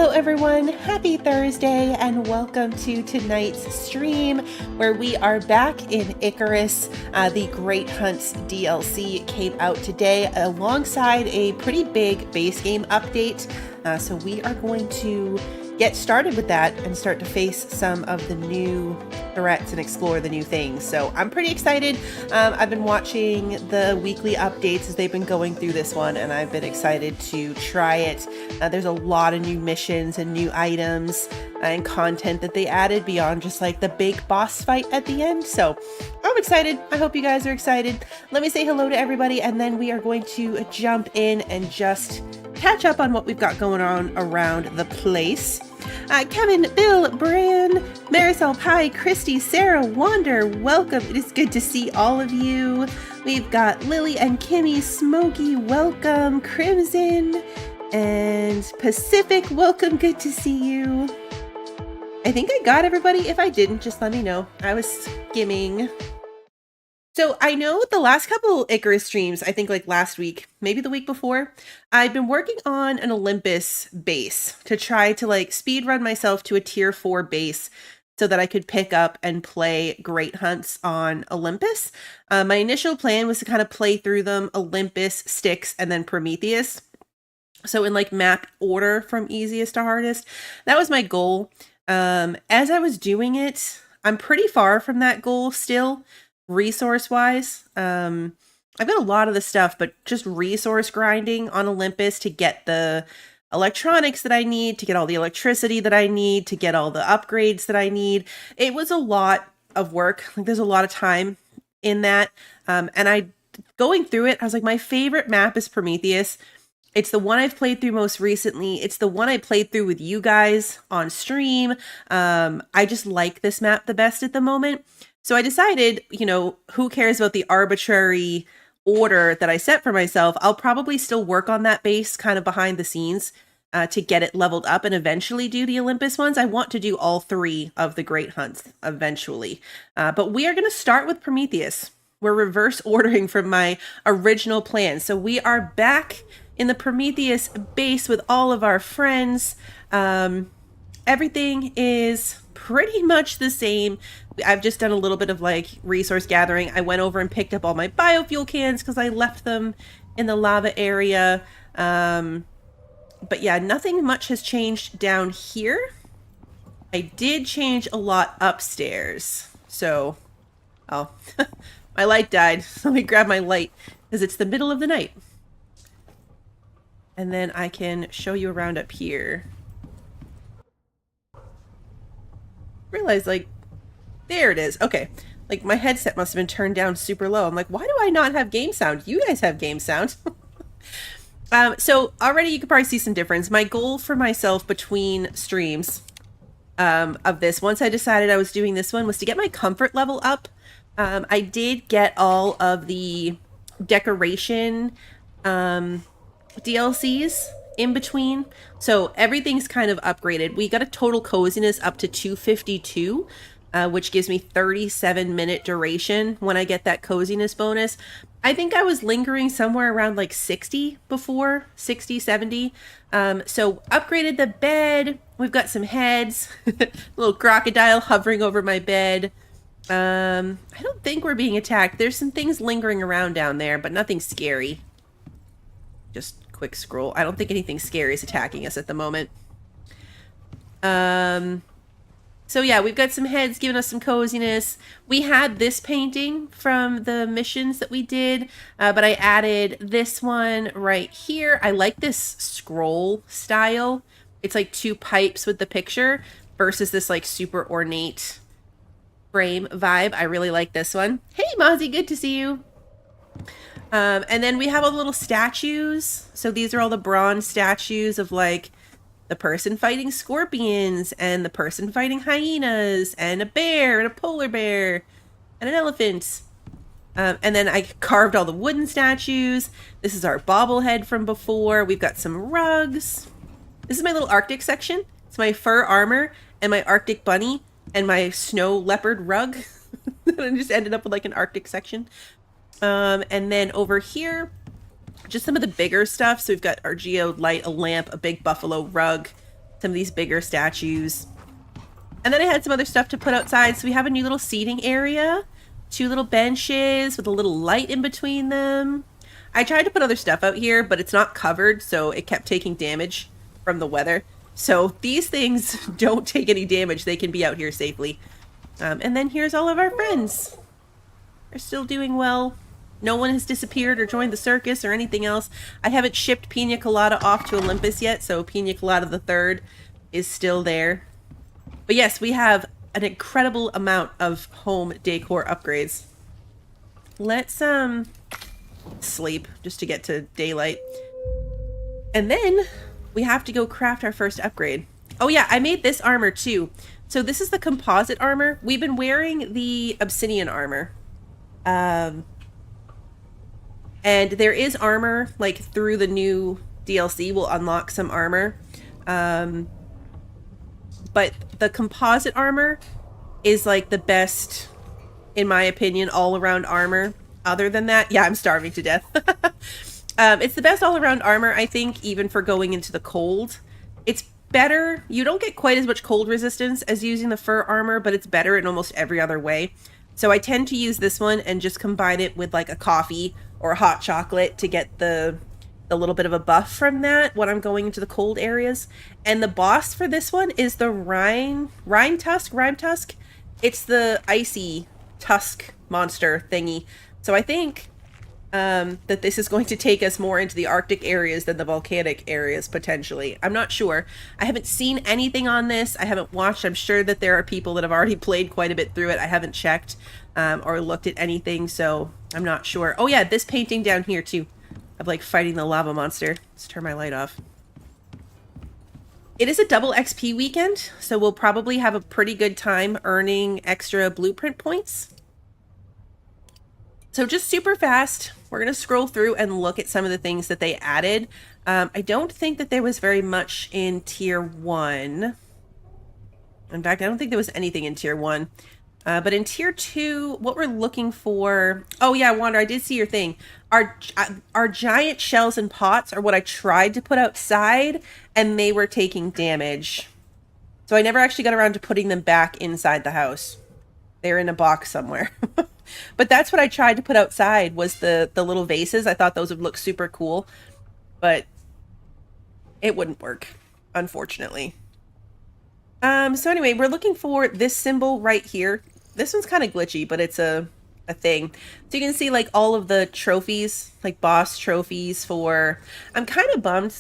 Hello everyone, happy Thursday and welcome to tonight's stream where we are back in Icarus. The Great Hunts DLC came out today alongside a pretty big base game update. So we are going to get started with that and start to face some of the new threats and explore the new things. So I'm pretty excited. I've been watching the weekly updates as they've been going through this one, and I've been excited to try it. There's a lot of new missions and new items and content that they added beyond just like the big boss fight at the end. So I'm excited. I hope you guys are excited. Let me say hello to everybody, and then we are going to jump in and just catch up on what we've got going on around the place. Kevin, Bill, Bran, Marisol, Pie, Christy, Sarah, Wander, welcome. It is good to see all of you. We've got Lily and Kimmy, Smokey, welcome, Crimson, and Pacific, welcome, good to see you. I think I got everybody. If I didn't, just let me know. I was skimming. So I know the last couple Icarus streams, I think like last week, maybe the week before, I've been working on an Olympus base to try to like speed run myself to a tier 4 base so that I could pick up and play Great Hunts on Olympus. My initial plan was to kind of play through them Olympus, Styx, and then Prometheus. So in like map order from easiest to hardest. That was my goal. As I was doing it, I'm pretty far from that goal still. Resource wise, I've got a lot of the stuff, but just resource grinding on Olympus to get the electronics that I need, to get all the electricity that I need, to get all the upgrades that I need. It was a lot of work. Like there's a lot of time in that. And going through it, I was like, my favorite map is Prometheus. It's the one I've played through most recently. It's the one I played through with you guys on stream. I just like this map the best at the moment. So I decided, you know, who cares about the arbitrary order that I set for myself? I'll probably still work on that base kind of behind the scenes to get it leveled up and eventually do the Olympus ones. I want to do all 3 of the Great Hunts eventually. But we are going to start with Prometheus. We're reverse ordering from my original plan. So we are back in the Prometheus base with all of our friends. Everything is pretty much the same. I've just done a little bit of like resource gathering. I went over and picked up all my biofuel cans because I left them in the lava area. But yeah, nothing much has changed down here. I did change a lot upstairs. So, oh, my light died. Let me grab my light because it's the middle of the night. And then I can show you around up here. Realize like, there it is. Okay. Like my headset must have been turned down super low. I'm like, why do I not have game sound? You guys have game sound. So already you could probably see some difference. My goal for myself between streams of this, once I decided I was doing this one, was to get my comfort level up. I did get all of the decoration DLCs in between. So everything's kind of upgraded. We got a total coziness up to 252. Which gives me 37-minute duration when I get that coziness bonus. I think I was lingering somewhere around like 60 before, 60, 70. So upgraded the bed. We've got some heads, a little crocodile hovering over my bed. I don't think we're being attacked. There's some things lingering around down there, but nothing scary. Just quick scroll. I don't think anything scary is attacking us at the moment. So yeah, we've got some heads giving us some coziness. We had this painting from the missions that we did, but I added this one right here. I like this scroll style. It's like 2 pipes with the picture versus this like super ornate frame vibe. I really like this one. Hey Mozzie, good to see you. And then we have all the little statues. So these are all the bronze statues of like the person fighting scorpions and the person fighting hyenas and a bear and a polar bear and an elephant. And then I carved all the wooden statues. This is our bobblehead from before. We've got some rugs. This is my little Arctic section. It's my fur armor and my Arctic bunny and my snow leopard rug. I just ended up with like an Arctic section. And then over here, just some of the bigger stuff. So we've got our geode light, a lamp, a big buffalo rug, some of these bigger statues. And then I had some other stuff to put outside. So we have a new little seating area, 2 little benches with a little light in between them. I tried to put other stuff out here, but it's not covered, so it kept taking damage from the weather. So these things don't take any damage. They can be out here safely. And then here's all of our friends. They're still doing well. No one has disappeared or joined the circus or anything else. I haven't shipped Pina Colada off to Olympus yet, so Pina Colada the Third is still there. But yes, we have an incredible amount of home decor upgrades. Let's sleep just to get to daylight. And then we have to go craft our first upgrade. Oh yeah, I made this armor too. So this is the composite armor. We've been wearing the obsidian armor. And there is armor, like, through the new DLC, we'll unlock some armor. But the composite armor is, like, the best, in my opinion, all-around armor. Other than that, yeah, I'm starving to death. It's the best all-around armor, I think, even for going into the cold. It's better. You don't get quite as much cold resistance as using the fur armor, but it's better in almost every other way. So I tend to use this one and just combine it with, like, a coffee or a hot chocolate to get the little bit of a buff from that when I'm going into the cold areas. And the boss for this one is the Rimetusk. It's the icy tusk monster thingy. So I think that this is going to take us more into the Arctic areas than the volcanic areas, potentially. I'm not sure. I haven't seen anything on this. I haven't watched. I'm sure that there are people that have already played quite a bit through it. I haven't checked or looked at anything, so I'm not sure. Oh yeah, this painting down here too, of like fighting the lava monster. Let's turn my light off. It is a double XP weekend, so we'll probably have a pretty good time earning extra blueprint points. So just super fast, we're going to scroll through and look at some of the things that they added. I don't think that there was very much in Tier 1. In fact, I don't think there was anything in Tier 1. But in Tier 2, what we're looking for... Oh yeah, Wander, I did see your thing. Our giant shells and pots are what I tried to put outside, and they were taking damage. So I never actually got around to putting them back inside the house. They're in a box somewhere. But that's what I tried to put outside, was the little vases. I thought those would look super cool, but it wouldn't work, unfortunately. So anyway, we're looking for this symbol right here. This one's kind of glitchy, but it's a thing. So you can see like all of the trophies, like boss trophies for... I'm kind of bummed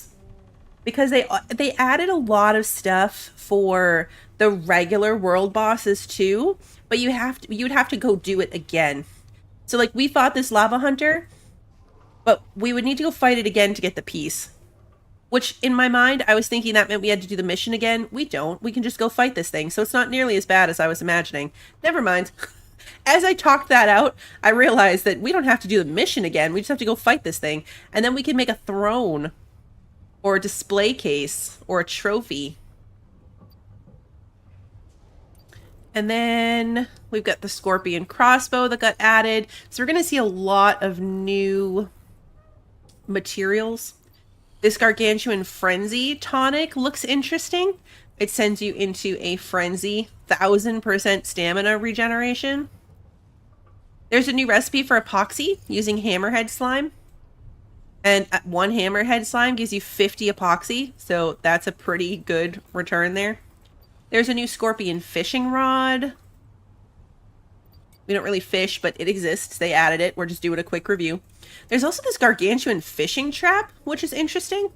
because they added a lot of stuff for the regular world bosses too, but you'd have to go do it again. So like we fought this lava hunter, but we would need to go fight it again to get the piece. Which in my mind, I was thinking that meant we had to do the mission again. We don't. We can just go fight this thing. So it's not nearly as bad as I was imagining. Never mind. As I talked that out, I realized that we don't have to do the mission again. We just have to go fight this thing. And then we can make a throne or a display case or a trophy. And then we've got the scorpion crossbow that got added. So we're going to see a lot of new materials. This gargantuan frenzy tonic looks interesting. It sends you into a frenzy, 1000% stamina regeneration. There's a new recipe for epoxy using hammerhead slime. And one hammerhead slime gives you 50 epoxy, so that's a pretty good return there. There's a new scorpion fishing rod. We don't really fish, but it exists. They added it. We're just doing a quick review. There's also this gargantuan fishing trap, which is interesting.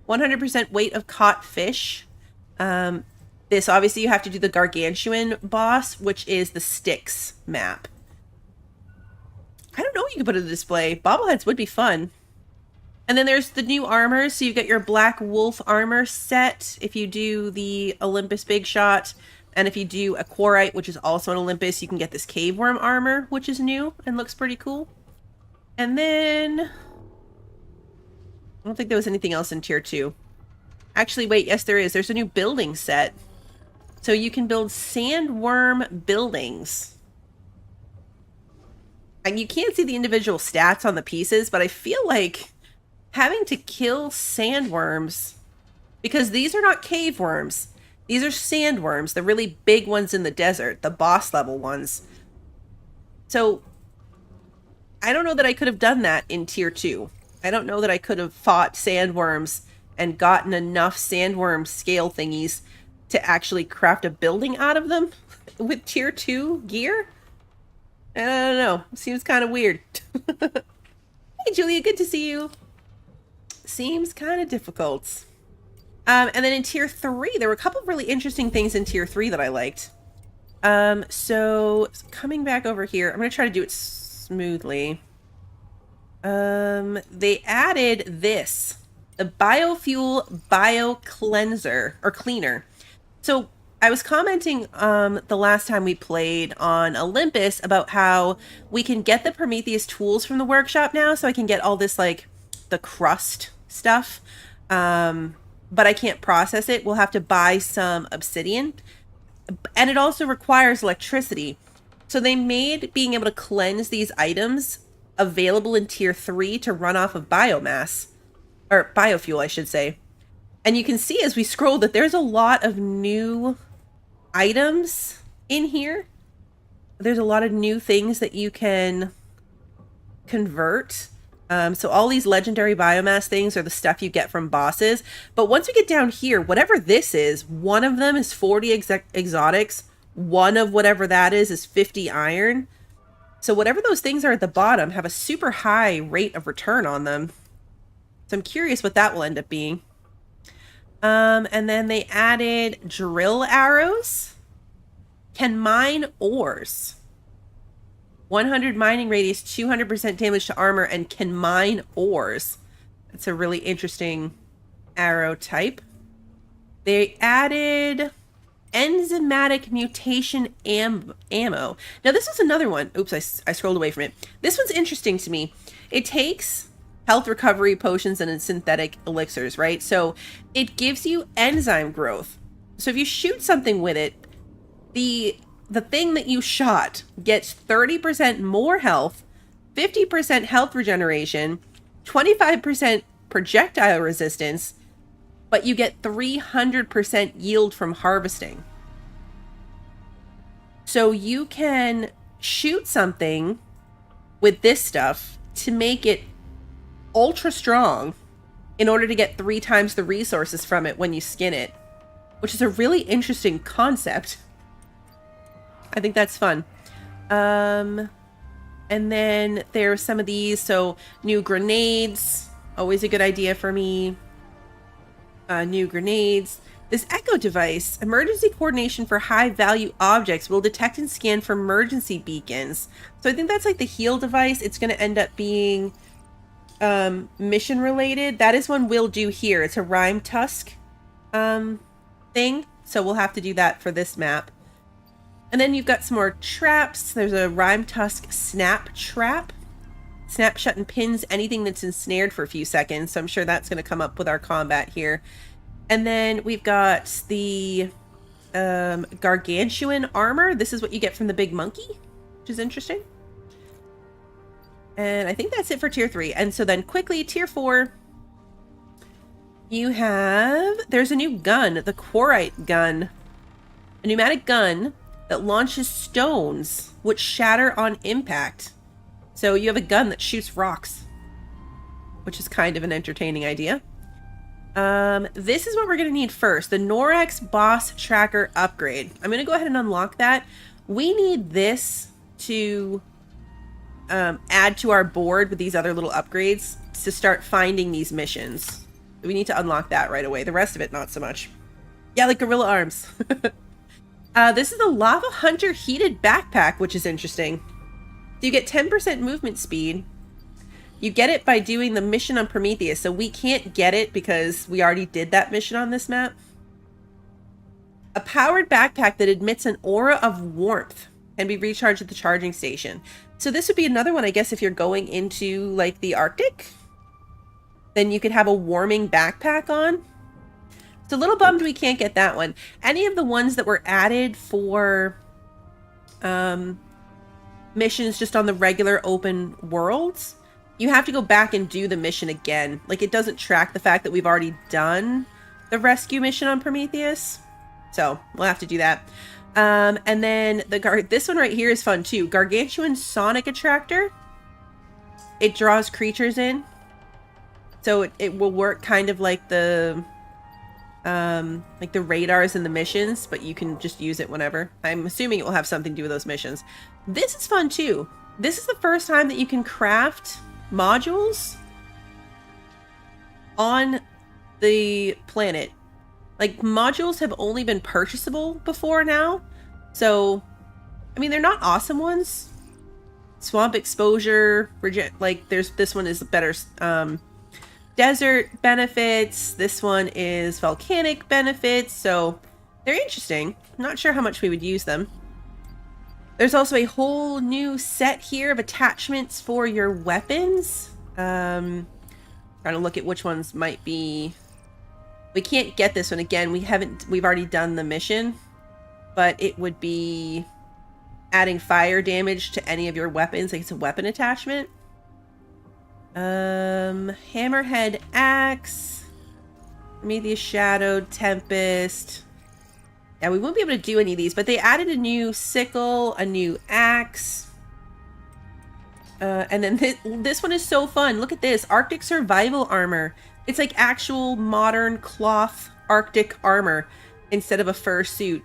100% weight of caught fish. This, obviously, you have to do the gargantuan boss, which is the Styx map. I don't know what you could put in the display. Bobbleheads would be fun. And then there's the new armor. So you've got your Black Wolf armor set if you do the Olympus Big Shot. And if you do a Quarite, which is also an Olympus, you can get this Cave Worm armor, which is new and looks pretty cool. And then... I don't think there was anything else in Tier 2. Actually, wait, yes there is. There's a new building set. So you can build sandworm buildings. And you can't see the individual stats on the pieces, but I feel like having to kill sandworms Because these are not cave worms. These are sandworms, the really big ones in the desert, the boss level ones. So I don't know that I could have done that in tier 2. I don't know that I could have fought sandworms and gotten enough sandworm scale thingies to actually craft a building out of them with tier 2 gear. I don't know. Seems kind of weird. Hey, Julia, good to see you. Seems kind of difficult. And then in tier 3, there were a couple of really interesting things in tier 3 that I liked. So coming back over here, I'm going to try to do it smoothly. They added this, the biofuel bio cleanser or cleaner. So I was commenting the last time we played on Olympus about how we can get the Prometheus tools from the workshop now, so I can get all this like the crust stuff, but I can't process it. We'll have to buy some obsidian, and it also requires electricity. So they made being able to cleanse these items available in tier 3 to run off of biomass, or biofuel, I should say. And you can see as we scroll that there's a lot of new items in here. There's a lot of new things that you can convert. So all these legendary biomass things are the stuff you get from bosses. But once we get down here, whatever this is, one of them is 40 exotics. One of whatever that is 50 iron. So whatever those things are at the bottom have a super high rate of return on them. So I'm curious what that will end up being. And then they added drill arrows. Can mine ores. 100 mining radius, 200% damage to armor, and can mine ores. That's a really interesting arrow type. They added enzymatic mutation ammo. Now this was another one. Oops, I scrolled away from it. This one's interesting to me. It takes health recovery potions and synthetic elixirs, right? So it gives you enzyme growth. So if you shoot something with it, the thing that you shot gets 30% more health, 50% health regeneration, 25% projectile resistance, but you get 300% yield from harvesting. So you can shoot something with this stuff to make it ultra strong in order to get 3 times the resources from it when you skin it, which is a really interesting concept. I think that's fun. And then there's some of these. So new grenades, always a good idea for me. New grenades. This echo device, emergency coordination for high value objects, will detect and scan for emergency beacons. So I think that's like the heal device. It's going to end up being mission related. That is one we'll do here. It's a Rimetusk thing. So we'll have to do that for this map. And then you've got some more traps. There's a Rimetusk snap trap. Snapshot and pins anything that's ensnared for a few seconds. So I'm sure that's going to come up with our combat here. And then we've got the gargantuan armor. This is what you get from the big monkey, which is interesting. And I think that's it for tier 3. And so then quickly, tier 4, there's a new gun, the Quarite gun. A pneumatic gun that launches stones which shatter on impact. So you have a gun that shoots rocks, which is kind of an entertaining idea. This is what we're going to need first. The Norax boss tracker upgrade. I'm going to go ahead and unlock that. We need this to add to our board with these other little upgrades to start finding these missions. We need to unlock that right away. The rest of it, not so much. Yeah, like gorilla arms. This is the Lava Hunter heated backpack, which is interesting. So you get 10% movement speed. You get it by doing the mission on Prometheus, so we can't get it because we already did that mission on this map. A powered backpack that emits an aura of warmth can be recharged at the charging station. So this would be another one, I guess, if you're going into, like, the Arctic. Then you could have a warming backpack on. It's a little bummed we can't get that one. Any of the ones that were added for missions just on the regular open worlds, you have to go back and do the mission again. Like, it doesn't track the fact that we've already done the rescue mission on Prometheus. So we'll have to do that. And then this one right here is fun too. Gargantuan Sonic Attractor. It draws creatures in. So it will work kind of like the radars in the missions, but you can just use it whenever. I'm assuming it will have something to do with those missions. This is fun too. This is the first time that you can craft modules on the planet. Like, modules have only been purchasable before now. So, I mean, they're not awesome ones. Swamp exposure, like, this one is better. Desert benefits. This one is volcanic benefits. So, they're interesting. Not sure how much we would use them. There's also a whole new set here of attachments for your weapons. Trying to look at which ones might be... We can't get this one again. We've already done the mission, but it would be adding fire damage to any of your weapons. Like, it's a weapon attachment. Hammerhead Axe, Prometheus Shadowed, Tempest. Yeah, we won't be able to do any of these, but they added a new sickle, a new axe. And then this one is so fun. Look at this. Arctic Survival Armor. It's like actual modern cloth Arctic armor instead of a fur suit.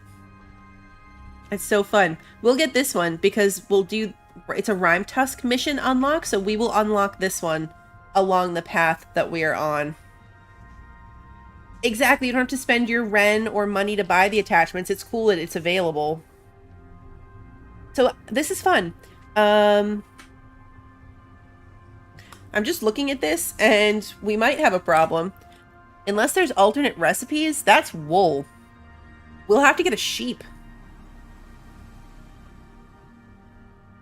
It's so fun. We'll get this one because it's a Rimetusk mission unlock, so we will unlock this one along the path that we are on. Exactly, you don't have to spend your Ren or money to buy the attachments. It's cool that it's available. So this is fun. I'm just looking at this, and we might have a problem. Unless there's alternate recipes, that's wool. We'll have to get a sheep.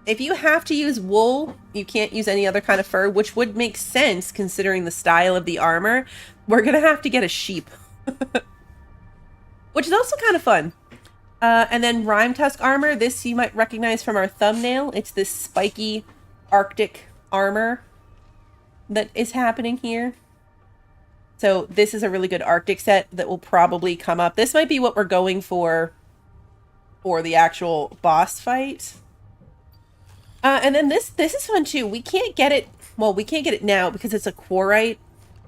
If you have to use wool, you can't use any other kind of fur, which would make sense considering the style of the armor. We're gonna have to get a sheep. Which is also kind of fun. And then Rimetusk armor. This you might recognize from our thumbnail. It's this spiky Arctic armor that is happening here. So this is a really good Arctic set that will probably come up. This might be what we're going for the actual boss fight. And then this is fun too. We can't get it. Well, we can't get it now because it's a quarrite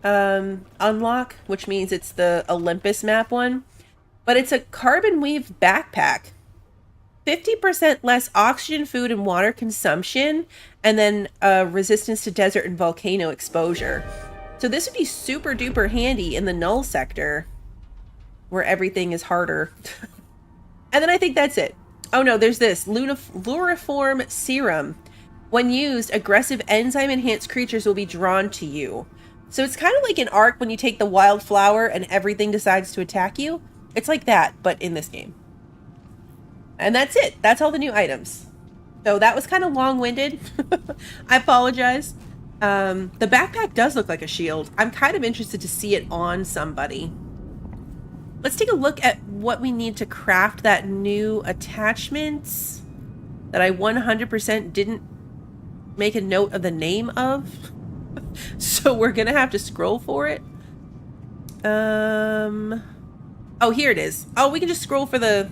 unlock, which means it's the Olympus map one. But it's a carbon weave backpack. 50% less oxygen, food, and water consumption, and then resistance to desert and volcano exposure. So this would be super duper handy in the null sector, where everything is harder. And then I think that's it. Oh no, there's this Luriform Serum. When used, aggressive enzyme-enhanced creatures will be drawn to you. So it's kind of like an Ark when you take the wildflower and everything decides to attack you. It's like that, but in this game. And that's it. That's all the new items. So that was kind of long-winded. I apologize. The backpack does look like a shield. I'm kind of interested to see it on somebody. Let's take a look at what we need to craft that new attachment that I 100% didn't make a note of the name of. So we're going to have to scroll for it. Oh, here it is. Oh, we can just scroll for the...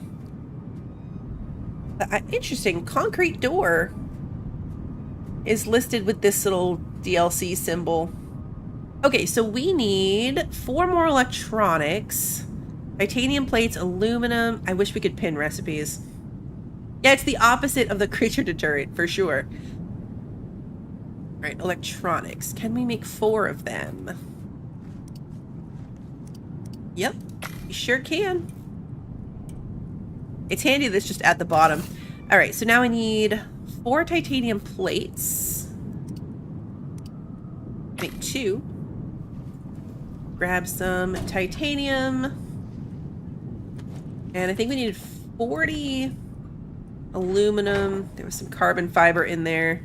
interesting. Concrete door is listed with this little DLC symbol. Okay, so we need 4 more electronics. Titanium plates, aluminum. I wish we could pin recipes. Yeah, it's the opposite of the creature deterrent, for sure. All right, electronics. Can we make 4 of them? Yep, you sure can. It's handy that's just at the bottom. All right, so now I need 4 titanium plates. Make 2. Grab some titanium. And I think we needed 40 aluminum. There was some carbon fiber in there.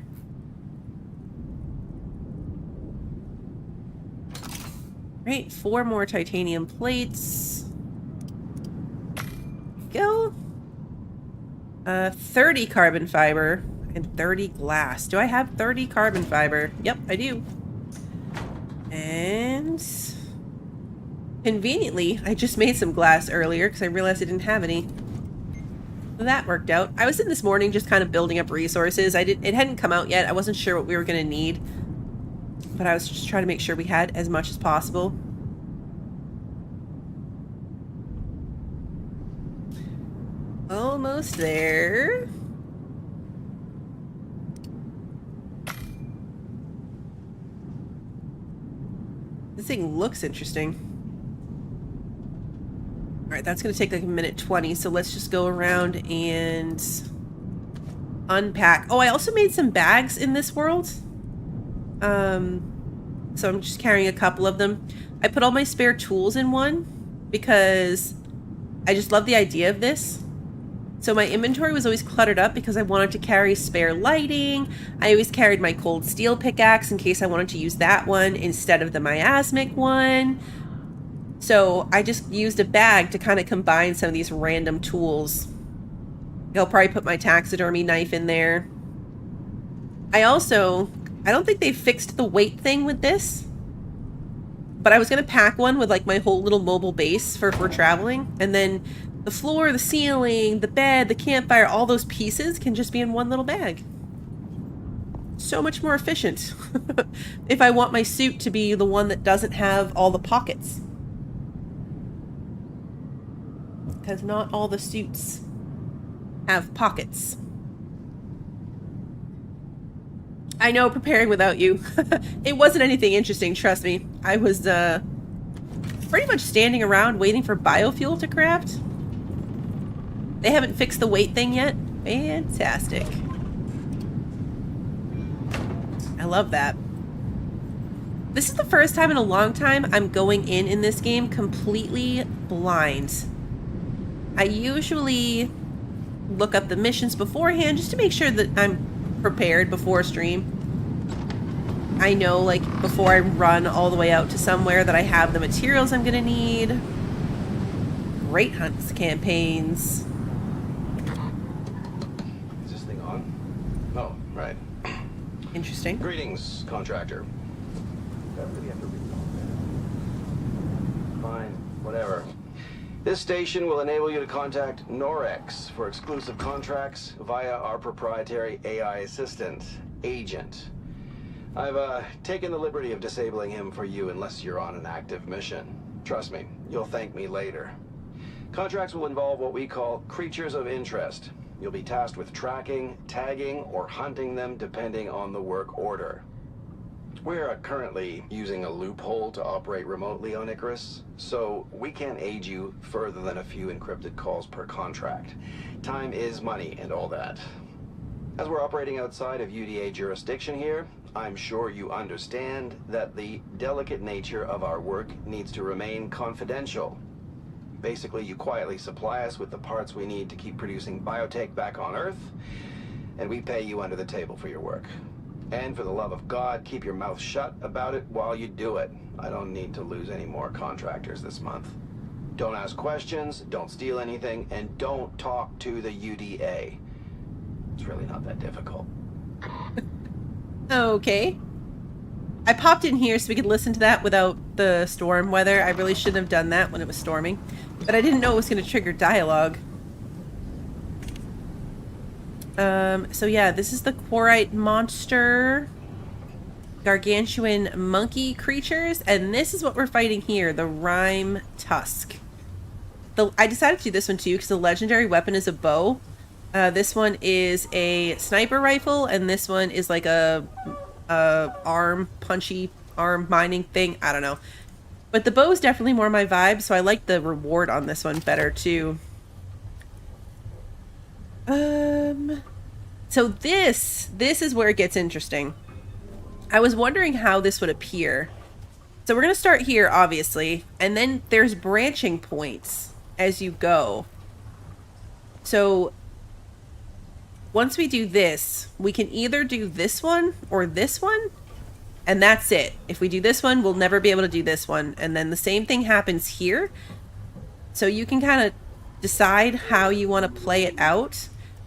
Right, 4 more titanium plates. Go. 30 carbon fiber and 30 glass. Do I have 30 carbon fiber? Yep, I do. And Conveniently, I just made some glass earlier because I realized I didn't have any. That worked out. I was in this morning just kind of building up resources. It hadn't come out yet. I wasn't sure what we were going to need, but I was just trying to make sure we had as much as possible. Almost there. This thing looks interesting. Alright, that's going to take like a minute 20, so let's just go around and unpack. Oh, I also made some bags in this world. So I'm just carrying a couple of them. I put all my spare tools in one because I just love the idea of this. So my inventory was always cluttered up because I wanted to carry spare lighting. I always carried my cold steel pickaxe in case I wanted to use that one instead of the miasmic one. So I just used a bag to kind of combine some of these random tools. I'll probably put my taxidermy knife in there. I don't think they fixed the weight thing with this, but I was going to pack one with like my whole little mobile base for traveling, and then the floor, the ceiling, the bed, the campfire, all those pieces can just be in one little bag. So much more efficient. If I want my suit to be the one that doesn't have all the pockets. Because not all the suits have pockets. I know, preparing without you. It wasn't anything interesting, trust me. I was pretty much standing around waiting for biofuel to craft. They haven't fixed the weight thing yet. Fantastic. I love that. This is the first time in a long time I'm going in this game completely blind. I usually look up the missions beforehand just to make sure that I'm prepared before a stream. I know, like, before I run all the way out to somewhere that I have the materials I'm gonna need. Great hunts campaigns. Is this thing on? Oh, right. Interesting. Greetings, contractor. Fine, whatever. This station will enable you to contact Norex for exclusive contracts via our proprietary AI assistant, Agent. I've taken the liberty of disabling him for you unless you're on an active mission. Trust me, you'll thank me later. Contracts will involve what we call creatures of interest. You'll be tasked with tracking, tagging, or hunting them depending on the work order. We're currently using a loophole to operate remotely on Icarus, so we can't aid you further than a few encrypted calls per contract. Time is money and all that. As we're operating outside of UDA jurisdiction here, I'm sure you understand that the delicate nature of our work needs to remain confidential. Basically, you quietly supply us with the parts we need to keep producing biotech back on Earth, and we pay you under the table for your work. And for the love of God, keep your mouth shut about it while you do it. I don't need to lose any more contractors this month. Don't ask questions, don't steal anything, and don't talk to the UDA. It's really not that difficult. Okay. I popped in here so we could listen to that without the storm weather. I really shouldn't have done that when it was storming. But I didn't know it was going to trigger dialogue. So yeah, this is the Quarite monster, gargantuan monkey creatures, and this is what we're fighting here, the Rimetusk. I decided to do this one too because the legendary weapon is a bow. This one is a sniper rifle, and this one is like a punchy arm mining thing. I don't know. But the bow is definitely more my vibe, so I like the reward on this one better too. So this is where it gets interesting. I was wondering how this would appear. So we're going to start here, obviously, and then there's branching points as you go. So once we do this, we can either do this one or this one, and that's it. If we do this one, we'll never be able to do this one. And then the same thing happens here. So you can kind of decide how you want to play it out.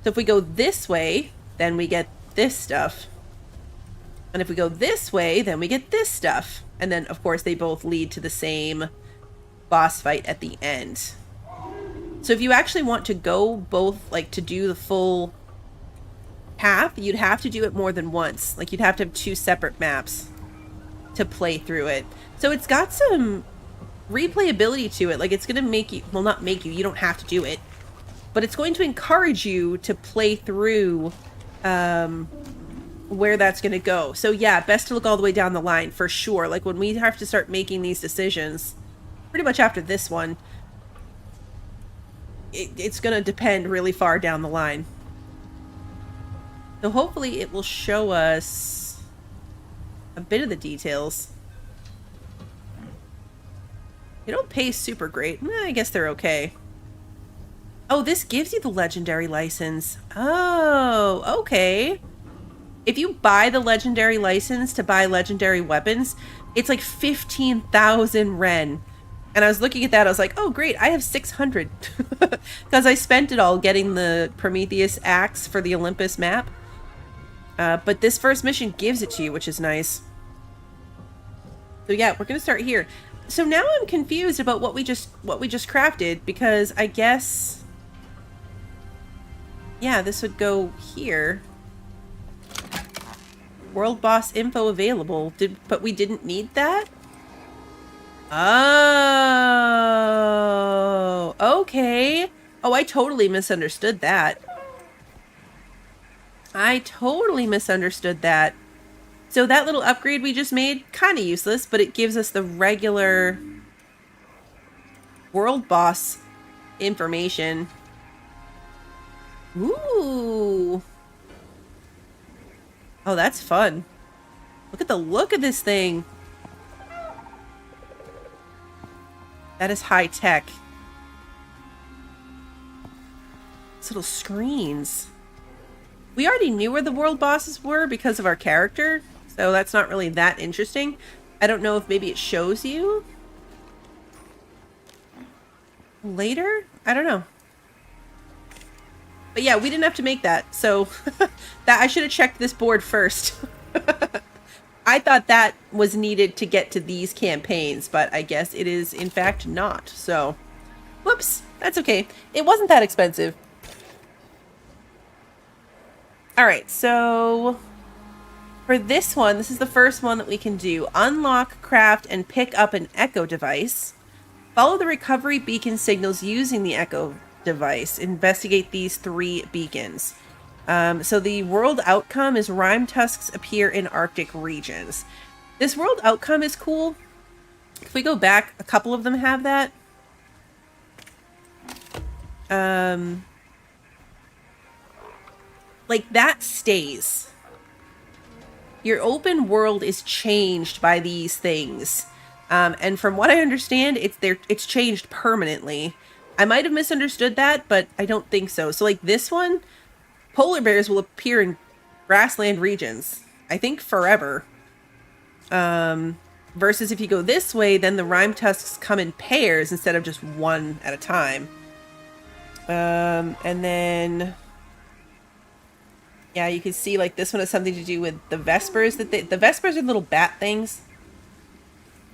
So if we go this way, then we get this stuff. And if we go this way, then we get this stuff. And then, of course, they both lead to the same boss fight at the end. So if you actually want to go both, like, to do the full path, you'd have to do it more than once. Like, you'd have to have 2 separate maps to play through it. So it's got some replayability to it. Like, it's gonna make you, well, not make you, you don't have to do it, but it's going to encourage you to play through where that's gonna go. So yeah, best to look all the way down the line for sure. Like, when we have to start making these decisions, pretty much after this one, it's gonna depend really far down the line. So hopefully it will show us a bit of the details. They don't pay super great. I guess they're okay. Oh, this gives you the legendary license. Oh, okay. If you buy the legendary license to buy legendary weapons, it's like 15,000 Ren. And I was looking at that, I was like, oh great, I have 600. Because I spent it all getting the Prometheus axe for the Olympus map. But this first mission gives it to you, which is nice. So yeah, we're gonna start here. So now I'm confused about what we just crafted, because I guess, yeah, this would go here. World boss info available. But we didn't need that? Oh, okay. Oh, I totally misunderstood that. I totally misunderstood that. So that little upgrade we just made, kind of useless, but it gives us the regular world boss information. Ooh. Oh, that's fun. Look at the look of this thing. That is high tech. These little screens. We already knew where the world bosses were because of our character, so that's not really that interesting. I don't know if maybe it shows you later? I don't know. But yeah, we didn't have to make that, so that I should have checked this board first. I thought that was needed to get to these campaigns, but I guess it is in fact not. So, whoops, that's okay. It wasn't that expensive. Alright, so for this one, this is the first one that we can do. Unlock, craft, and pick up an echo device. Follow the recovery beacon signals using the echo device. Investigate these 3 beacons. So the world outcome is Rimetusks appear in Arctic regions. This world outcome is cool. If we go back, a couple of them have that. Like, that stays. Your open world is changed by these things. And from what I understand, it's changed permanently. I might have misunderstood that, but I don't think so. So, like, this one, polar bears will appear in grassland regions, I think forever. Versus if you go this way, then the Rimetusks come in pairs instead of just one at a time. And then, yeah, you can see, like, this one has something to do with the Vespers. The Vespers are little bat things.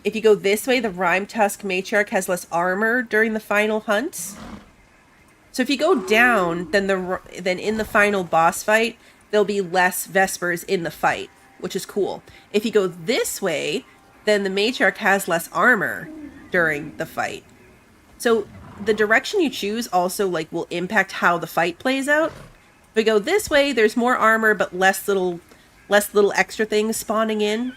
If you go this way, the Rimetusk matriarch has less armor during the final hunt. So if you go down, then in the final boss fight, there'll be less Vespers in the fight, which is cool. If you go this way, then the matriarch has less armor during the fight. So the direction you choose also, like, will impact how the fight plays out. If we go this way, there's more armor, but less little extra things spawning in.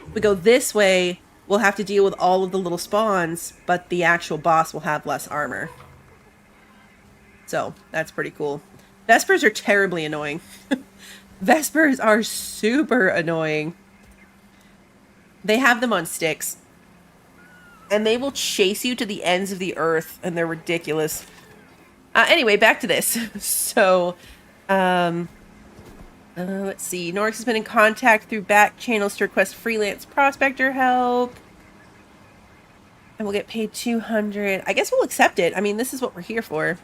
If we go this way, we'll have to deal with all of the little spawns, but the actual boss will have less armor. So, that's pretty cool. Vespers are terribly annoying. Vespers are super annoying. They have them on sticks. And they will chase you to the ends of the earth, and they're ridiculous. Anyway, back to this. So, let's see. Norix has been in contact through back channels to request freelance prospector help. And we'll get paid 200. I guess we'll accept it. I mean, this is what we're here for.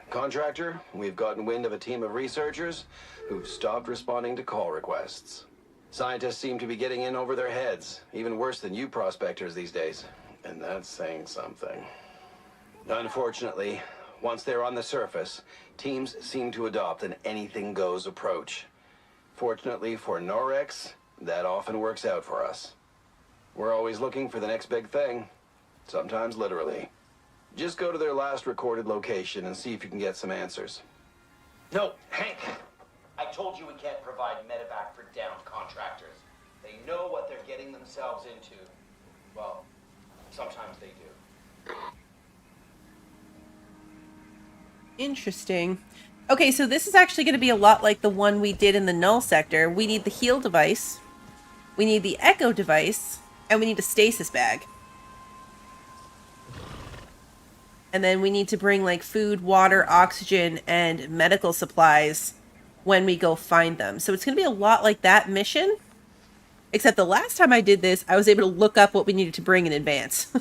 Contractor, we've gotten wind of a team of researchers who've stopped responding to call requests. Scientists seem to be getting in over their heads, even worse than you prospectors these days. And that's saying something. Unfortunately, once they're on the surface, teams seem to adopt an anything-goes approach. Fortunately for Norex, that often works out for us. We're always looking for the next big thing, sometimes literally. Just go to their last recorded location and see if you can get some answers. No, Hank! I told you we can't provide medevac for downed contractors. They know what they're getting themselves into. Well, sometimes they do. Interesting. Okay, so this is actually going to be a lot like the one we did in the null sector. We need the heal device, we need the echo device, and we need a stasis bag. And then we need to bring like food, water, oxygen, and medical supplies when we go find them. So it's going to be a lot like that mission. Except the last time I did this, I was able to look up what we needed to bring in advance.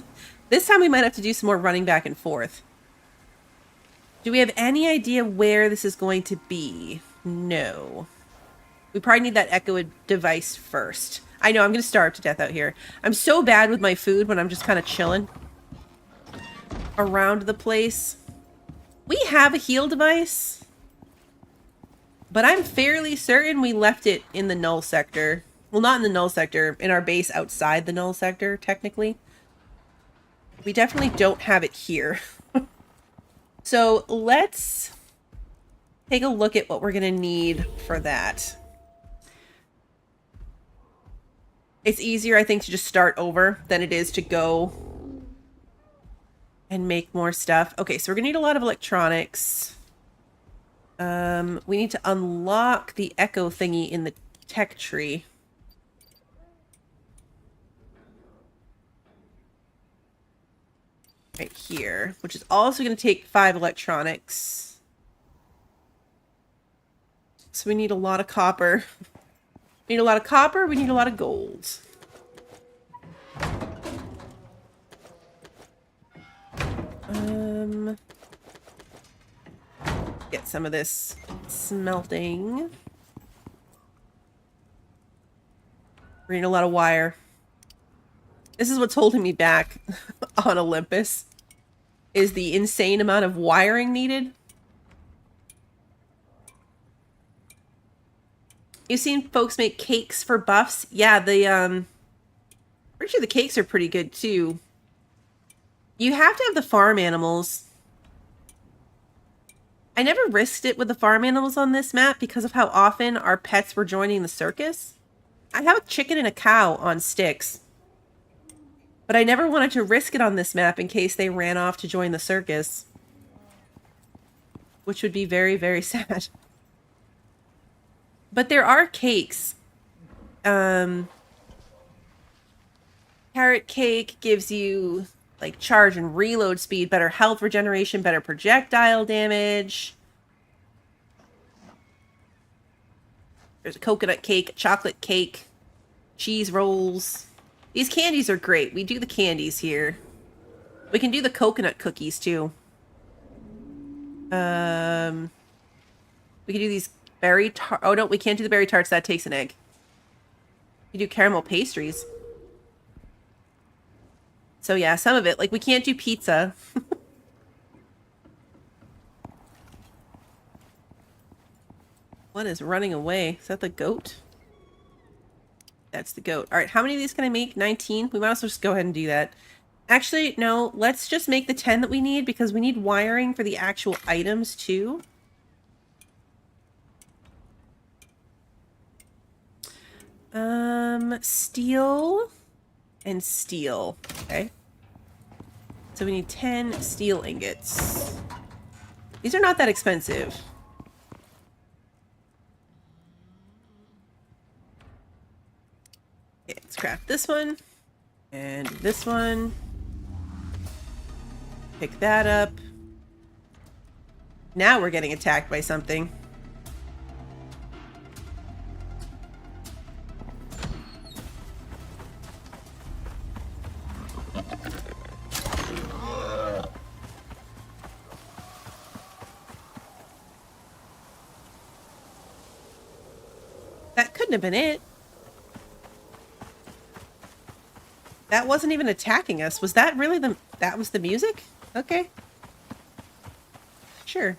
This time we might have to do some more running back and forth. Do we have any idea where this is going to be? No. We probably need that echo device first. I know, I'm going to starve to death out here. I'm so bad with my food when I'm just kind of chilling around the place. We have a heal device, but I'm fairly certain we left it in the null sector. Well, not in the null sector, in our base outside the null sector, technically. We definitely don't have it here. So let's take a look at what we're going to need for that. It's easier, I think, to just start over than it is to go and make more stuff. Okay, so we're going to need a lot of electronics. We need to unlock the echo thingy in the tech tree. Right here, which is also going to take 5 electronics. So we need a lot of copper. We need a lot of copper, we need a lot of gold. Get some of this smelting. We need a lot of wire. This is what's holding me back on Olympus, is the insane amount of wiring needed. You've seen folks make cakes for buffs. Yeah, pretty sure the cakes are pretty good too. You have to have the farm animals. I never risked it with the farm animals on this map because of how often our pets were joining the circus. I have a chicken and a cow on sticks, but I never wanted to risk it on this map in case they ran off to join the circus, which would be very, very sad. But there are cakes. Carrot cake gives you like charge and reload speed, better health regeneration, better projectile damage. There's a coconut cake, chocolate cake, cheese rolls. These candies are great. We do the candies here. We can do the coconut cookies too. We can do these berry tart. Oh no, we can't do the berry tarts. That takes an egg. We do caramel pastries. So yeah, some of it. Like, we can't do pizza. What is running away? Is that the goat? That's the goat. All right, how many of these can I make? 19? We might as well just go ahead and do that. Actually, no. Let's just make the 10 that we need because we need wiring for the actual items too. Steel and steel. Okay. So we need 10 steel ingots. These are not that expensive. Okay, let's craft this one. And this one. Pick that up. Now we're getting attacked by something. That couldn't have been it. That wasn't even attacking us. Was that really that was the music? Okay. Sure.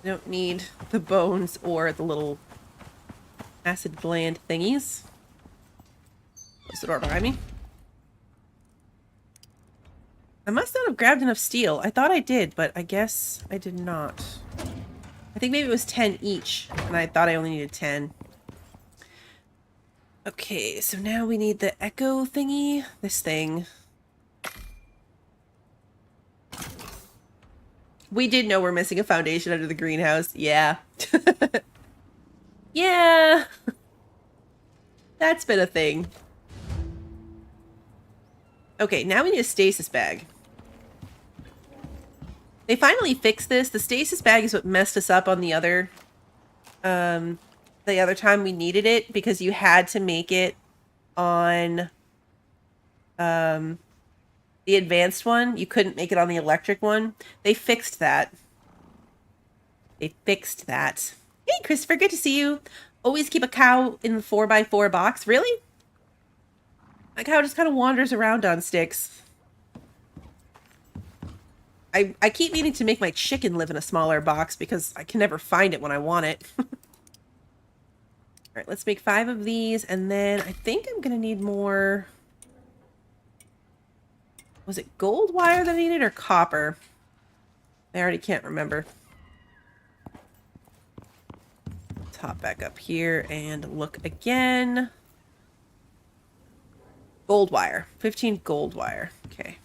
I don't need the bones or the little acid gland thingies. Close the door behind me. I must not have grabbed enough steel. I thought I did, but I guess I did not. I think maybe it was 10 each, and I thought I only needed 10. Okay, so now we need the echo thingy. This thing. We did know we're missing a foundation under the greenhouse. Yeah. Yeah. That's been a thing. Okay, now we need a stasis bag. They finally fixed this. The stasis bag is what messed us up on the other time we needed it, because you had to make it on the advanced one. You couldn't make it on the electric one. They fixed that. Hey, Christopher, good to see you. Always keep a cow in the 4x4 box. Really? My cow just kind of wanders around on sticks. I keep needing to make my chicken live in a smaller box because I can never find it when I want it. Alright, let's make 5 of these, and then I think I'm gonna need more... Was it gold wire that I needed, or copper? I already can't remember. Let's hop back up here and look again. Gold wire. 15 gold wire. Okay.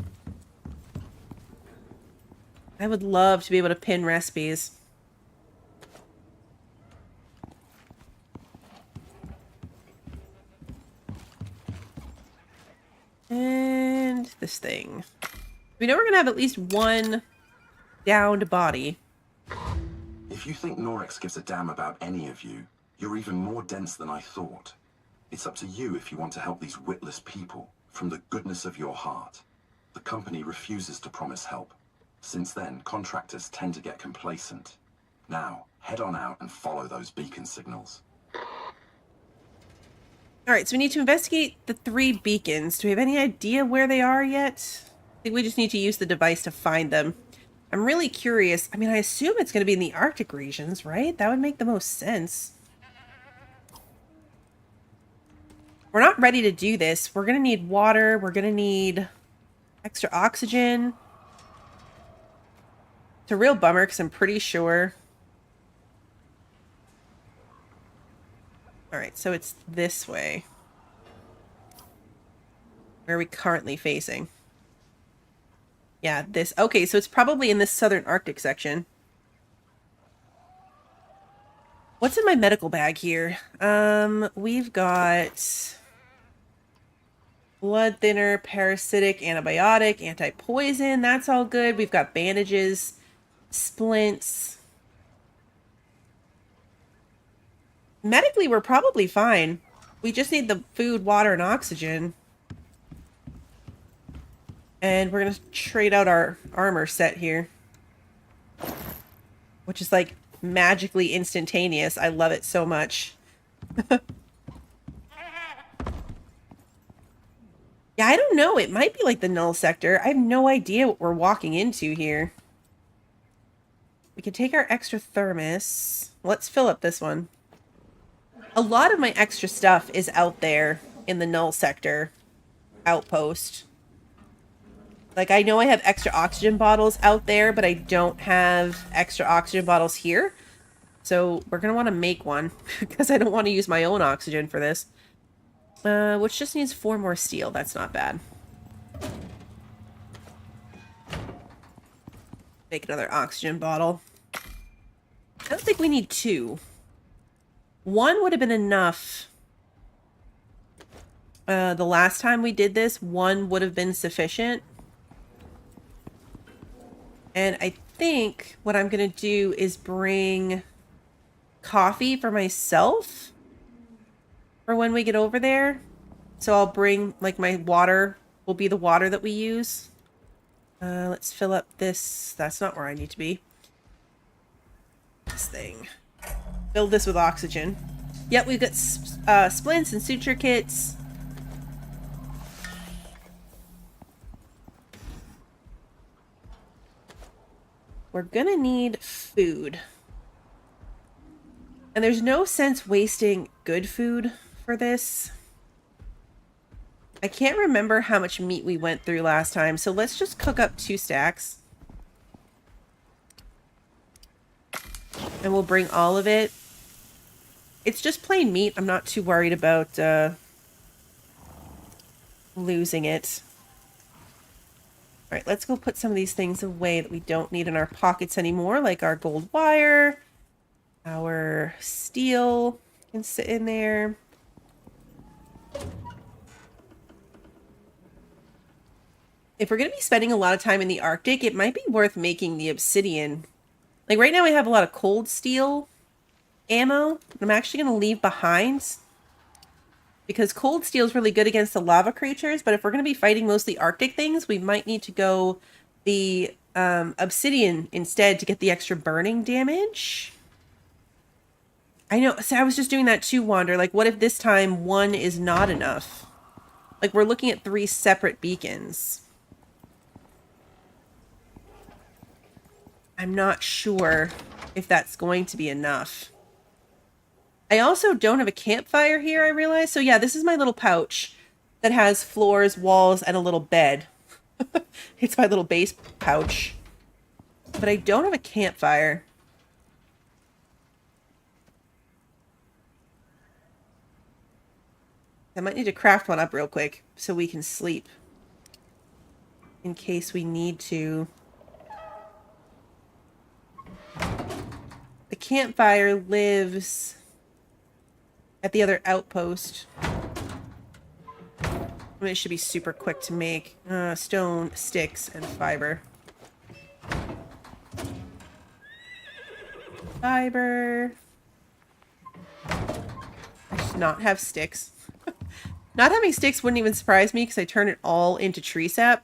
I would love to be able to pin recipes. And this thing. We know we're going to have at least one downed body. If you think Norex gives a damn about any of you, you're even more dense than I thought. It's up to you if you want to help these witless people from the goodness of your heart. The company refuses to promise help. Since then, contractors tend to get complacent. Now, head on out and follow those beacon signals. Alright, so we need to investigate the 3 beacons. Do we have any idea where they are yet? I think we just need to use the device to find them. I'm really curious. I mean, I assume it's going to be in the Arctic regions, right? That would make the most sense. We're not ready to do this. We're going to need water. We're going to need extra oxygen. It's a real bummer because I'm pretty sure. Alright, so it's this way. Where are we currently facing? Yeah, this. Okay, so it's probably in this southern Arctic section. What's in my medical bag here? We've got blood thinner, parasitic, antibiotic, anti-poison. That's all good. We've got bandages, splints. Medically, we're probably fine. We just need the food, water, and oxygen. And we're going to trade out our armor set here. Which is like magically instantaneous. I love it so much. Yeah, I don't know. It might be like the null sector. I have no idea what we're walking into here. We can take our extra thermos. Let's fill up this one. A lot of my extra stuff is out there in the null sector outpost. Like, I know I have extra oxygen bottles out there, but I don't have extra oxygen bottles here. So we're going to want to make one because I don't want to use my own oxygen for this. Which just needs 4 more steel. That's not bad. Make another oxygen bottle. I don't think we need 2. 1 would have been enough. The last time we did this, 1 would have been sufficient. And I think what I'm going to do is bring coffee for myself for when we get over there. So I'll bring, like, my water will be the water that we use. Let's fill up this. That's not where I need to be. This thing. Build this with oxygen. Yep, we've got splints and suture kits. We're gonna need food. And there's no sense wasting good food for this. I can't remember how much meat we went through last time, so let's just cook up 2 stacks. And we'll bring all of it. It's just plain meat. I'm not too worried about losing it. Alright, let's go put some of these things away that we don't need in our pockets anymore, like our gold wire. Our steel can sit in there. If we're going to be spending a lot of time in the Arctic, it might be worth making the obsidian. Like right now we have a lot of cold steel ammo. I'm actually going to leave behind because cold steel is really good against the lava creatures. But if we're going to be fighting mostly Arctic things, we might need to go the obsidian instead to get the extra burning damage. I know. So I was just doing that too, Wander. Like, what if this time 1 is not enough? Like, we're looking at 3 separate beacons. I'm not sure if that's going to be enough. I also don't have a campfire here, I realize. So yeah, this is my little pouch that has floors, walls, and a little bed. It's my little base pouch. But I don't have a campfire. I might need to craft one up real quick so we can sleep. In case we need to. The campfire lives at the other outpost. It should be super quick to make. Stone, sticks, and fiber. Fiber. I should not have sticks. Not having sticks wouldn't even surprise me because I turn it all into tree sap.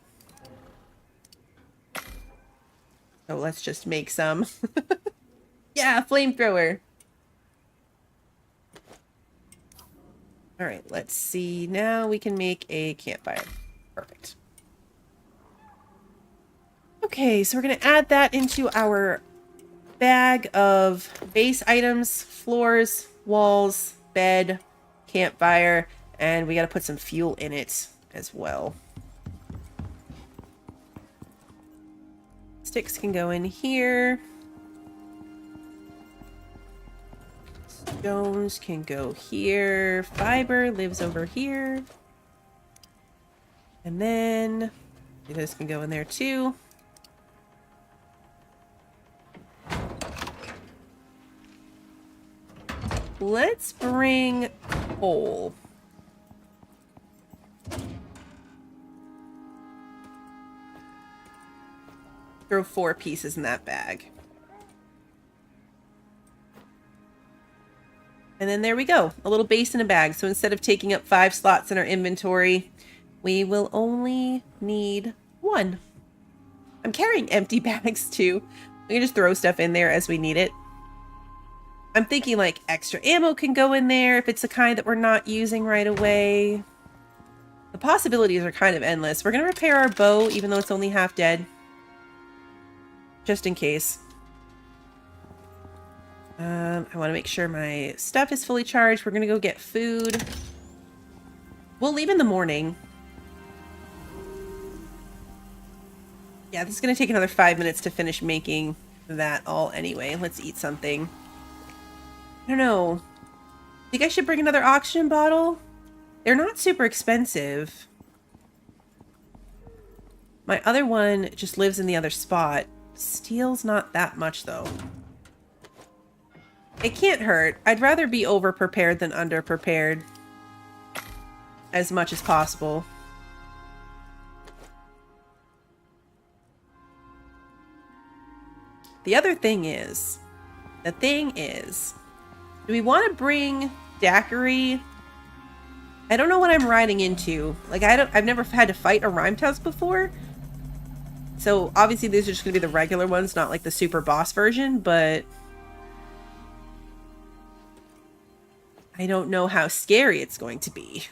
So let's just make some. Yeah, flamethrower. Alright, let's see. Now we can make a campfire. Perfect. Okay, so we're going to add that into our bag of base items, floors, walls, bed, campfire, and we got to put some fuel in it as well. Sticks can go in here. Stones can go here. Fiber lives over here. And then this can go in there too. Let's bring coal. Throw 4 pieces in that bag. And then there we go. A little base in a bag. So instead of taking up 5 slots in our inventory, we will only need 1. I'm carrying empty bags too. We can just throw stuff in there as we need it. I'm thinking like extra ammo can go in there if it's the kind that we're not using right away. The possibilities are kind of endless. We're going to repair our bow even though it's only half dead. Just in case. I want to make sure my stuff is fully charged. We're going to go get food. We'll leave in the morning. Yeah, this is going to take another 5 minutes to finish making that all anyway. Let's eat something. I don't know. Think I should bring another oxygen bottle? They're not super expensive. My other one just lives in the other spot. Steel's not that much though. It can't hurt. I'd rather be over-prepared than under-prepared. As much as possible. The other thing is... do we want to bring daiquiri? I don't know what I'm riding into. Like, I've never had to fight a Rimetusk before. So, obviously, these are just going to be the regular ones, not like the super boss version, but... I don't know how scary it's going to be.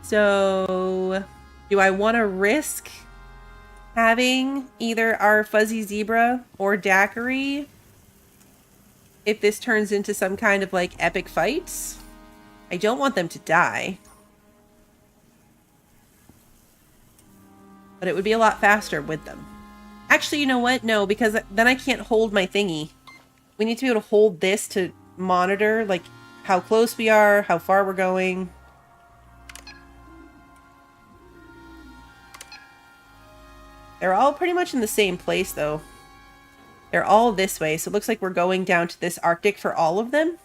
So, do I want to risk having either our fuzzy zebra or daiquiri if this turns into some kind of like epic fight? I don't want them to die. But it would be a lot faster with them. Actually, you know what? No, because then I can't hold my thingy. We need to be able to hold this to monitor, like, how close we are, how far we're going. They're all pretty much in the same place, though. They're all this way, so it looks like we're going down to this Arctic for all of them.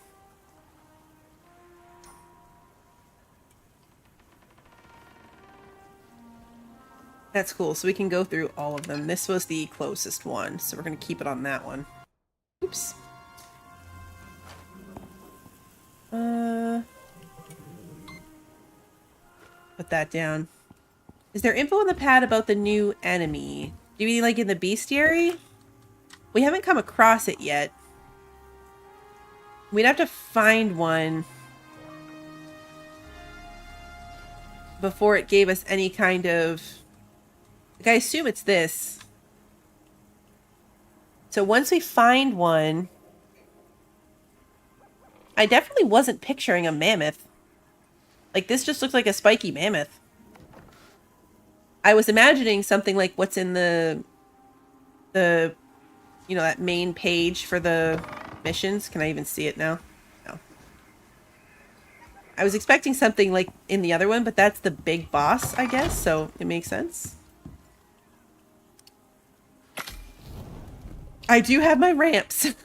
That's cool, so we can go through all of them. This was the closest one, so we're going to keep it on that one. Oops. Put that down. Is there info on the pad about the new enemy? Do you mean like in the bestiary? We haven't come across it yet. We'd have to find one before it gave us any kind of... Like, I assume it's this. So once we find one... I definitely wasn't picturing a mammoth. Like, this just looks like a spiky mammoth. I was imagining something like what's in the you know, that main page for the missions. Can I even see it now? No. I was expecting something like in the other one, but that's the big boss, I guess, so it makes sense. I do have my ramps.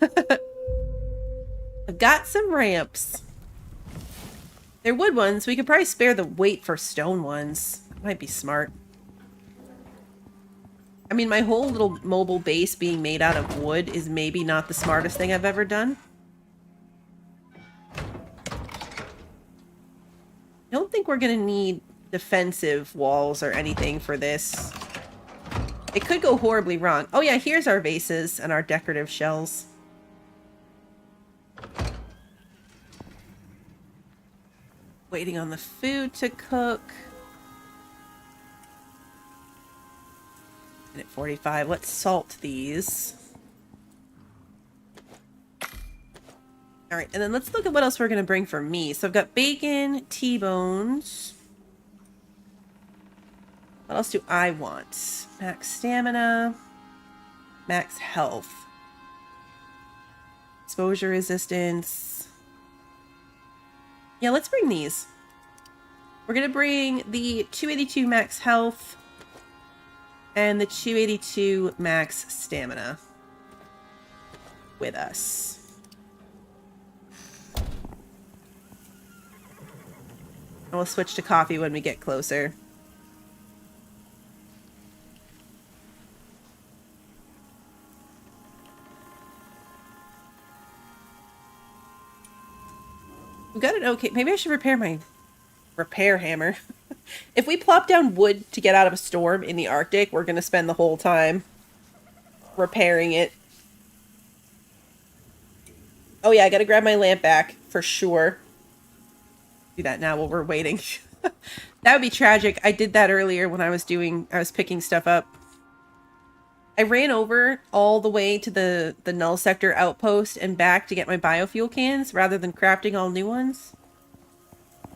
I've got some ramps. They're wood ones. We could probably spare the weight for stone ones. That might be smart. I mean, my whole little mobile base being made out of wood is maybe not the smartest thing I've ever done. I don't think we're going to need defensive walls or anything for this. It could go horribly wrong. Oh yeah, here's our vases and our decorative shells. Waiting on the food to cook. At 45, let's salt these. All right, and then let's look at what else we're going to bring for me. So I've got bacon, T-bones. What else do I want? Max stamina, max health, exposure resistance. Yeah, let's bring these. We're going to bring the 282 max health and the 282 max stamina with us. And we'll switch to coffee when we get closer. We've got it okay. Maybe I should repair my repair hammer. If we plop down wood to get out of a storm in the Arctic, we're going to spend the whole time repairing it. Oh yeah, I got to grab my lamp back for sure. Do that now while we're waiting. That would be tragic. I did that earlier when I was picking stuff up. I ran over all the way to the null sector outpost and back to get my biofuel cans rather than crafting all new ones.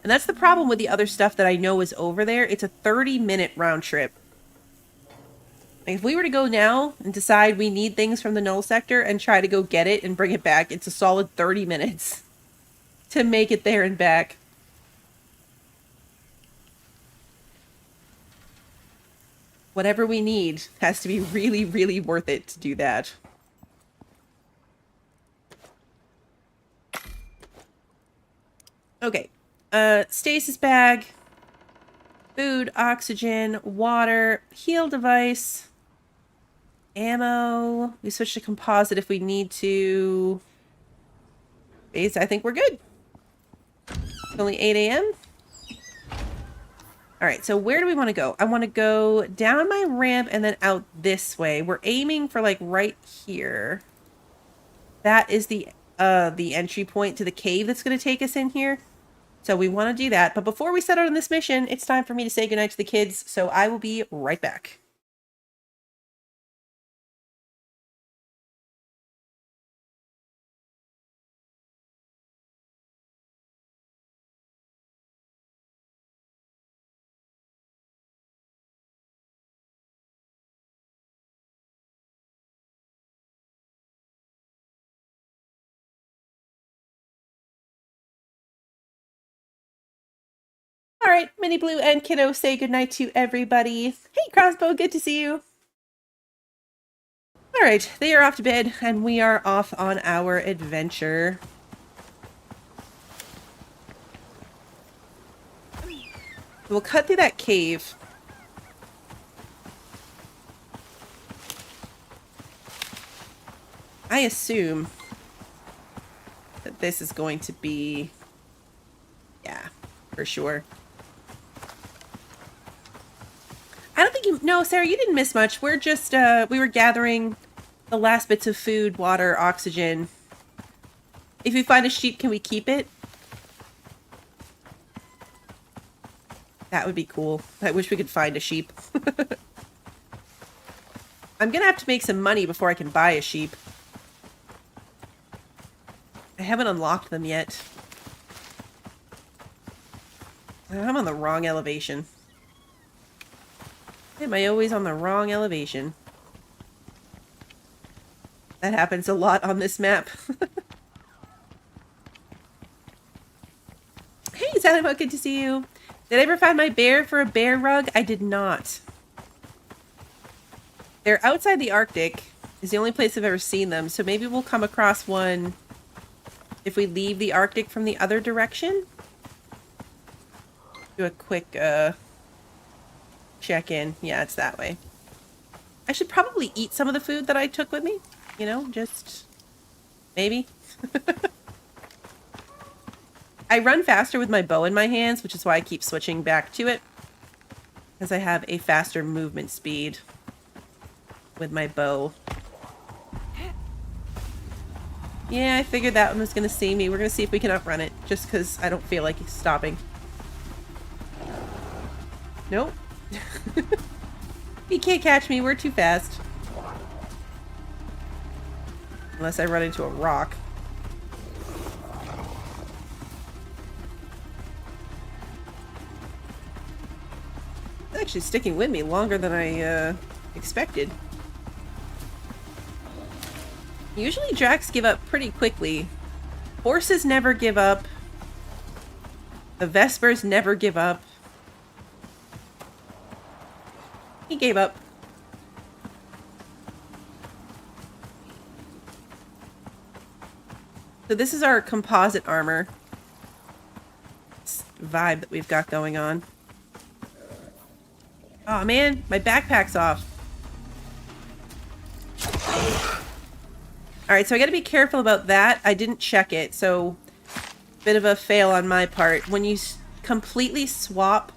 And that's the problem with the other stuff that I know is over there. It's a 30-minute round trip. Like, if we were to go now and decide we need things from the null sector and try to go get it and bring it back, it's a solid 30 minutes to make it there and back. Whatever we need has to be really, really worth it to do that. Okay. Stasis bag. Food, oxygen, water, heal device, ammo. We switch to composite if we need to. Base, I think we're good. It's only 8 a.m. All right, so where do we want to go? I want to go down my ramp and then out this way. We're aiming for like right here. That is the the entry point to the cave that's going to take us in here. So we want to do that. But before we set out on this mission, it's time for me to say goodnight to the kids. So I will be right back. All right, Mini Blue and Kiddo say goodnight to everybody. Hey, Crossbow, good to see you. All right, they are off to bed, and we are off on our adventure. We'll cut through that cave. I assume that this is going to be... yeah, for sure. I don't think you... no, Sarah, you didn't miss much. We're just, we were gathering the last bits of food, water, oxygen. If we find a sheep, can we keep it? That would be cool. I wish we could find a sheep. I'm gonna have to make some money before I can buy a sheep. I haven't unlocked them yet. I'm on the wrong elevation. Am I always on the wrong elevation? That happens a lot on this map. Hey, Salamo, good to see you. Did I ever find my bear for a bear rug? I did not. They're outside the Arctic. Is the only place I've ever seen them. So maybe we'll come across one if we leave the Arctic from the other direction. Do a quick check-in. Yeah, it's that way. I should probably eat some of the food that I took with me. You know, just maybe. I run faster with my bow in my hands, which is why I keep switching back to it. Because I have a faster movement speed with my bow. Yeah, I figured that one was going to see me. We're going to see if we can outrun it, just because I don't feel like stopping. Nope. He can't catch me. We're too fast. Unless I run into a rock. It's actually sticking with me longer than I expected. Usually Dracs give up pretty quickly. Horses never give up. The Vespers never give up. He gave up. So this is our composite armor. This vibe that we've got going on. Oh man, my backpack's off. Alright, so I gotta be careful about that. I didn't check it, so bit of a fail on my part. When you completely swap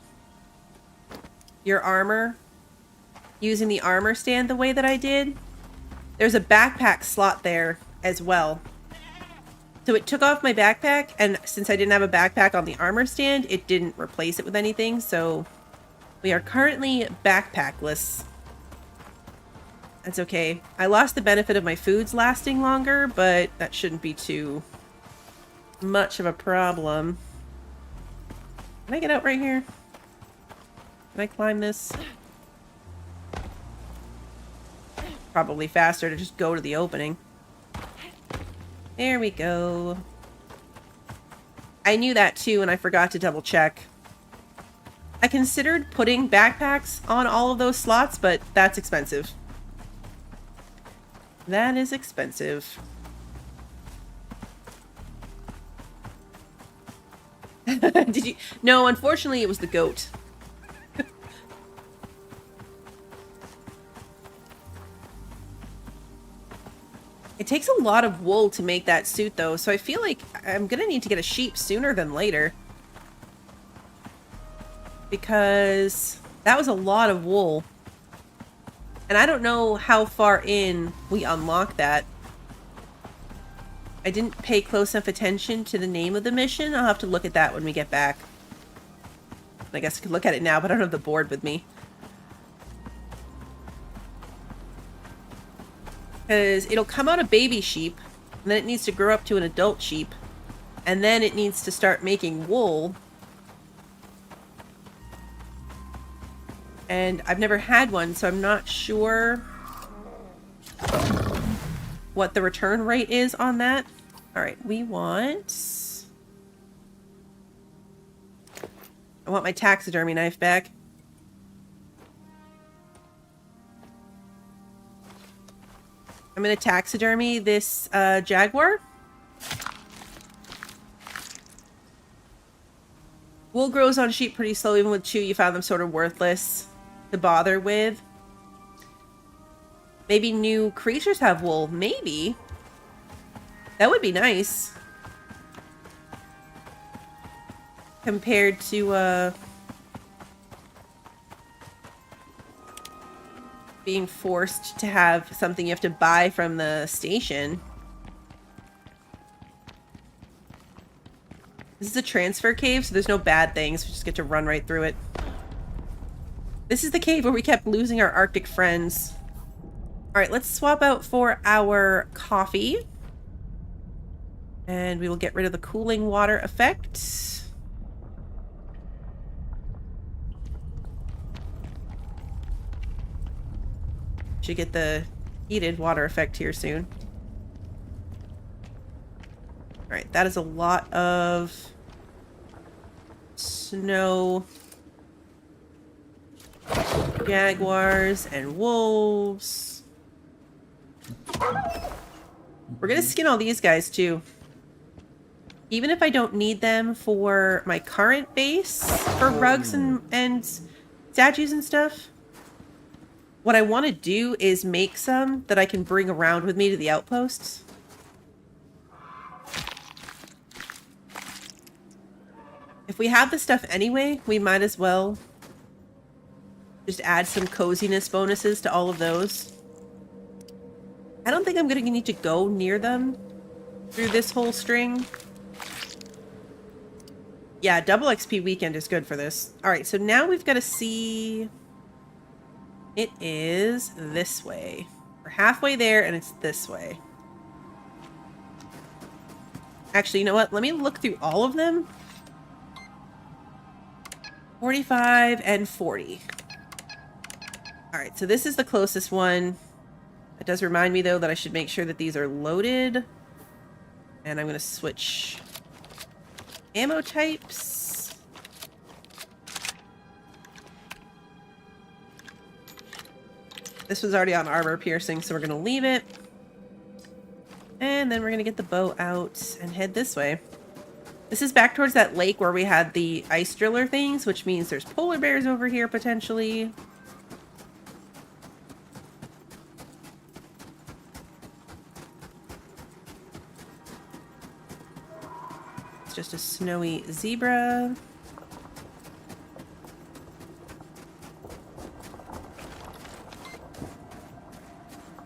your armor using the armor stand the way that I did, there's a backpack slot there as well. So it took off my backpack, and since I didn't have a backpack on the armor stand, it didn't replace it with anything, so we are currently backpackless. That's okay. I lost the benefit of my foods lasting longer, but that shouldn't be too much of a problem. Can I get out right here? Can I climb this? Probably faster to just go to the opening. There we go. I knew that too, and I forgot to double check. I considered putting backpacks on all of those slots, but that's expensive. That is expensive. Did you? No, unfortunately it was the goat. It takes a lot of wool to make that suit though, so I feel like I'm gonna need to get a sheep sooner than later. Because that was a lot of wool. And I don't know how far in we unlock that. I didn't pay close enough attention to the name of the mission. I'll have to look at that when we get back. I guess I could look at it now, but I don't have the board with me. Because it'll come out a baby sheep, and then it needs to grow up to an adult sheep, and then it needs to start making wool. And I've never had one, so I'm not sure what the return rate is on that. Alright, we want... I want my taxidermy knife back. I'm gonna taxidermy this jaguar. Wool grows on sheep pretty slow. Even with chew, you found them sort of worthless to bother with. Maybe new creatures have wool. Maybe. That would be nice. Compared to, being forced to have something you have to buy from the station. This is a transfer cave, so there's no bad things. We just get to run right through it. This is the cave where we kept losing our Arctic friends. Alright, let's swap out for our coffee. And we will get rid of the cooling water effect. Should get the heated water effect here soon. Alright, that is a lot of snow, jaguars, and wolves. We're gonna skin all these guys too. Even if I don't need them for my current base, for rugs and statues and stuff. What I want to do is make some that I can bring around with me to the outposts. If we have the stuff anyway, we might as well just add some coziness bonuses to all of those. I don't think I'm going to need to go near them through this whole string. Yeah, double XP weekend is good for this. Alright, so now we've got to see... It is this way. We're halfway there, and it's this way. Actually, you know what? Let me look through all of them. 45 and 40. Alright, so this is the closest one. It does remind me, though, that I should make sure that these are loaded. And I'm going to switch ammo types. This was already on armor piercing, so we're going to leave it. And then we're going to get the bow out and head this way. This is back towards that lake where we had the ice driller things, which means there's polar bears over here potentially. It's just a snowy zebra.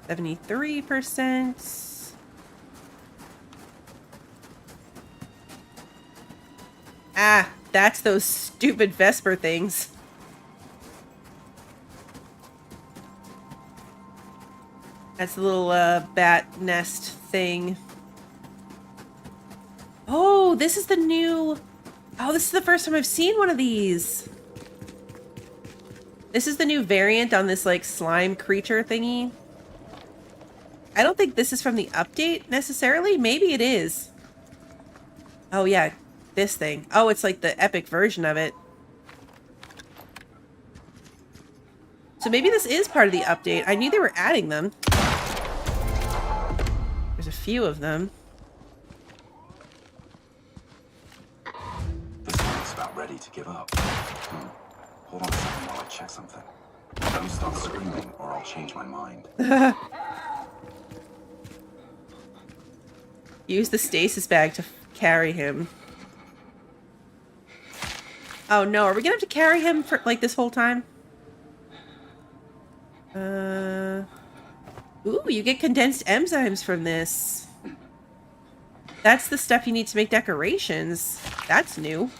%. Ah, that's those stupid Vesper things. That's the little bat nest thing. Oh, this is the new... Oh, this is the first time I've seen one of these. This is the new variant on this, like, slime creature thingy. I don't think this is from the update, necessarily. Maybe it is. Oh, yeah. This thing. Oh, it's like the epic version of it. So maybe this is part of the update. I knew they were adding them. There's a few of them. This one's about ready to give up. Hold on a second while I check something. Don't start screaming or I'll change my mind. Use the stasis bag to carry him. Oh no, are we gonna have to carry him for like this whole time? Ooh, you get condensed enzymes from this. That's the stuff you need to make decorations. That's new.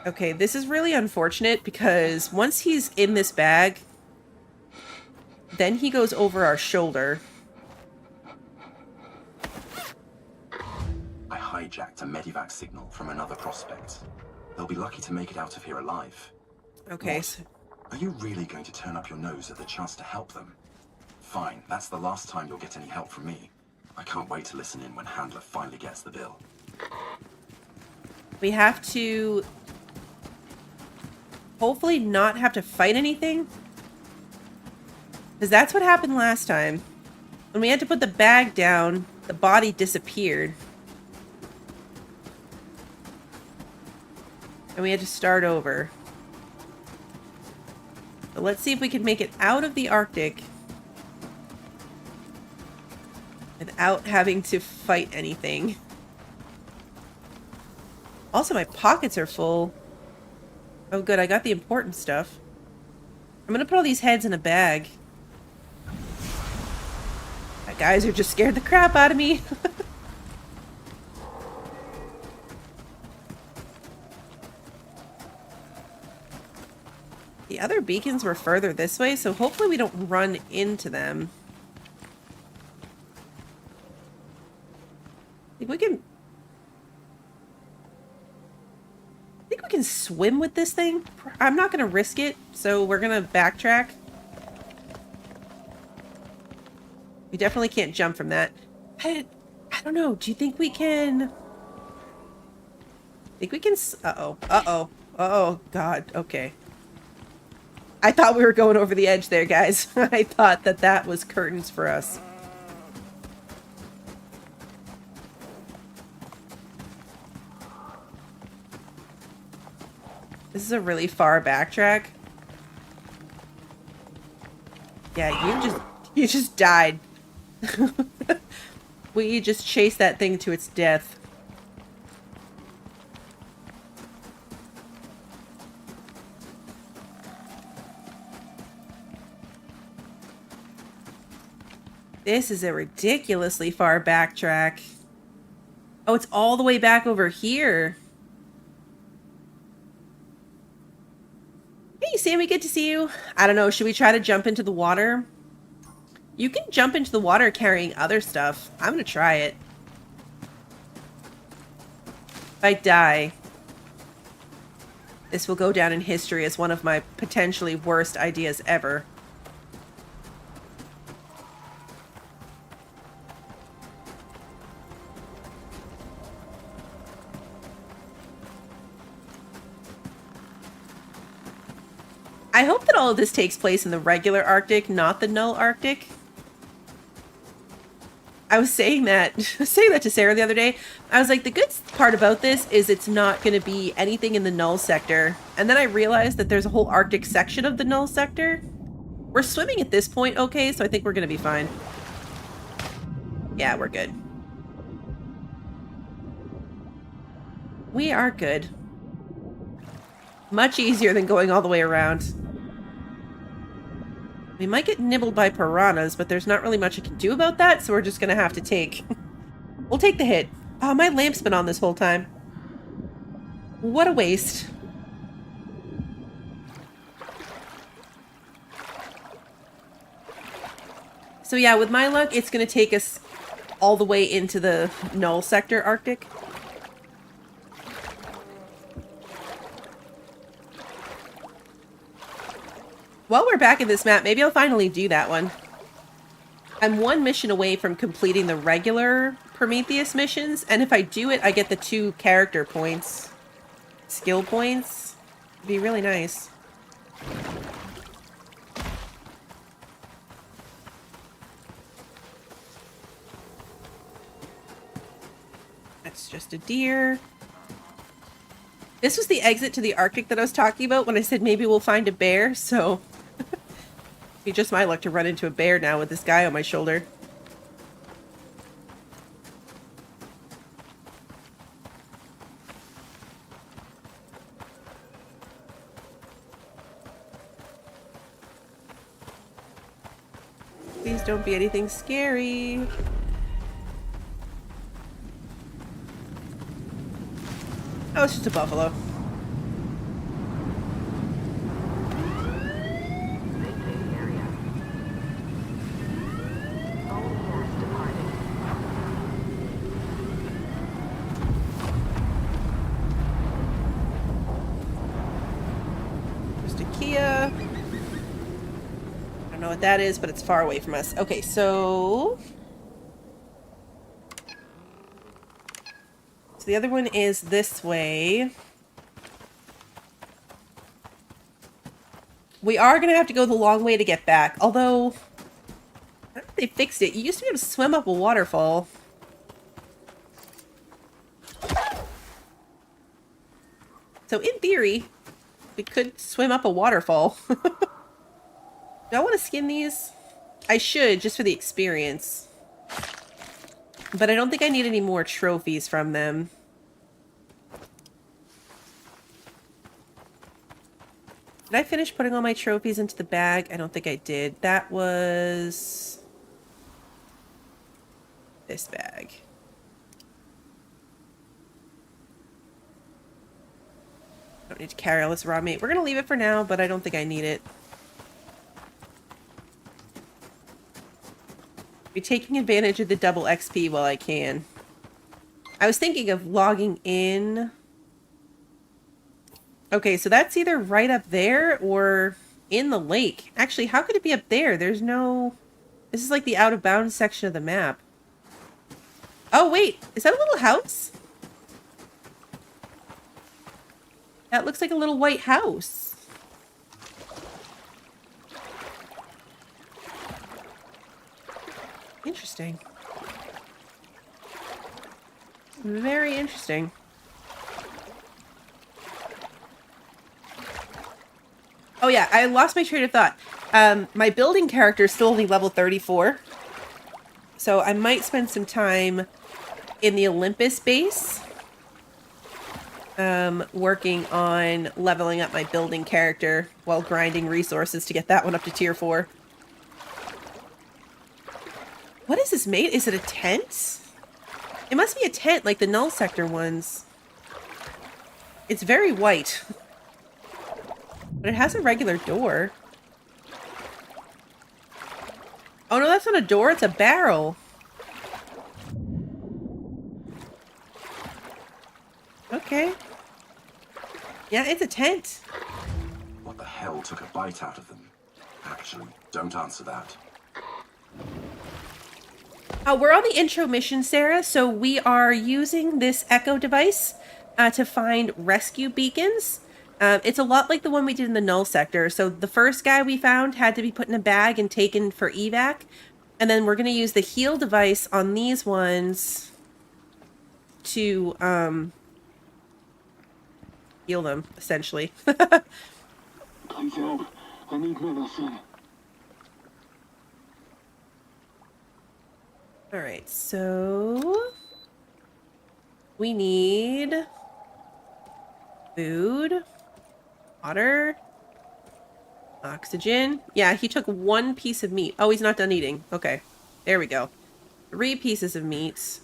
Okay, this is really unfortunate because once he's in this bag, then he goes over our shoulder. I hijacked a medevac signal from another prospect. They'll be lucky to make it out of here alive. Okay. What? Are you really going to turn up your nose at the chance to help them? Fine, that's the last time you'll get any help from me. I can't wait to listen in when Handler finally gets the bill. We have to hopefully not have to fight anything. Because that's what happened last time. When we had to put the bag down, the body disappeared. And we had to start over. So let's see if we can make it out of the Arctic without having to fight anything. Also, my pockets are full. Oh good, I got the important stuff. I'm gonna put all these heads in a bag. My guys are just scared the crap out of me. The other beacons were further this way, so hopefully we don't run into them. I think we can swim with this thing. I'm not gonna risk it, so we're gonna backtrack. We definitely can't jump from that. I don't know. Do you think we can? I think we can. Uh-oh. Uh-oh. Oh, God. Okay. I thought we were going over the edge there, guys. I thought that that was curtains for us. This is a really far backtrack. Yeah, you just died. We just chased that thing to its death. This is a ridiculously far backtrack. Oh, it's all the way back over here. Hey, Sammy, good to see you. I don't know, should we try to jump into the water? You can jump into the water carrying other stuff. I'm gonna try it. If I die, this will go down in history as one of my potentially worst ideas ever. I hope that all of this takes place in the regular Arctic, not the null Arctic. I was saying that to Sarah the other day. I was like, the good part about this is it's not going to be anything in the null sector. And then I realized that there's a whole Arctic section of the null sector. We're swimming at this point, okay, so I think we're going to be fine. Yeah, we're good. We are good. Much easier than going all the way around. We might get nibbled by piranhas, but there's not really much I can do about that, so we're just gonna have to take... We'll take the hit. Oh, my lamp's been on this whole time. What a waste. So yeah, with my luck, it's gonna take us all the way into the null sector Arctic. While we're back in this map, maybe I'll finally do that one. I'm one mission away from completing the regular Prometheus missions, and if I do it, I get the 2 character points. Skill points. It'd be really nice. That's just a deer. This was the exit to the Arctic that I was talking about when I said maybe we'll find a bear, so... It'd be just my luck to run into a bear now with this guy on my shoulder. Please don't be anything scary. Oh, it's just a buffalo. Just a Kia. I don't know what that is, but it's far away from us. Okay, so... So the other one is this way. We are going to have to go the long way to get back. Although, I don't know if they fixed it. You used to be able to swim up a waterfall. So in theory, we could swim up a waterfall. Do I want to skin these? I should, just for the experience. But I don't think I need any more trophies from them. Did I finish putting all my trophies into the bag? I don't think I did. That was... this bag. Don't need to carry all this raw meat. We're going to leave it for now, but I don't think I need it. Be taking advantage of the double XP while I can. I was thinking of logging in. Okay, so that's either right up there or in the lake. Actually, how could it be up there? There's no... This is like the out of bounds section of the map. Oh, wait. Is that a little house? That looks like a little white house. Interesting. Very interesting. Oh yeah, I lost my train of thought. My building character is still only level 34. So I might spend some time in the Olympus base. Working on leveling up my building character while grinding resources to get that one up to tier 4. What is this made? Is it a tent? It must be a tent like the null sector ones. It's very white. But it has a regular door. Oh no, that's not a door, it's a barrel. Okay. Yeah, it's a tent. What the hell took a bite out of them? Actually, don't answer that. We're on the intro mission, Sarah, so we are using this echo device to find rescue beacons. It's a lot like the one we did in the null sector. So the first guy we found had to be put in a bag and taken for evac. And then we're going to use the heal device on these ones to heal them, essentially. Please help. I need medicine. Alright, so we need food, water, oxygen. Yeah, he took 1 piece of meat. Oh, he's not done eating. Okay, there we go. 3 pieces of meat.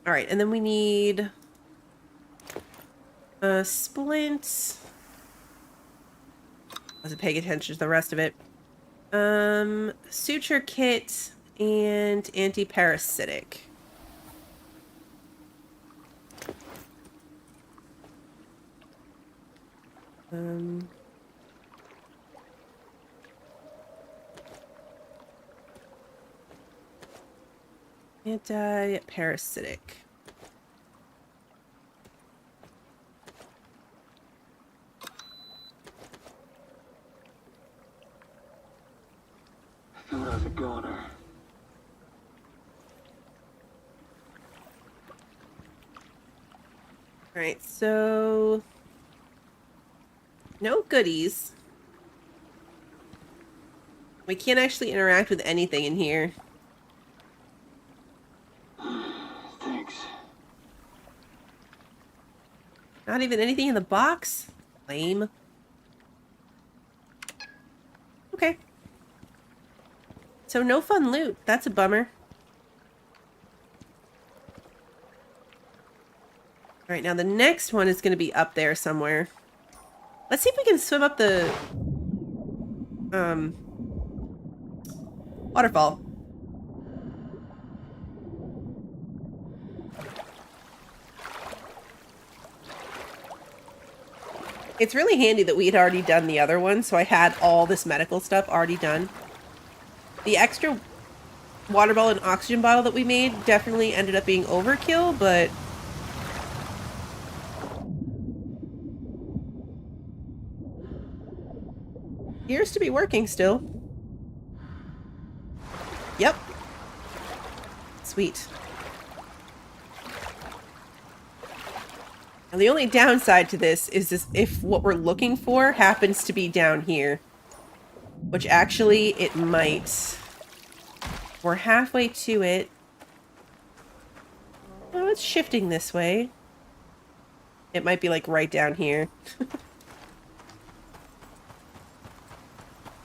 Alright, and then we need a splint. Wasn't paying attention to the rest of it. Suture kit and anti-parasitic. Anti-parasitic. Thought I was a goner. Alright, so no goodies. We can't actually interact with anything in here. Thanks. Not even anything in the box? Lame. Okay. So no fun loot. That's a bummer. All right, now the next one is going to be up there somewhere. Let's see if we can swim up the waterfall. It's really handy that we had already done the other one, so I had all this medical stuff already done. The extra water bottle and oxygen bottle that we made definitely ended up being overkill, but appears to be working still. Yep. Sweet. Now the only downside to this is if what we're looking for happens to be down here. Which actually it might. We're halfway to it. Oh, it's shifting this way. It might be like right down here.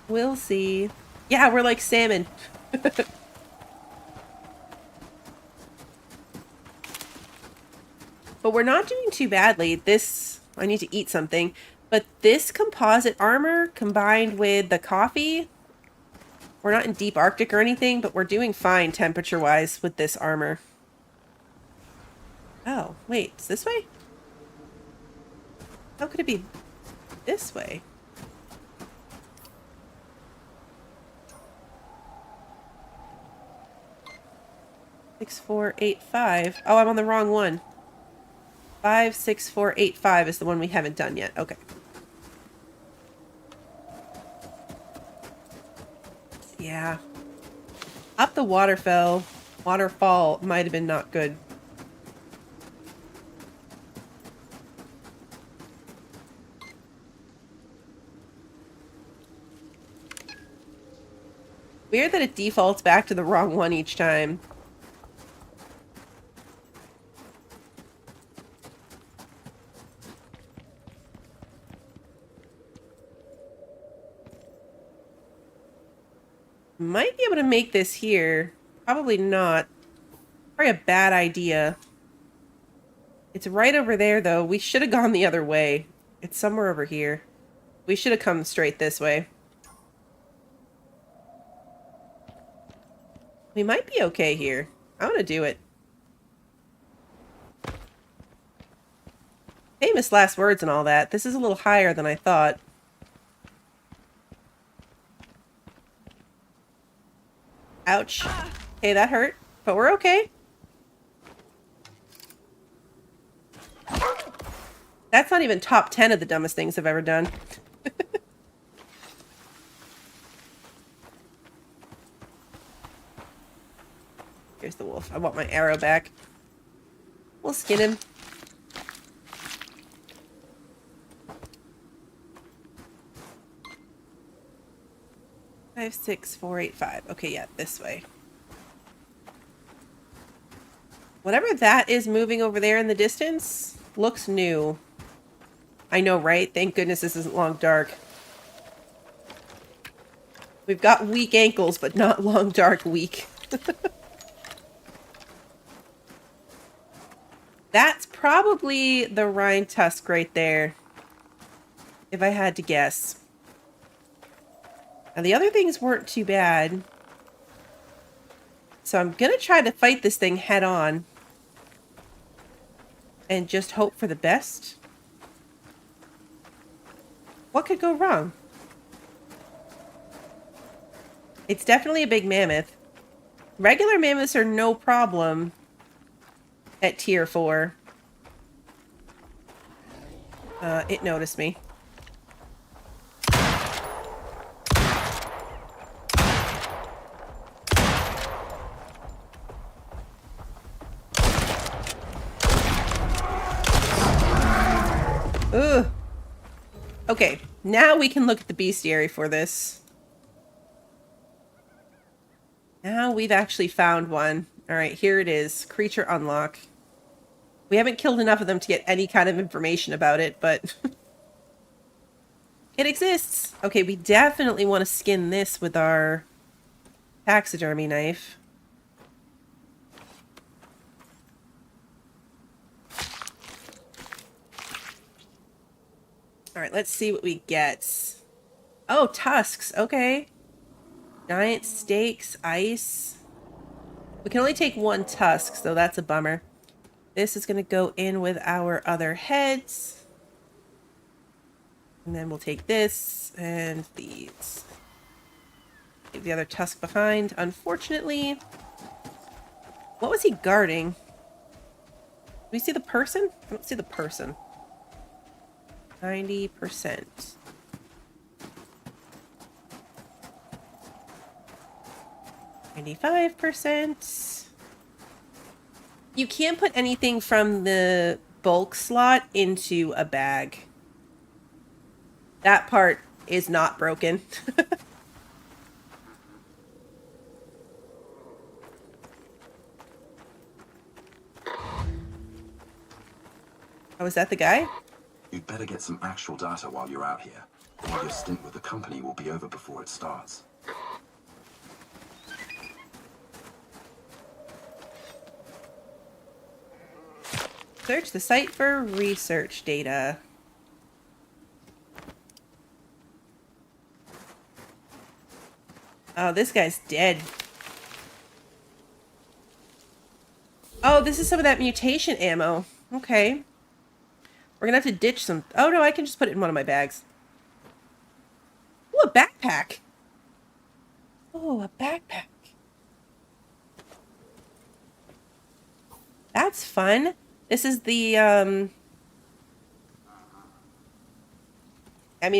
We'll see. Yeah, we're like salmon. But we're not doing too badly. This, I need to eat something. But this composite armor combined with the coffee, we're not in deep Arctic or anything, but we're doing fine temperature-wise with this armor. Oh, wait, it's this way? How could it be this way? Six, 4, 8, 5. Oh, I'm on the wrong one. 5, 6, 4, 8, 5 is the one we haven't done yet. Okay. Yeah. Up the waterfall might have been not good. Weird that it defaults back to the wrong one each time. Might be able to make this here. Probably not. Probably a bad idea. It's right over there, though. We should have gone the other way. It's somewhere over here. We should have come straight this way. We might be okay here. I want to do it. Famous last words and all that. This is a little higher than I thought. Ouch. Hey, that hurt. But we're okay. That's not even top 10 of the dumbest things I've ever done. Here's the wolf. I want my arrow back. We'll skin him. Five, 6, 4, 8, 5. Okay, yeah, this way. Whatever that is moving over there in the distance looks new. I know, right? Thank goodness this isn't long dark. We've got weak ankles, but not long dark weak. That's probably the Rimetusk right there, if I had to guess. Now, the other things weren't too bad. So I'm going to try to fight this thing head on. And just hope for the best. What could go wrong? It's definitely a big mammoth. Regular mammoths are no problem at tier 4. It noticed me. Ugh. Okay, now we can look at the bestiary for this. Now we've actually found one. Alright, here it is. Creature unlock. We haven't killed enough of them to get any kind of information about it, but... it exists! Okay, we definitely want to skin this with our Taxidermy knife. Alright, let's see what we get. Oh, tusks. Okay. Giant steaks, ice. We can only take one tusk, so that's a bummer. This is going to go in with our other heads. And then we'll take this and these. Leave the other tusk behind. Unfortunately, what was he guarding? Do we see the person? I don't see the person. 90%. 95%. You can't put anything from the bulk slot into a bag. That part is not broken. Oh, is that the guy? You'd better get some actual data while you're out here, or your stint with the company will be over before it starts. Search the site for research data. Oh, this guy's dead. Oh, this is some of that mutation ammo. Okay. We're gonna have to ditch some... Oh, no, I can just put it in one of my bags. Ooh, a backpack. Oh, a backpack. That's fun. This is the, I mean,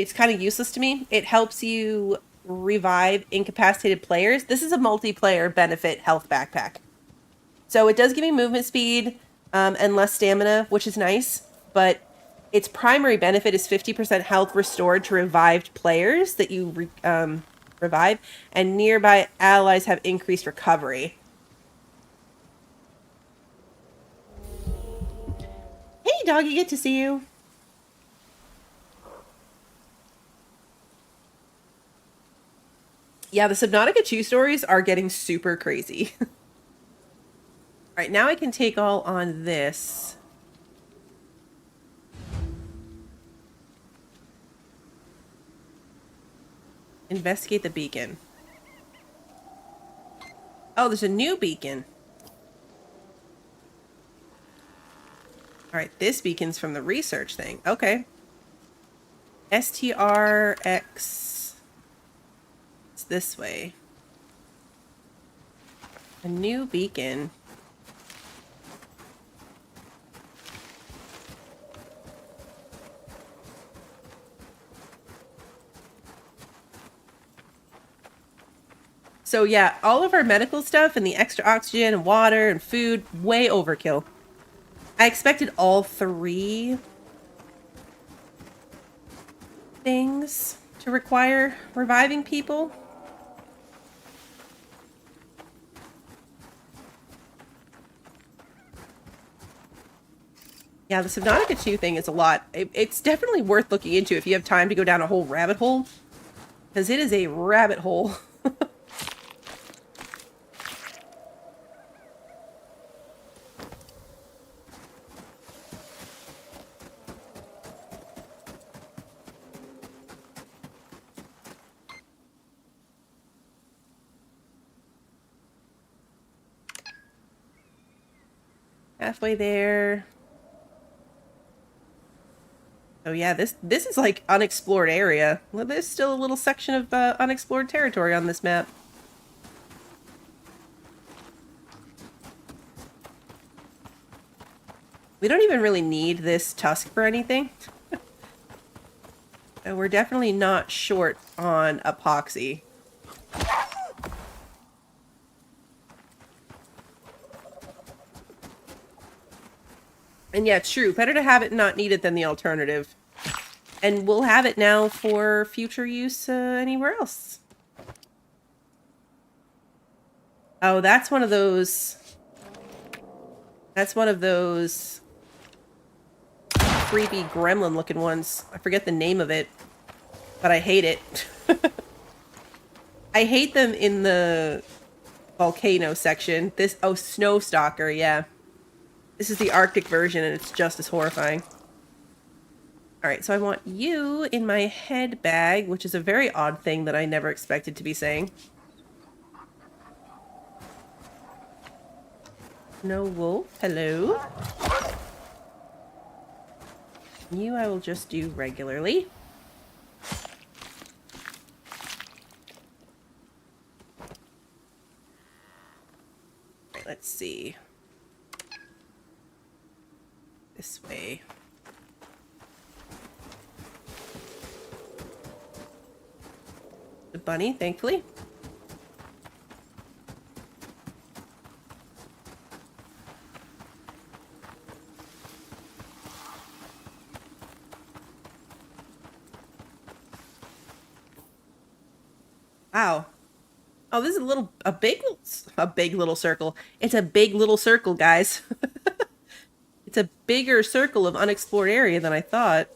it's kind of useless to me. It helps you revive incapacitated players. This is a multiplayer benefit health backpack. So it does give me movement speed and less stamina, which is nice. But its primary benefit is 50% health restored to revived players that you revive. And nearby allies have increased recovery. Hey, doggy, good to see you. Yeah, the Subnautica 2 stories are getting super crazy. Alright, now I can take all on this. Investigate the beacon. Oh, there's a new beacon. Alright, this beacon's from the research thing. Okay. STRX. It's this way. A new beacon. So yeah, all of our medical stuff and the extra oxygen and water and food, way overkill. I expected all three things to require reviving people. Yeah, the Subnautica 2 thing is a lot. It's definitely worth looking into if you have time to go down a whole rabbit hole. Because it is a rabbit hole. Halfway there. Oh yeah, this is like unexplored area. Well, there's still a little section of unexplored territory on this map. We don't even really need this tusk for anything. And we're definitely not short on epoxy. And yeah, true. Better to have it not need it than the alternative. And we'll have it now for future use anywhere else. Oh, that's one of those... That's one of those... creepy gremlin looking ones. I forget the name of it. But I hate it. I hate them in the volcano section. This, oh, Snow Stalker, yeah. This is the Arctic version, and it's just as horrifying. Alright, so I want you in my head bag, which is a very odd thing that I never expected to be saying. No wolf, hello. You I will just do regularly. Let's see. This way. The bunny, thankfully. Wow. Oh, this is a big little circle. It's a big little circle, guys. It's a bigger circle of unexplored area than I thought.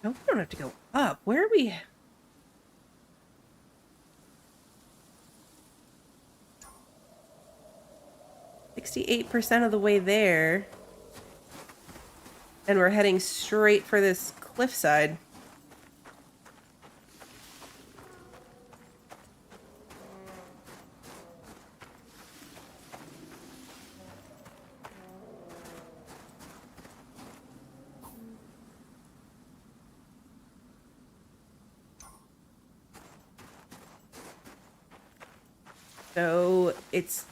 No, we don't have to go up. Where are we? %68 of the way there. And we're heading straight for this cliffside. So it's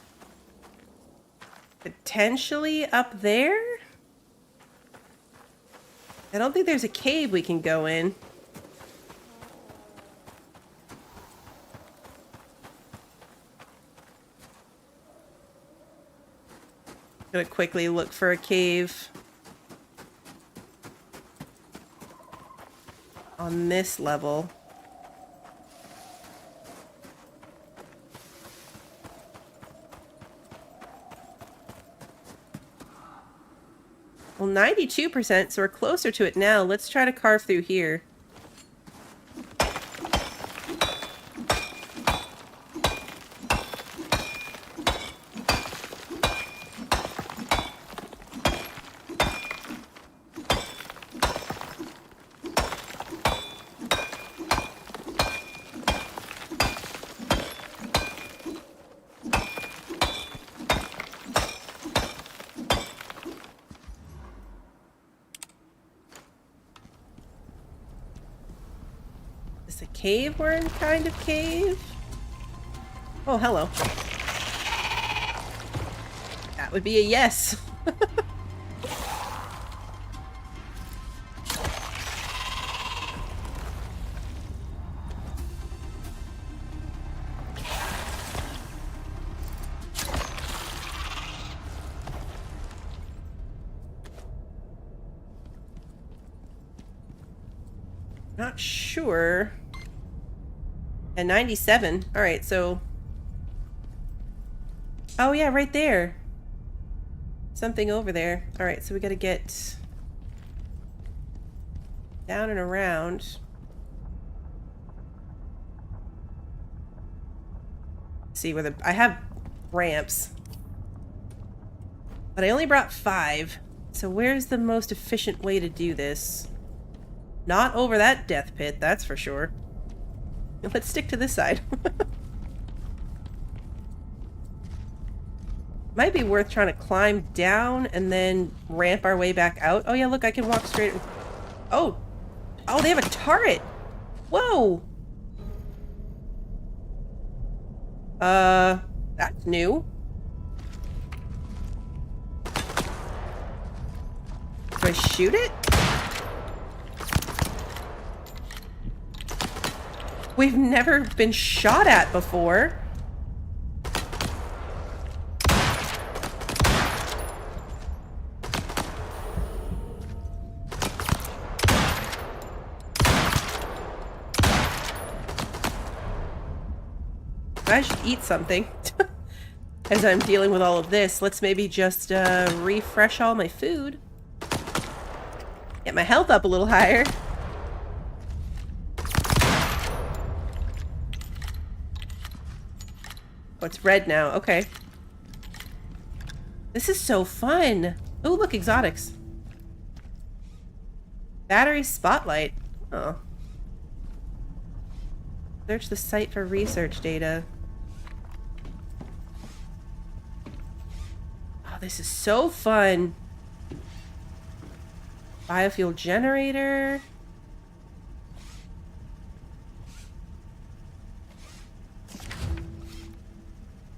potentially up there? I don't think there's a cave we can go in. Gonna quickly look for a cave on this level. Well, 92%, so we're closer to it now. Let's try to carve through here. A cave we're in? Kind of cave? Oh, hello. That would be a yes. Not sure. And 97. Alright, so... Oh yeah, right there. Something over there. Alright, so we gotta get... down and around. See where the... I have ramps. But I only brought 5. So where's the most efficient way to do this? Not over that death pit, that's for sure. Let's stick to this side. Might be worth trying to climb down and then ramp our way back out. Oh yeah, look, I can walk straight. Oh! Oh, they have a turret! Whoa! That's new. Do I shoot it? We've never been shot at before. I should eat something. As I'm dealing with all of this, let's maybe just refresh all my food. Get my health up a little higher. Oh, it's red now. Okay. This is so fun. Oh, look, exotics. Battery spotlight. Oh. Search the site for research data. Oh, this is so fun. Biofuel generator.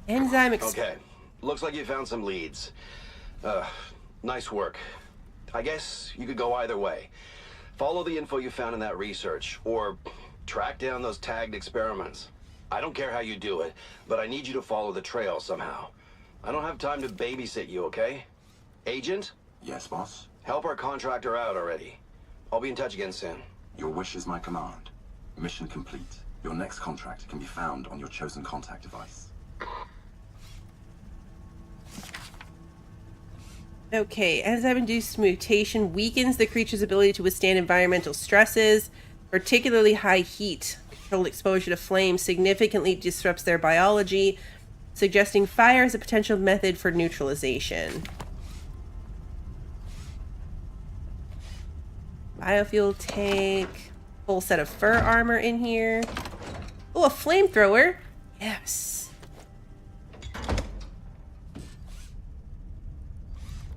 Enzyme Okay. Looks like you found some leads. Nice work. I guess you could go either way. Follow the info you found in that research, or track down those tagged experiments. I don't care how you do it, but I need you to follow the trail somehow. I don't have time to babysit you, okay? Agent? Yes, boss? Help our contractor out already. I'll be in touch again soon. Your wish is my command. Mission complete. Your next contract can be found on your chosen contact device. Okay, enzyme-induced mutation weakens the creature's ability to withstand environmental stresses, particularly high heat. Controlled exposure to flame significantly disrupts their biology, suggesting fire as a potential method for neutralization. Biofuel tank. Full set of fur armor in here. Oh, a flamethrower. Yes.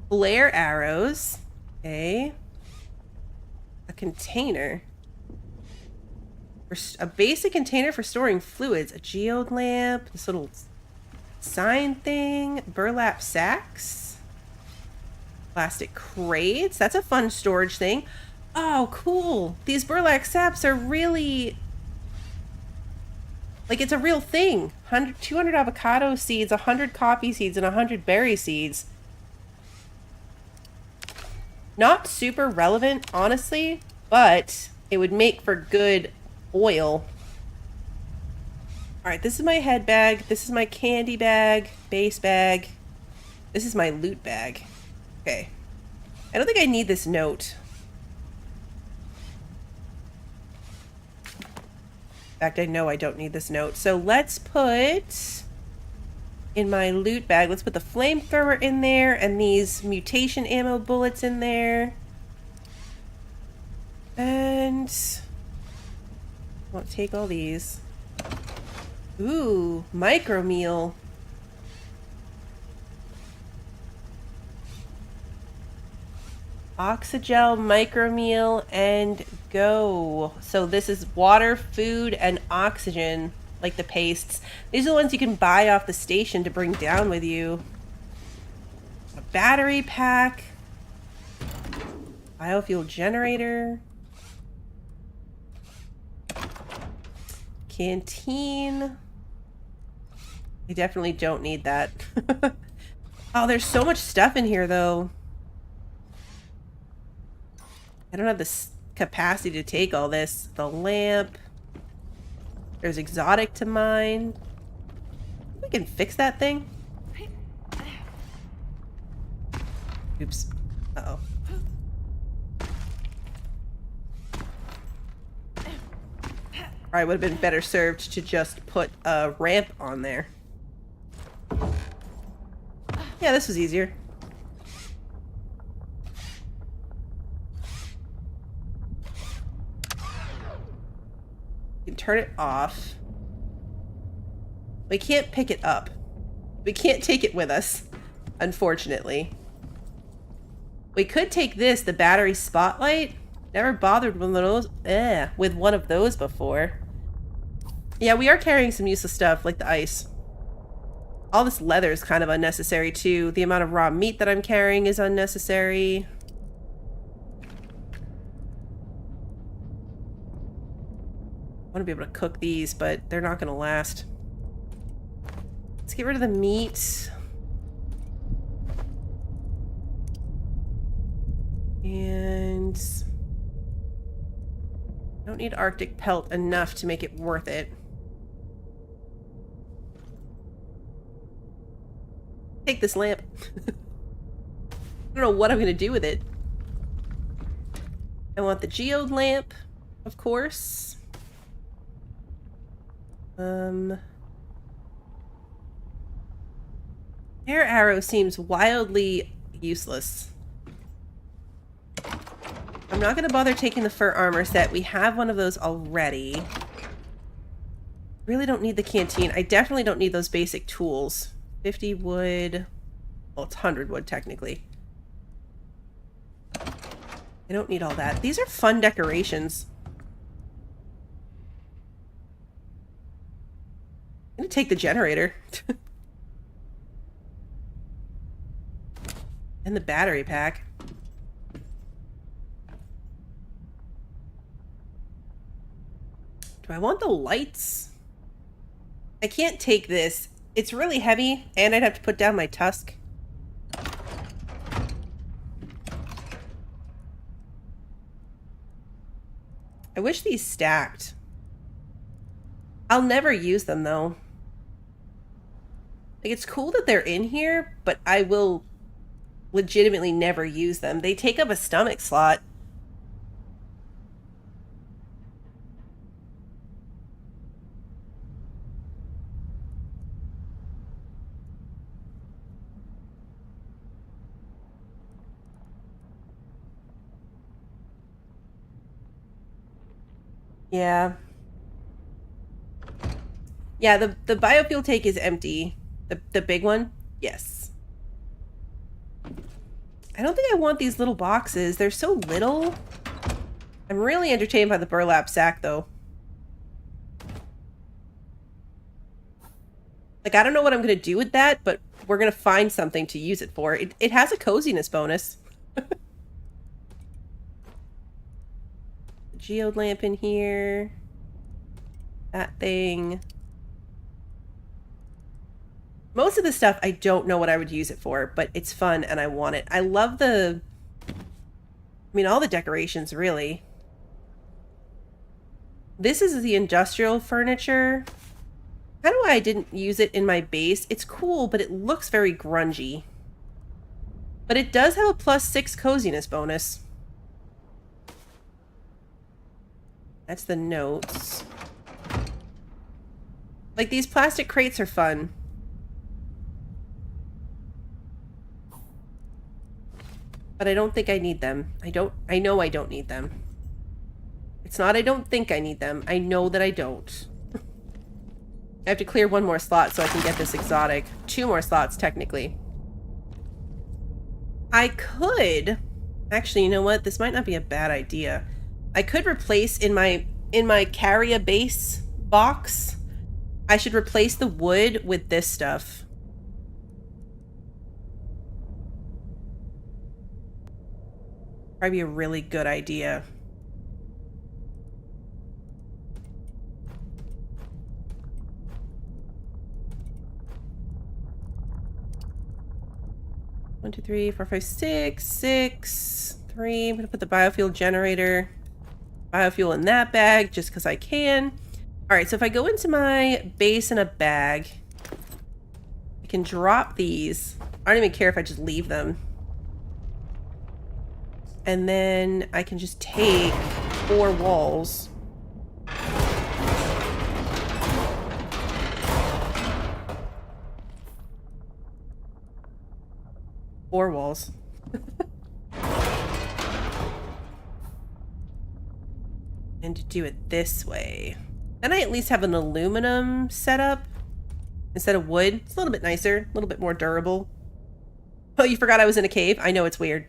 Flare arrows. Okay. A container. A basic container for storing fluids. A geode lamp. This little sign thing. Burlap sacks. Plastic crates. That's a fun storage thing. Oh, cool. These burlap sacks are really... like, it's a real thing. 200 avocado seeds, 100 coffee seeds, and 100 berry seeds. Not super relevant, honestly, but it would make for good oil. Alright, this is my head bag. This is my candy bag, base bag. This is my loot bag. Okay. I don't think I need this note. In fact, I know I don't need this note. So let's put... in my loot bag, let's put the flamethrower in there and these mutation ammo bullets in there. And I'll take all these. Ooh, micro meal. Oxygel, micro meal, and go. So this is water, food, and oxygen. Like the pastes. These are the ones you can buy off the station to bring down with you. A battery pack. Biofuel generator. Canteen. I definitely don't need that. Oh, there's so much stuff in here, though. I don't have the capacity to take all this. The lamp. There's exotic to mine. We can fix that thing. Oops. Uh-oh. Probably would have been better served to just put a ramp on there. Yeah, this was easier. Turn it off. We can't pick it up. We can't take it with us, unfortunately. We could take this, the battery spotlight. Never bothered with one of those before. Yeah, we are carrying some useless stuff, like the ice. All this leather is kind of unnecessary, too. The amount of raw meat that I'm carrying is unnecessary. I want to be able to cook these, but they're not going to last. Let's get rid of the meat. And I don't need Arctic pelt enough to make it worth it. Take this lamp. I don't know what I'm going to do with it. I want the geode lamp, of course. Air arrow seems wildly useless. I'm not going to bother taking the fur armor set. We have one of those already. Really don't need the canteen. I definitely don't need those basic tools. 50 wood. Well, it's 100 wood, technically. I don't need all that. These are fun decorations. I'm going to take the generator. And the battery pack. Do I want the lights? I can't take this. It's really heavy, and I'd have to put down my tusk. I wish these stacked. I'll never use them, though. Like, it's cool that they're in here, but I will legitimately never use them. They take up a stomach slot. Yeah. Yeah, the biofuel tank is empty. The big one? Yes. I don't think I want these little boxes. They're so little. I'm really entertained by the burlap sack, though. Like, I don't know what I'm going to do with that, but we're going to find something to use it for. It has a coziness bonus. Geode lamp in here. That thing. Most of the stuff, I don't know what I would use it for, but it's fun and I want it. I love the... I mean, all the decorations, really. This is the industrial furniture. I don't know why I didn't use it in my base. It's cool, but it looks very grungy. But it does have a +6 coziness bonus. That's the notes. Like, these plastic crates are fun. But I don't think I need them. I know I don't need them. It's not I don't think I need them. I know that I don't. I have to clear one more slot so I can get this exotic. 2 more slots, technically. I could... Actually, you know what? This might not be a bad idea. I could replace in my carry-a base box, I should replace the wood with this stuff. Probably a really good idea. One, two, three, four, five, six, 6, 3. I'm gonna put the biofuel generator, biofuel in that bag just because I can. All right, so if I go into my base in a bag, I can drop these. I don't even care if I just leave them. And then I can just take 4 walls. Four walls. And to do it this way. Then I at least have an aluminum setup instead of wood. It's a little bit nicer, a little bit more durable. Oh, you forgot I was in a cave? I know, it's weird.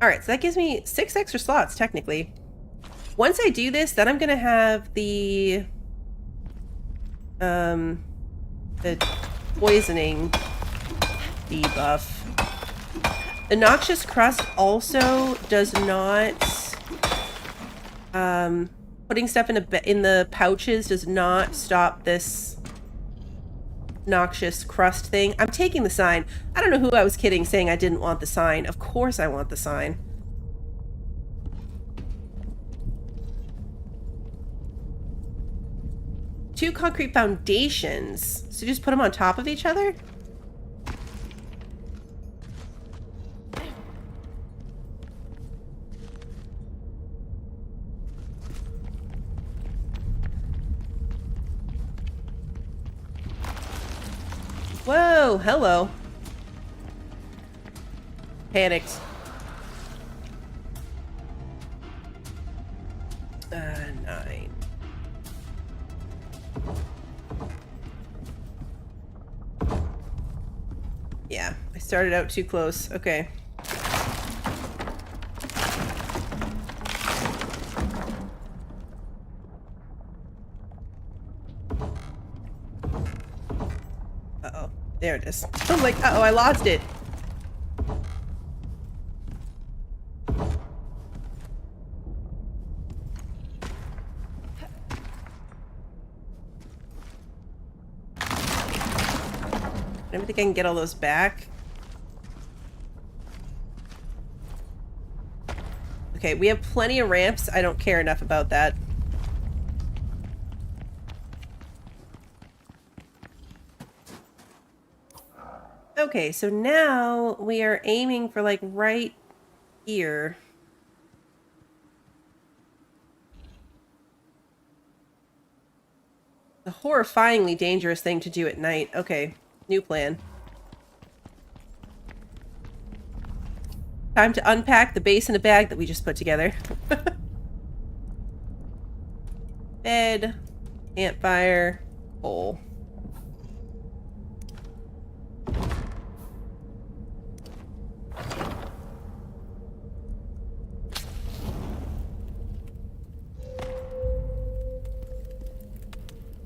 Alright, so that gives me 6 extra slots, technically. Once I do this, then I'm gonna have the poisoning debuff. The noxious crust also does not... putting stuff in the pouches does not stop this noxious crust thing. I'm taking the sign. I don't know who I was kidding saying I didn't want the sign. Of course I want the sign. Two concrete foundations. So just put them on top of each other? Whoa, hello. Panicked. 9. Yeah, I started out too close. Okay. Uh-oh. There it is. I'm like, uh-oh, I lost it. I don't think I can get all those back. Okay, we have plenty of ramps. I don't care enough about that. Okay, so now we are aiming for like right here. The horrifyingly dangerous thing to do at night. Okay, new plan. Time to unpack the base in a bag that we just put together. Bed, campfire, hole.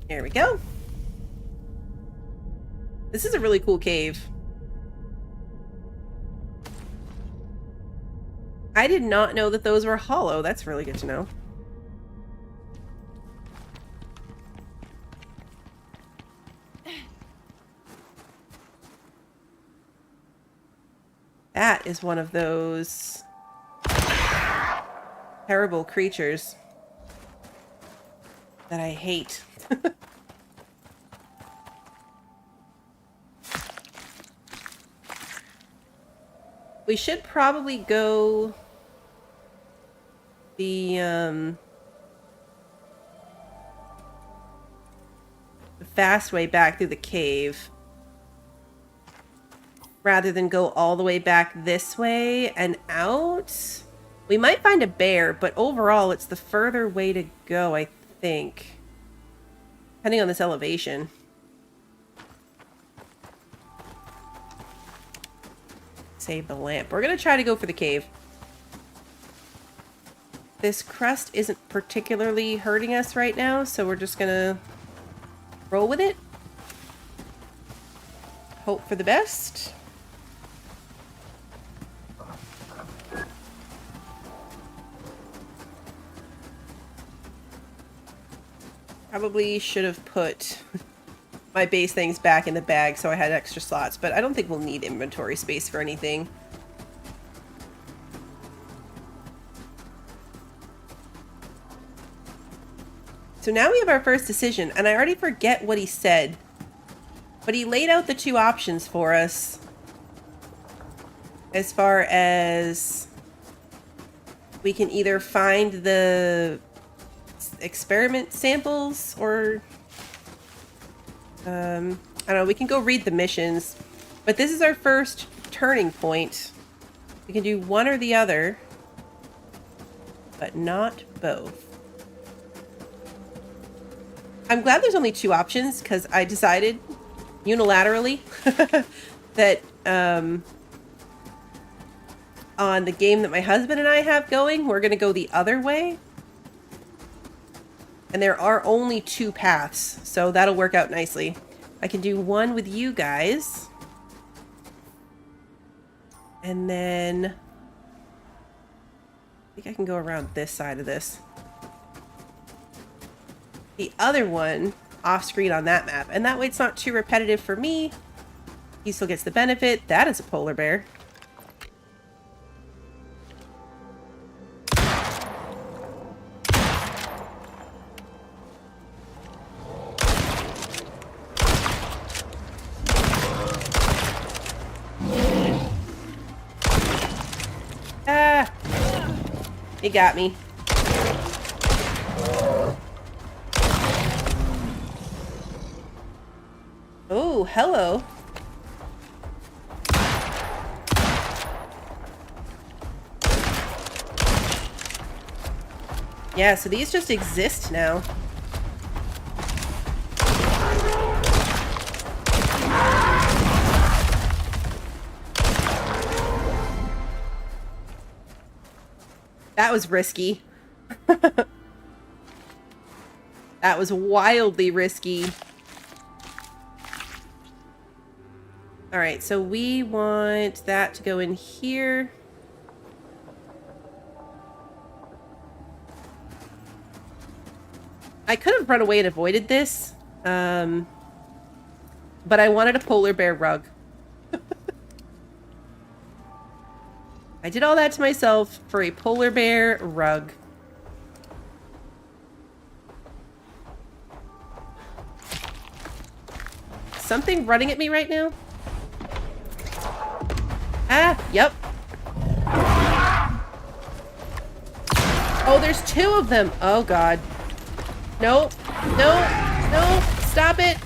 There we go. This is a really cool cave. I did not know that those were hollow. That's really good to know. That is one of those terrible creatures that I hate. We should probably go the fast way back through the cave rather than go all the way back this way and out. We might find a bear, but overall it's the further way to go, I think. Depending on this elevation. Save the lamp. We're gonna try to go for the cave. This crust isn't particularly hurting us right now, so we're just gonna roll with it. Hope for the best. Probably should have put my base things back in the bag so I had extra slots, but I don't think we'll need inventory space for anything. So now we have our first decision, and I already forget what he said, but he laid out the two options for us as far as we can either find the experiment samples or I don't know, we can go read the missions, but this is our first turning point. We can do one or the other, but not both. I'm glad there's only two options because I decided unilaterally that on the game that my husband and I have going, we're going to go the other way. And there are only two paths, so that'll work out nicely. I can do one with you guys. And then I think I can go around this side of this. The other one off screen on that map. And that way it's not too repetitive for me. He still gets the benefit. That is a polar bear. He got me. Oh, hello. Yeah, so these just exist now. That was risky. That was wildly risky. Alright, so we want that to go in here. I could have run away and avoided this. But I wanted a polar bear rug. I did all that to myself for a polar bear rug. Something running at me right now? Ah, yep. Oh, there's two of them. Oh, God. No, no, no, stop it.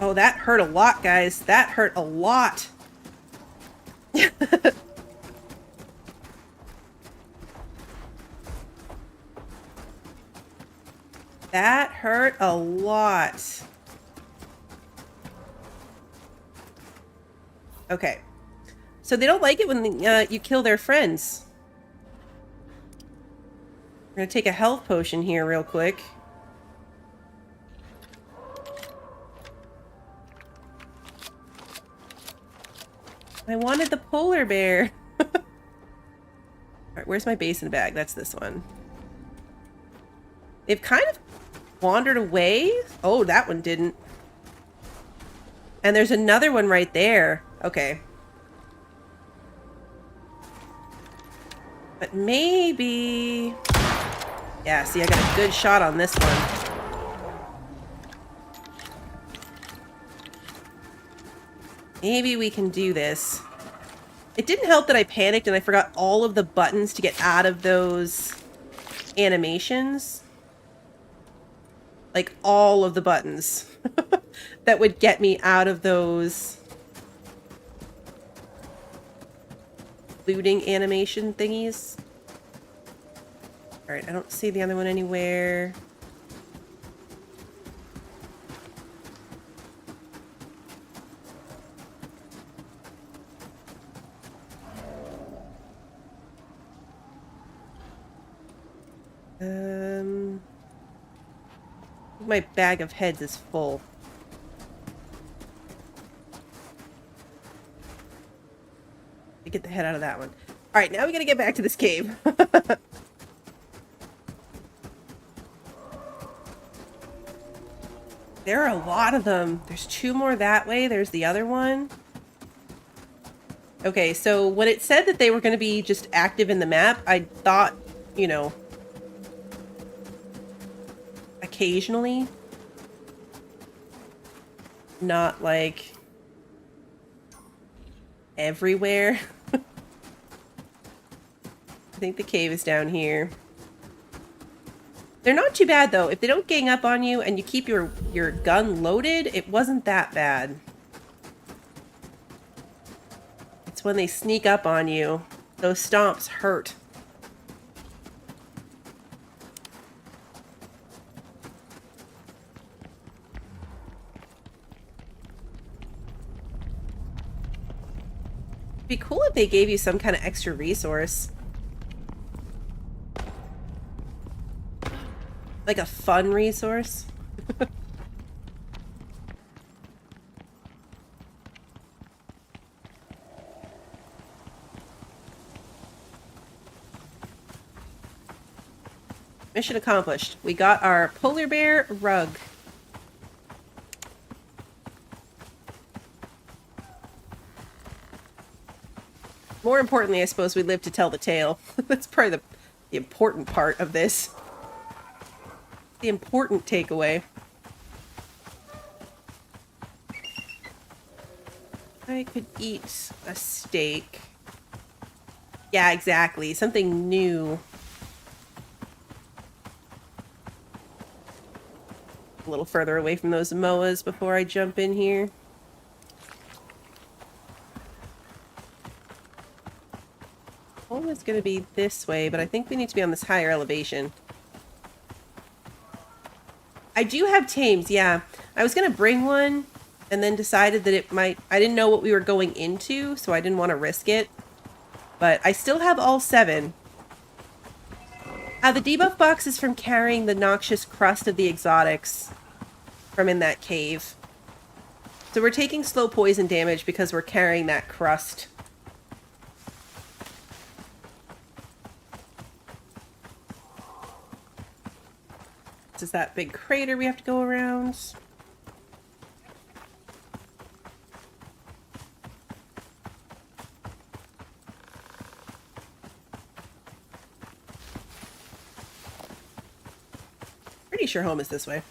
Oh, that hurt a lot, guys. That hurt a lot. That hurt a lot. Okay. So they don't like it when you kill their friends. We're gonna take a health potion here real quick. I wanted the polar bear. Alright, where's my basin bag? That's this one. They've kind of wandered away. Oh, that one didn't. And there's another one right there. Okay. But maybe... Yeah, see, I got a good shot on this one. Maybe we can do this. It didn't help that I panicked and I forgot all of the buttons to get out of those animations. Like, all of the buttons that would get me out of those looting animation thingies. Alright, I don't see the other one anywhere. My bag of heads is full. Get the head out of that one. Alright, now we gotta get back to this cave. There are a lot of them. There's two more that way. There's the other one. Okay, so when it said that they were going to be just active in the map, I thought, you know, occasionally. Not like everywhere. I think the cave is down here. They're not too bad, though. If they don't gang up on you and you keep your gun loaded, it wasn't that bad. It's when they sneak up on you. Those stomps hurt. It'd be cool if they gave you some kind of extra resource. Like a fun resource. Mission accomplished. We got our polar bear rug. More importantly, I suppose we live to tell the tale. That's probably the important part of this. The important takeaway. I could eat a steak. Yeah, exactly. Something new. A little further away from those moas before I jump in here. is going to be this way, but I think we need to be on this higher elevation. I do have tames, yeah. I was going to bring one and then decided that it might... I didn't know what we were going into, so I didn't want to risk it. But I still have all 7. The debuff box is from carrying the noxious crust of the exotics from in that cave. So we're taking slow poison damage because we're carrying that crust. This is that big crater we have to go around. Pretty sure home is this way.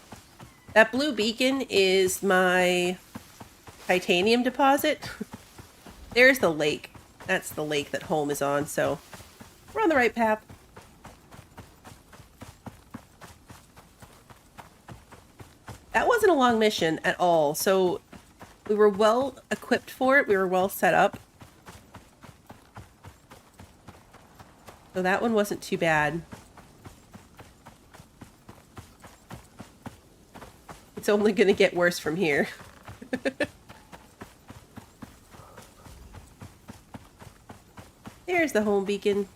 That blue beacon is my titanium deposit. There's the lake. That's the lake that home is on, so we're on the right path. That wasn't a long mission at all, so we were well equipped for it. We were well set up. So that one wasn't too bad. It's only going to get worse from here. There's the home beacon.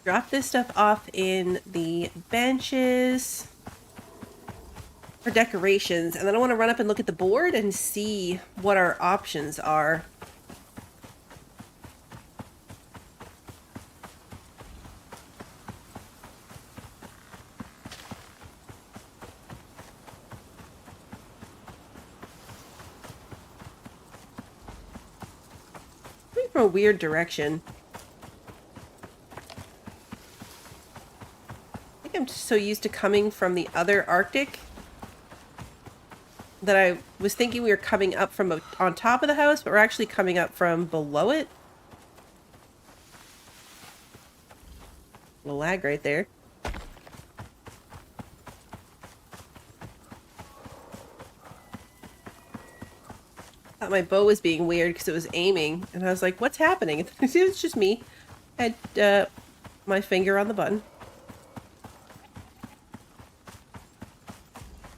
Drop this stuff off in the benches for decorations, and then I want to run up and look at the board and see what our options are. Coming from a weird direction. I think I'm just so used to coming from the other Arctic that I was thinking we were coming up from on top of the house, but we're actually coming up from below it. A little lag right there. Thought my bow was being weird because it was aiming, and I was like, what's happening? It was just me. I had my finger on the button.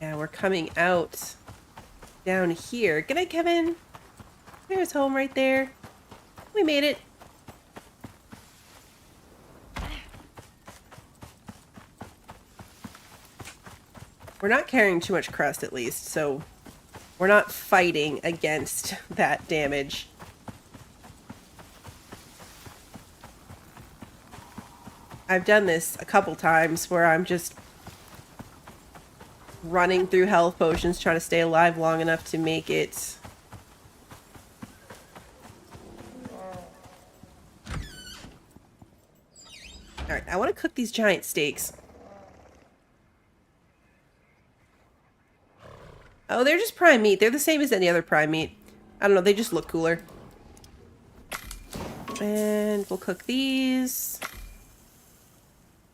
Yeah, we're coming out down here. Good night, Kevin. There's home right there. We made it. We're not carrying too much crust, at least, so we're not fighting against that damage. I've done this a couple times where I'm just running through health potions, trying to stay alive long enough to make it. Alright, I want to cook these giant steaks. Oh, they're just prime meat. They're the same as any other prime meat. I don't know, they just look cooler. And we'll cook these.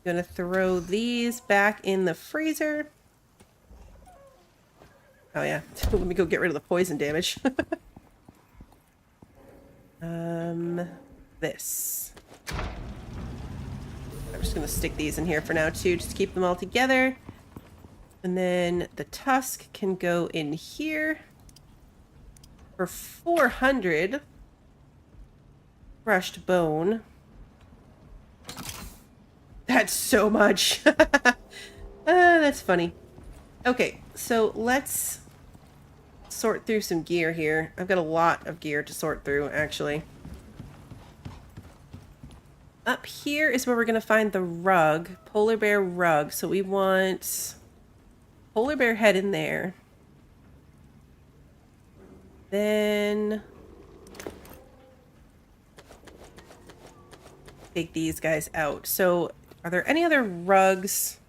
Gonna throw these back in the freezer. Oh yeah, let me go get rid of the poison damage. This. I'm just gonna stick these in here for now too, just to keep them all together. And then the tusk can go in here for 400 crushed bone. That's so much. That's funny. Okay, so let's sort through some gear here. I've got a lot of gear to sort through, actually. Up here is where we're going to find the rug, polar bear rug. So we want polar bear head in there. Then take these guys out. So are there any other rugs?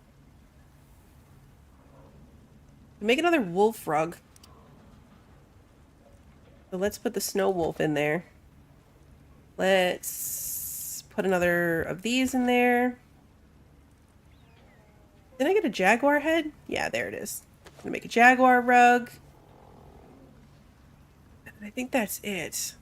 Make another wolf rug. So let's put the snow wolf in there. Let's put another of these in there. Did I get a jaguar head? Yeah, there it is. I'm gonna make a jaguar rug. And I think that's it.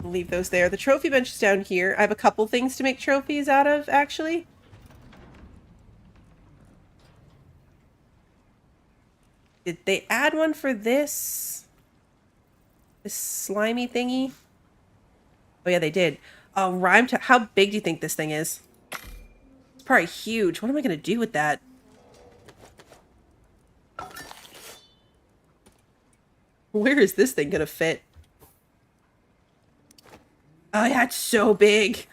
I'll leave those there. The trophy bench is down here. I have a couple things to make trophies out of, actually. Did they add one for this? This slimy thingy? Oh yeah, they did. Oh, how big do you think this thing is? It's probably huge. What am I going to do with that? Where is this thing going to fit? Oh yeah, it's so big.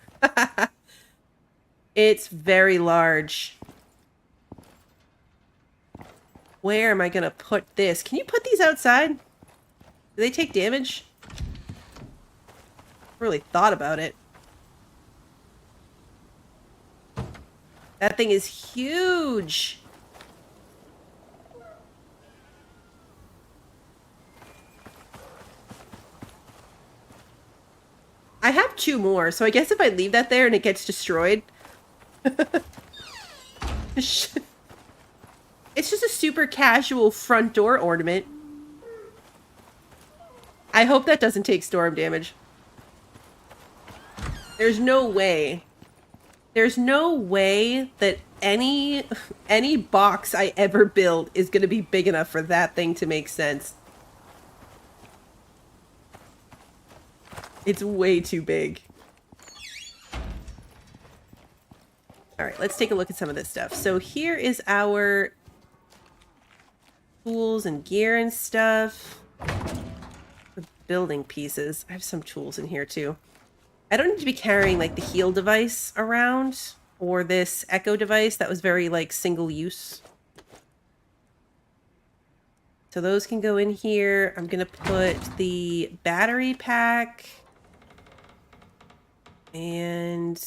It's very large. Where am I going to put this? Can you put these outside? Do they take damage? Really thought about it. That thing is huge. I have 2 more, so I guess if I leave that there and it gets destroyed. It's just a super casual front door ornament. I hope that doesn't take storm damage. There's no way. There's no way that any box I ever build is going to be big enough for that thing to make sense. It's way too big. Alright, let's take a look at some of this stuff. So here is our tools and gear and stuff. The building pieces. I have some tools in here too. I don't need to be carrying like the heal device around or this echo device that was very like single use. So those can go in here. I'm going to put the battery pack and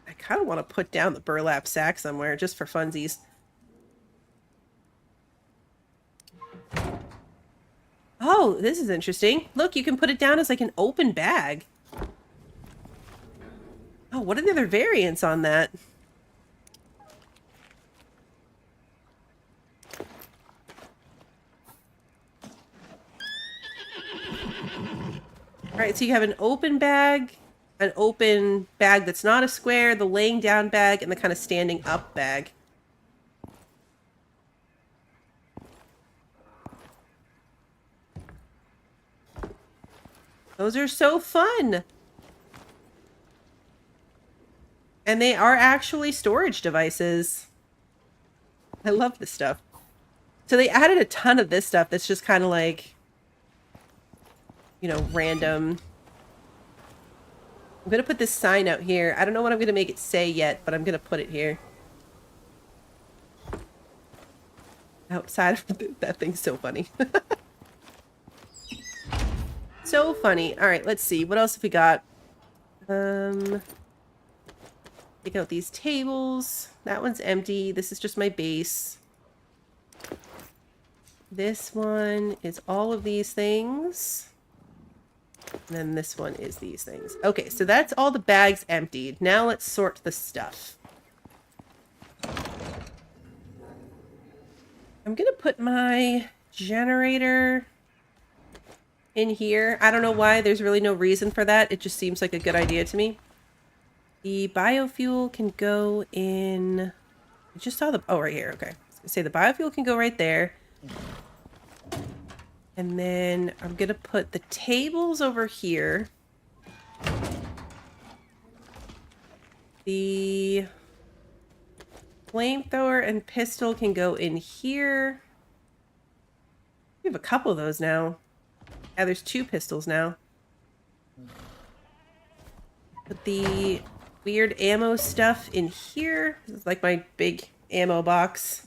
I kind of want to put down the burlap sack somewhere just for funsies. Oh, this is interesting. Look, you can put it down as like an open bag. Oh, what are the other variants on that? Alright, so you have an open bag that's not a square, the laying down bag, and the kind of standing up bag. Those are so fun! And they are actually storage devices. I love this stuff. So they added a ton of this stuff that's just kind of like, you know, random. I'm going to put this sign out here. I don't know what I'm going to make it say yet, but I'm going to put it here. Outside of that thing's so funny. So funny. All right, let's see. What else have we got? Take out these tables. That one's empty. This is just my base. This one is all of these things. And then this one is these things. Okay, so that's all the bags emptied. Now let's sort the stuff. I'm going to put my generator in here. I don't know why. There's really no reason for that. It just seems like a good idea to me. The biofuel can go in... I just saw the... Oh, right here. Okay. I was going to say the biofuel can go right there. And then I'm going to put the tables over here. The flamethrower and pistol can go in here. We have a couple of those now. Yeah, there's 2 pistols now. Put the weird ammo stuff in here. This is like my big ammo box.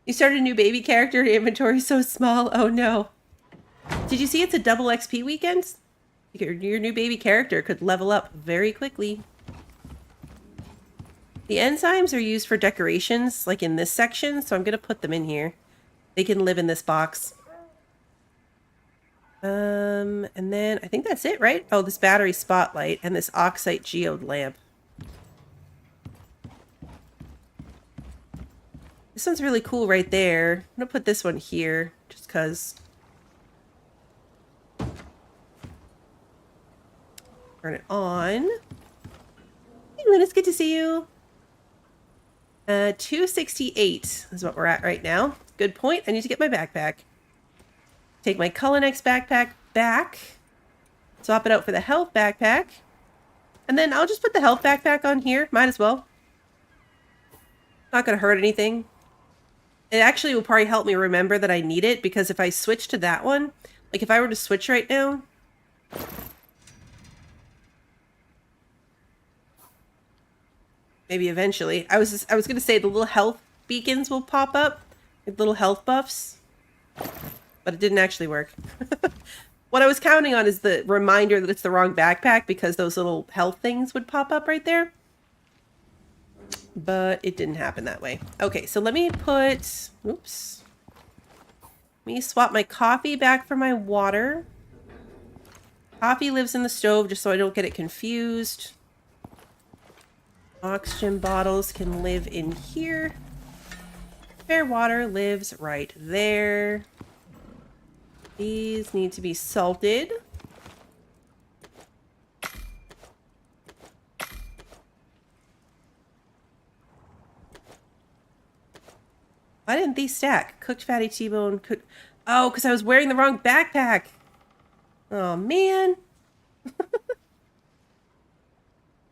You started a new baby character, your inventory so small. Oh no. Did you see it's a double XP weekend? Your new baby character could level up very quickly. The enzymes are used for decorations, like in this section, so I'm going to put them in here. They can live in this box. And then I think that's it, right? Oh, this battery spotlight and this oxide geode lamp. This one's really cool right there. I'm gonna put this one here just because. Turn it on. Hey, Lynn, it's good to see you. 268 is what we're at right now. Good point. I need to get my backpack. Take my Culinex backpack back. Swap it out for the health backpack. And then I'll just put the health backpack on here. Might as well. Not going to hurt anything. It actually will probably help me remember that I need it, because if I switch to that one, like if I were to switch right now, maybe eventually. I was going to say the little health beacons will pop up, like little health buffs, but it didn't actually work. What I was counting on is the reminder that it's the wrong backpack, because those little health things would pop up right there. But it didn't happen that way. Okay, so let me put... Oops. Let me swap my coffee back for my water. Coffee lives in the stove just so I don't get it confused. Oxygen bottles can live in here. Fair water lives right there. These need to be salted. Why didn't these stack? Cooked fatty T-bone. Oh, because I was wearing the wrong backpack. Oh, man.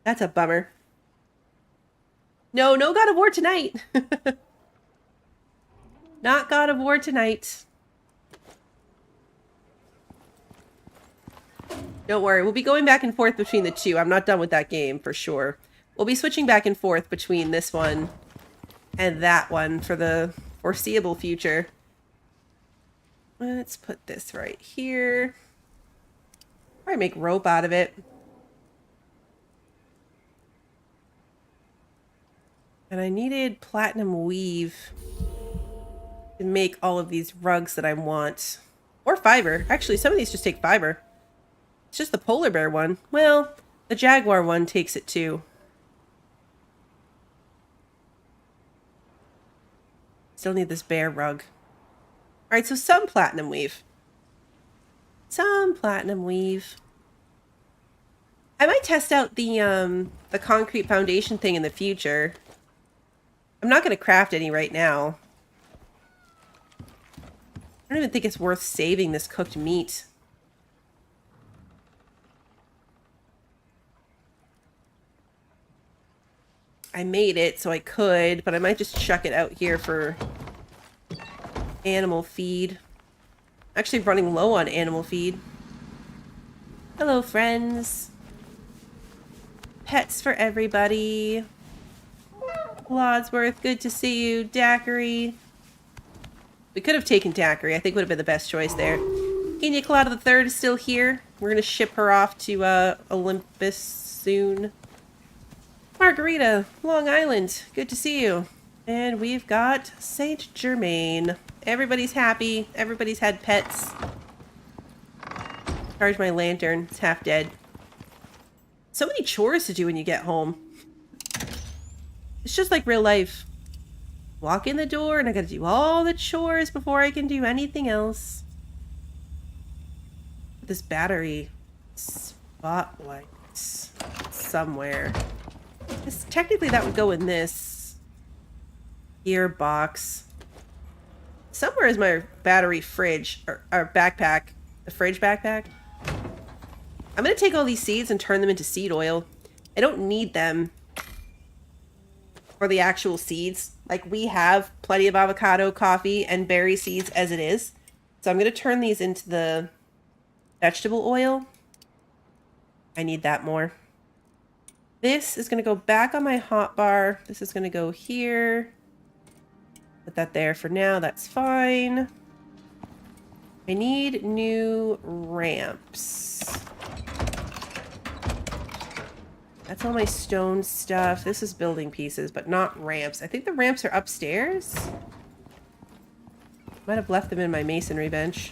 That's a bummer. No God of War tonight. Not God of War tonight. Don't worry. We'll be going back and forth between the two. I'm not done with that game for sure. We'll be switching back and forth between this one and that one for the foreseeable future. Let's put this right here. Probably make rope out of it. And I needed platinum weave to make all of these rugs that I want. Or fiber. Actually, some of these just take fiber. It's just the polar bear one. Well, the jaguar one takes it too. Still need this bear rug. Alright, so some platinum weave. Some platinum weave. I might test out the concrete foundation thing in the future. I'm not going to craft any right now. I don't even think it's worth saving this cooked meat. I made it, so I could, but I might just chuck it out here for animal feed. Actually running low on animal feed. Hello, friends. Pets for everybody. Lodsworth, good to see you. Daiquiri. We could have taken Daiquiri. I think would have been the best choice there. Kenya Colada the Third is still here. We're going to ship her off to Olympus soon. Margarita, Long Island, good to see you. And we've got Saint Germain. Everybody's happy. Everybody's had pets. Charge my lantern. It's half dead. So many chores to do when you get home. It's just like real life. Walk in the door and I gotta do all the chores before I can do anything else. This battery spotlight somewhere. Technically that would go in this gearbox. Somewhere is my battery fridge or backpack. The fridge backpack. I'm gonna take all these seeds and turn them into seed oil. I don't need them for the actual seeds. Like, we have plenty of avocado, coffee, and berry seeds as it is. So I'm gonna turn these into the vegetable oil. I need that more. This is going to go back on my hotbar. This is going to go here. Put that there for now. That's fine. I need new ramps. That's all my stone stuff. This is building pieces, but not ramps. I think the ramps are upstairs. Might have left them in my masonry bench.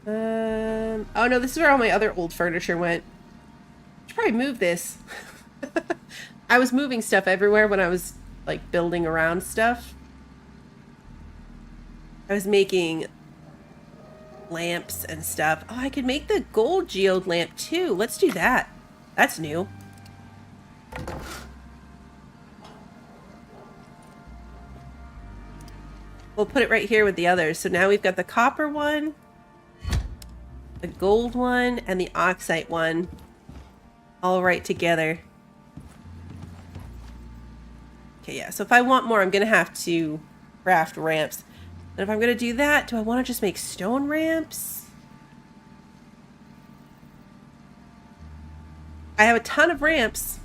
Oh no, this is where all my other old furniture went. I should probably move this. I was moving stuff everywhere when I was, like, building around stuff. I was making lamps and stuff. Oh, I could make the gold geode lamp too. Let's do that. That's new. We'll put it right here with the others. So now we've got the copper one, the gold one, and the oxite one all right together. Okay, yeah. So if I want more, I'm going to have to craft ramps. And if I'm going to do that, do I want to just make stone ramps? I have a ton of ramps,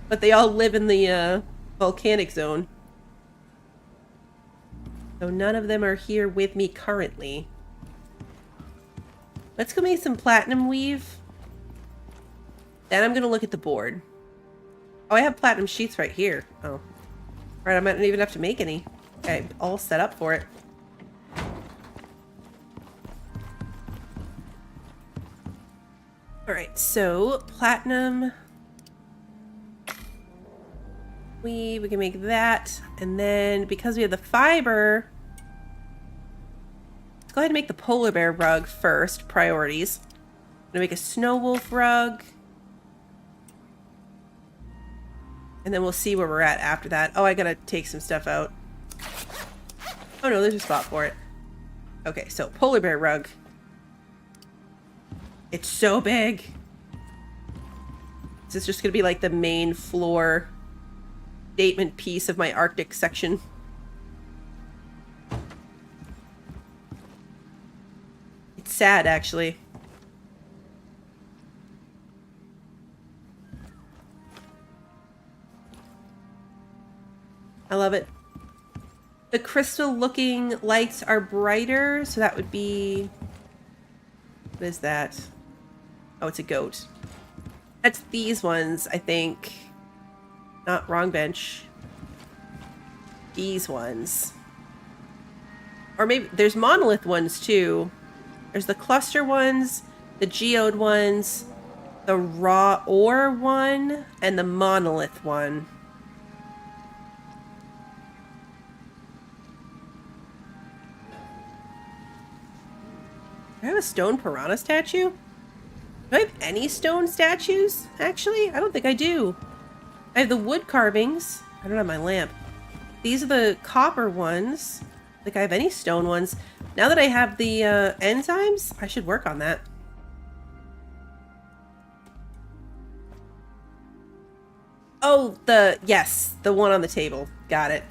but they all live in the volcanic zone. So none of them are here with me currently. Let's go make some platinum weave. Then I'm going to look at the board. Oh, I have platinum sheets right here. Oh. Right, I might not even have to make any. Okay, all set up for it. Alright, so platinum we can make that, and then because we have the fiber, let's go ahead and make the polar bear rug first. Priorities. I'm gonna make a snow wolf rug, and then we'll see where we're at after that. Oh, I gotta take some stuff out. Oh no, there's a spot for it. Okay, so polar bear rug. It's so big. This is just gonna be like the main floor statement piece of my Arctic section. It's sad, actually. I love it. The crystal looking lights are brighter, so that would be... What is that? Oh, it's a goat. That's these ones, I think. Not wrong bench. These ones. Or maybe there's monolith ones too. There's the cluster ones, the geode ones, the raw ore one, and the monolith one. Do I have a stone piranha statue? Do I have any stone statues, actually? I don't think I do. I have the wood carvings. I don't have my lamp. These are the copper ones. I don't think I have any stone ones. Now that I have the enzymes, I should work on that. Oh, yes, the one on the table. Got it.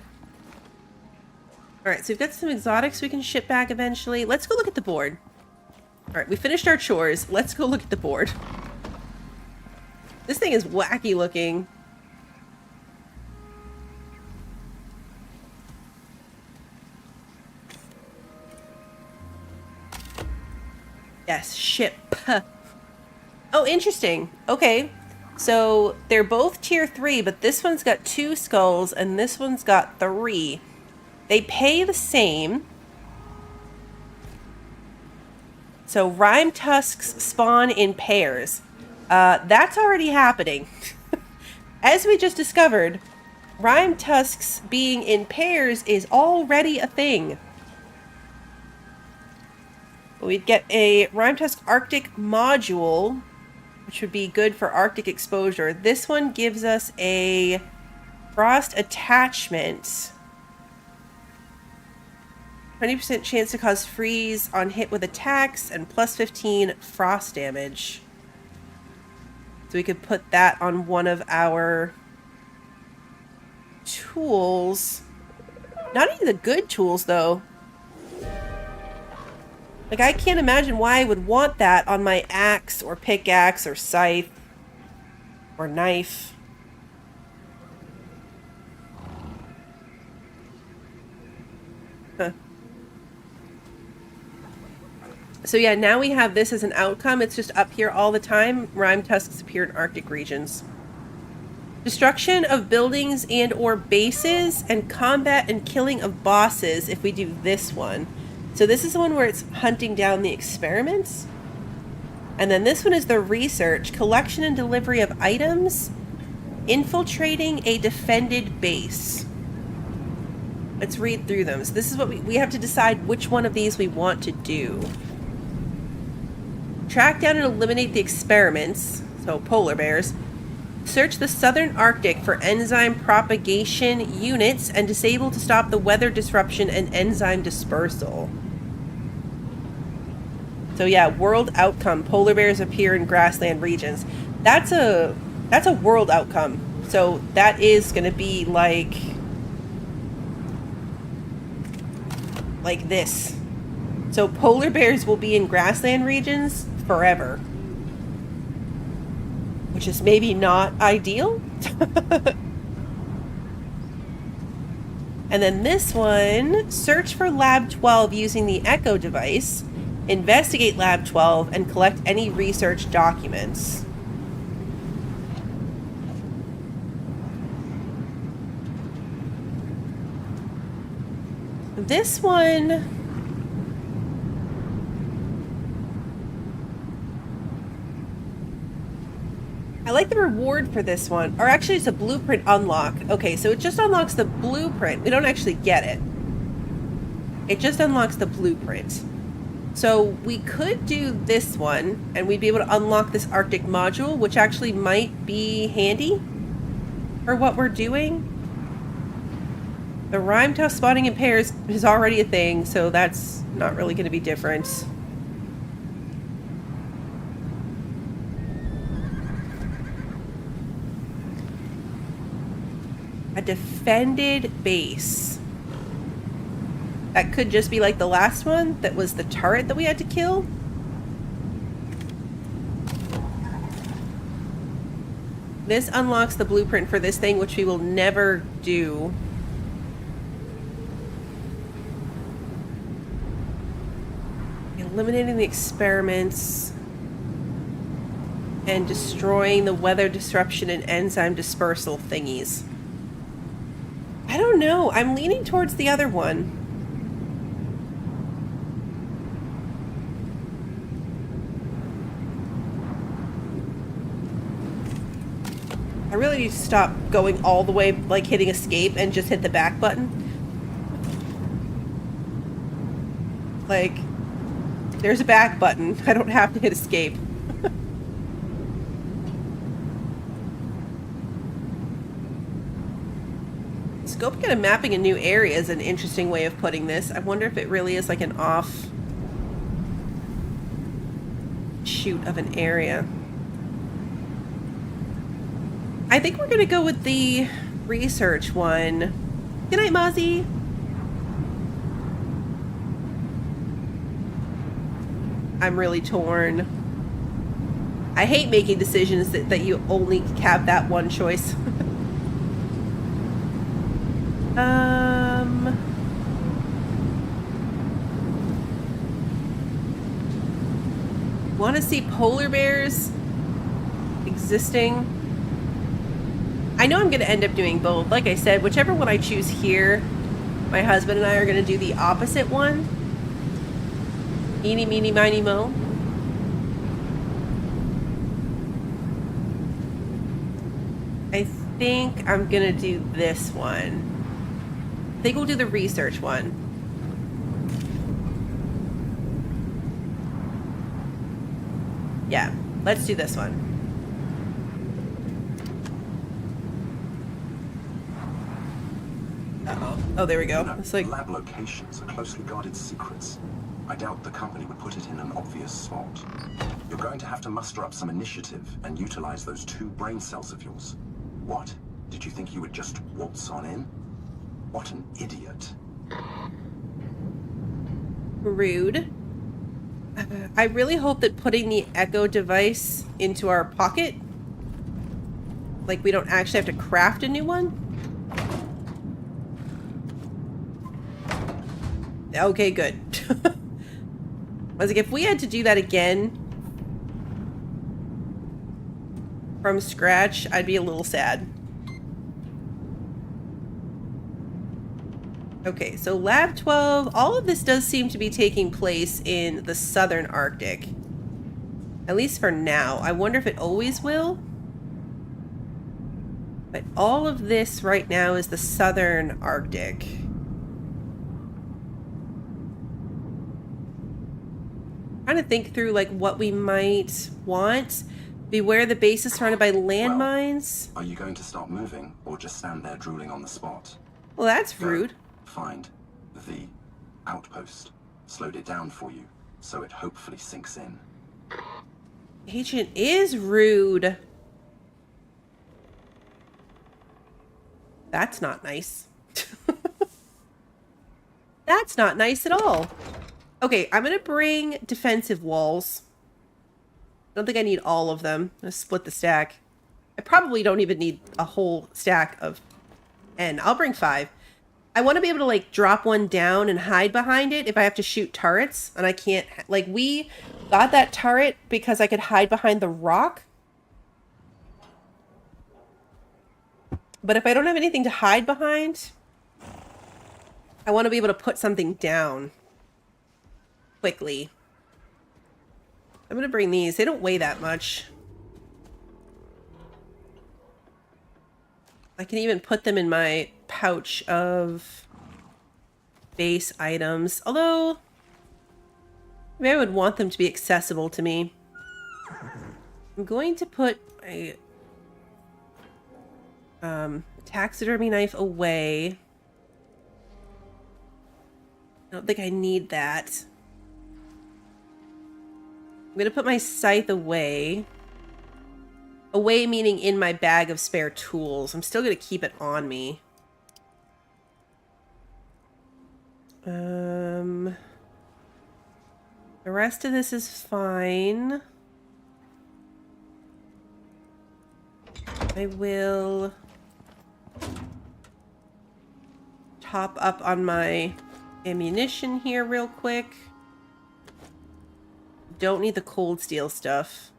Alright, so we've got some exotics we can ship back eventually. Let's go look at the board. Alright, we finished our chores. Let's go look at the board. This thing is wacky looking. Yes, ship. Oh, interesting. Okay. So they're both tier 3, but this one's got 2 skulls and this one's got 3. They pay the same. So Rimetusks spawn in pairs. That's already happening. As we just discovered, Rimetusks being in pairs is already a thing. We'd get a Rimetusk Arctic module, which would be good for Arctic exposure. This one gives us a frost attachment. 20% chance to cause freeze on hit with attacks and plus 15 frost damage. So we could put that on one of our tools. Not even the good tools, though. Like, I can't imagine why I would want that on my axe or pickaxe or scythe or knife. Huh. So yeah, now we have this as an outcome. It's just up here all the time. Rimetusks appear in Arctic regions. Destruction of buildings and or bases, and combat and killing of bosses if we do this one. So this is the one where it's hunting down the experiments. And then this one is the research, collection and delivery of items, infiltrating a defended base. Let's read through them. So this is what we have to decide which one of these we want to do. Track down and eliminate the experiments, so polar bears. Search the southern Arctic for enzyme propagation units and disable to stop the weather disruption and enzyme dispersal. So yeah, world outcome. Polar bears appear in grassland regions. That's a world outcome. So that is going to be like this. So polar bears will be in grassland regions forever. Which is maybe not ideal. And then this one, search for Lab 12 using the Echo device, investigate Lab 12, and collect any research documents. This one... I like the reward for this one. Or actually, it's a blueprint unlock. Okay, so it just unlocks the blueprint. We don't actually get it. It just unlocks the blueprint. So we could do this one, and we'd be able to unlock this Arctic module, which actually might be handy for what we're doing. The Rimetusk spawning in pairs is already a thing, so that's not really going to be different. A defended base. That could just be like the last one that was the turret that we had to kill. This unlocks the blueprint for this thing, which we will never do. Eliminating the experiments and destroying the weather disruption and enzyme dispersal thingies. I don't know. I'm leaning towards the other one. I really need to stop going all the way, like hitting escape, and just hit the back button. Like, there's a back button. I don't have to hit escape. Scoping and mapping a new area is an interesting way of putting this. I wonder if it really is like an off shoot of an area. I think we're going to go with the research one. Good night, Mozzie. I'm really torn. I hate making decisions that you only have that one choice. Want to see polar bears existing? I know I'm going to end up doing both. Like I said, whichever one I choose here, my husband and I are going to do the opposite one. Eeny, meeny, miny, mo. I think I'm going to do this one. I think we'll do the research one. Yeah, let's do this one. Uh-oh. Oh, there we go. You know, it's like lab locations are closely guarded secrets. I doubt the company would put it in an obvious spot. You're going to have to muster up some initiative and utilize those 2 brain cells of yours. What? Did you think you would just waltz on in? What an idiot. rude. I really hope that putting the Echo device into our pocket, like we don't actually have to craft a new one. Okay, good. I was like, if we had to do that again from scratch, I'd be a little sad. Okay, so Lab 12, all of this does seem to be taking place in the southern Arctic. At least for now. I wonder if it always will. But all of this right now is the southern Arctic. Trying to think through like what we might want. Beware the base is surrounded by landmines. Well, are you going to start moving or just stand there drooling on the spot? Well, that's Go rude. find the outpost. Slowed it down for you, so it hopefully sinks in. Agent is rude. That's not nice. That's not nice at all. Okay, I'm gonna bring defensive walls. I don't think I need all of them. I'm gonna split the stack. I probably don't even need a whole stack of N. I'll bring 5. I want to be able to like drop one down and hide behind it if I have to shoot turrets, and I can't. Like, we got that turret because I could hide behind the rock. But if I don't have anything to hide behind, I want to be able to put something down quickly. I'm going to bring these. They don't weigh that much. I can even put them in my pouch of base items. Although, maybe I would want them to be accessible to me. I'm going to put a taxidermy knife away. I don't think I need that. I'm going to put my scythe away. Away meaning in my bag of spare tools. I'm still going to keep it on me. The rest of this is fine. I will top up on my ammunition here real quick. Don't need the cold steel stuff.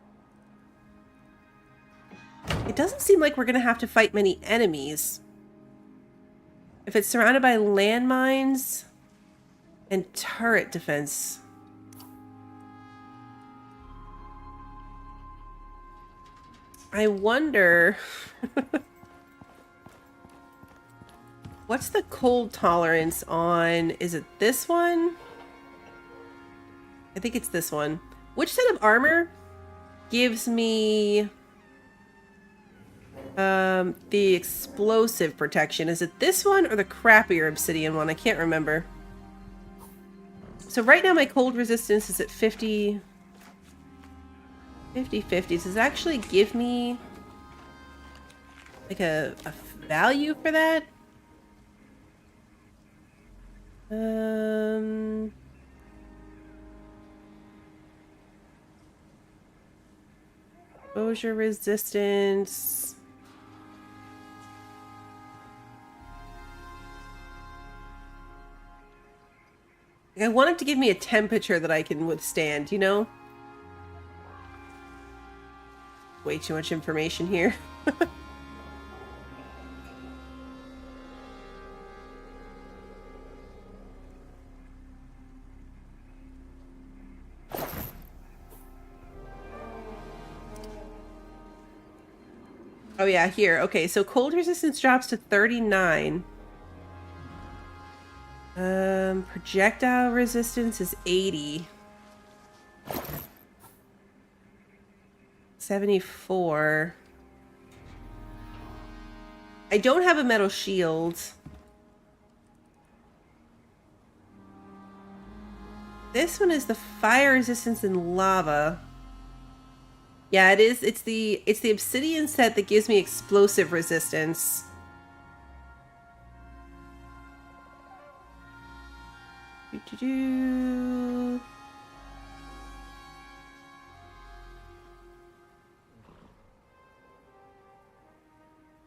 It doesn't seem like we're going to have to fight many enemies. If it's surrounded by landmines and turret defense. I wonder... What's the cold tolerance on... Is it this one? I think it's this one. Which set of armor gives me... the explosive protection? Is it this one or the crappier obsidian one? I can't remember. So right now my cold resistance is at 50... 50-50. Does it actually give me like a value for that? Exposure resistance. I want it to give me a temperature that I can withstand, you know? Way too much information here. Oh yeah, here. Okay, so cold resistance drops to 39. Projectile resistance is 80. 74. I don't have a metal shield. This one is the fire resistance in lava. Yeah, it is. It's the obsidian set that gives me explosive resistance.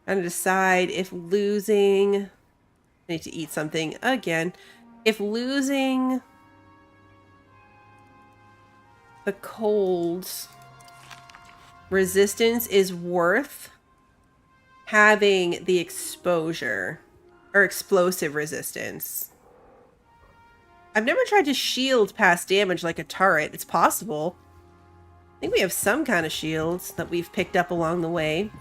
Trying to decide if losing... I need to eat something again. If losing the cold resistance is worth having the exposure. Or explosive resistance. I've never tried to shield past damage like a turret. It's possible. I think we have some kind of shields that we've picked up along the way.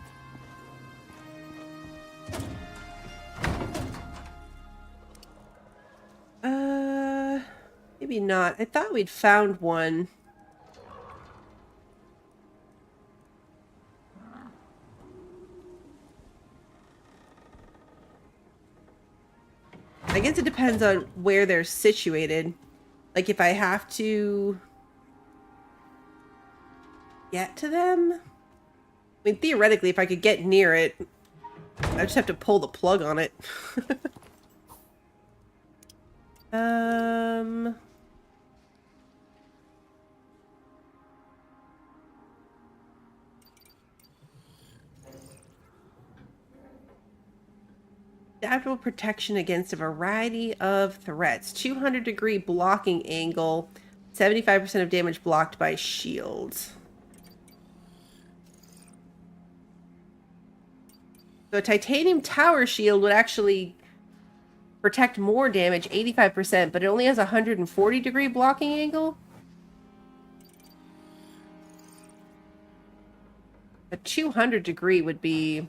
Maybe not. I thought we'd found one. I guess it depends on where they're situated. Like if I have to get to them? I mean, theoretically, if I could get near it, I just have to pull the plug on it. Adaptable protection against a variety of threats. 200-degree blocking angle. 75% of damage blocked by shields. So a titanium tower shield would actually protect more damage, 85%, but it only has a 140-degree blocking angle? A 200-degree would be...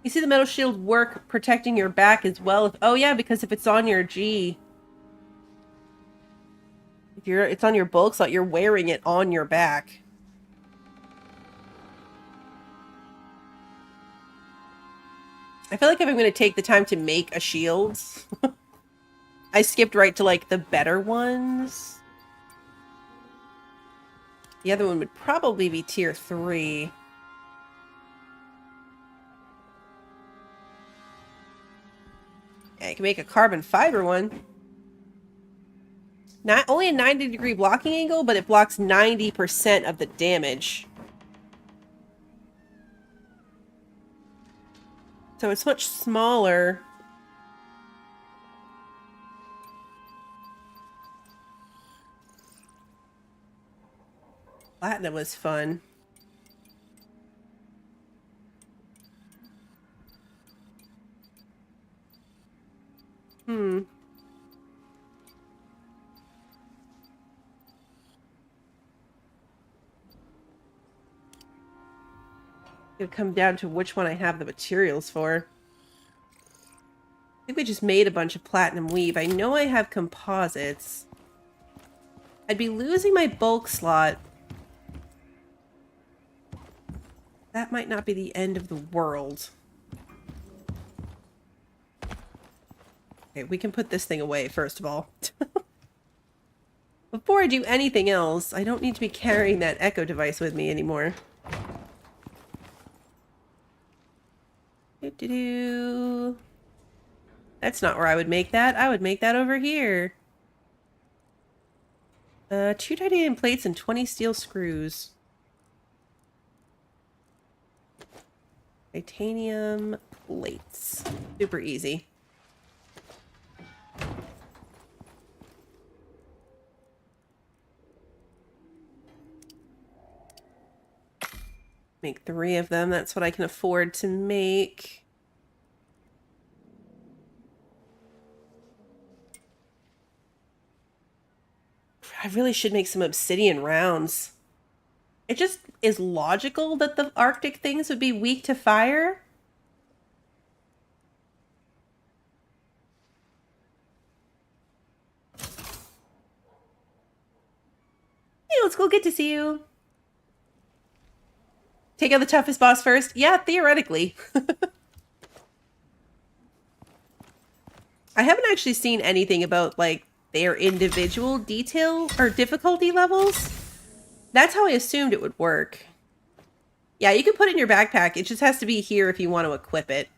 You see the metal shield work protecting your back as well? Oh yeah, because if it's on your G... It's on your bulk slot, you're wearing it on your back. I feel like if I'm going to take the time to make a shield, I skipped right to like the better ones. The other one would probably be tier 3. Yeah, I can make a carbon fiber one. Not only a 90-degree blocking angle, but it blocks 90% of the damage. So it's much smaller. Platinum was fun. It'll come down to which one I have the materials for. I think we just made a bunch of platinum weave. I know I have composites. I'd be losing my bulk slot. That might not be the end of the world. Okay, we can put this thing away, first of all. Before I do anything else, I don't need to be carrying that echo device with me anymore. Doo-doo-doo. That's not where I would make that. I would make that over here. 2 titanium plates and 20 steel screws. Titanium plates. Super easy. Make 3 of them. That's what I can afford to make. I really should make some obsidian rounds. It just is logical that the Arctic things would be weak to fire. Hey, let's go get to see you. Take out the toughest boss first? Yeah, theoretically. I haven't actually seen anything about, like, their individual detail or difficulty levels. That's how I assumed it would work. Yeah, you can put it in your backpack. It just has to be here if you want to equip it.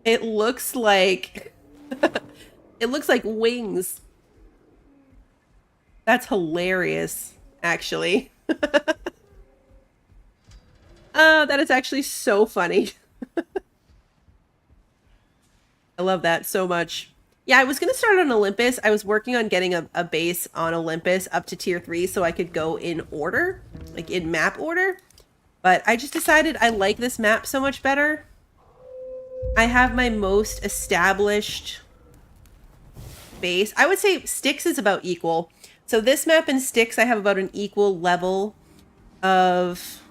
It looks like... it looks like wings. That's hilarious, actually. That is actually so funny. I love that so much. Yeah, I was going to start on Olympus. I was working on getting a base on Olympus up to tier 3 so I could go in order, like in map order. But I just decided I like this map so much better. I have my most established base. I would say Styx is about equal. So this map and Styx, I have about an equal level of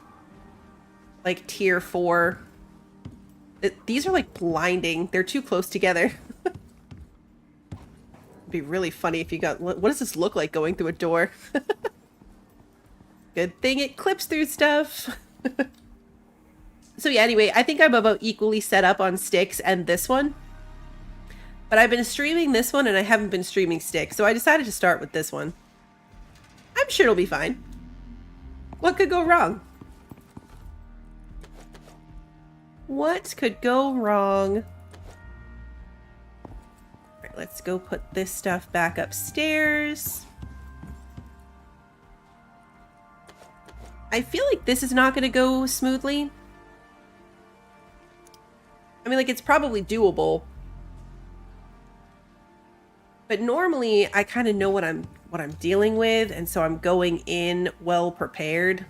like tier 4. These are like blinding. They're too close together. It'd be really funny if you got... What does this look like going through a door? Good thing it clips through stuff. So yeah, anyway, I think I'm about equally set up on Styx and this one. But I've been streaming this one and I haven't been streaming Styx, so I decided to start with this one. I'm sure it'll be fine. What could go wrong? What could go wrong? All right, let's go put this stuff back upstairs. I feel like this is not going to go smoothly. I mean, like, it's probably doable. But normally, I kind of know what I'm dealing with, and so I'm going in well prepared.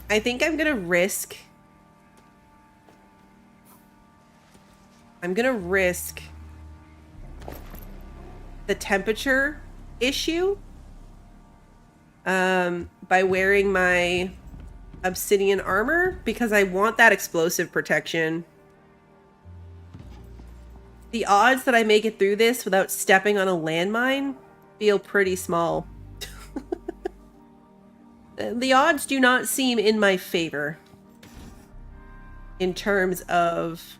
I think I'm going to risk... the temperature issue by wearing my obsidian armor, because I want that explosive protection. The odds that I make it through this without stepping on a landmine feel pretty small. The odds do not seem in my favor in terms of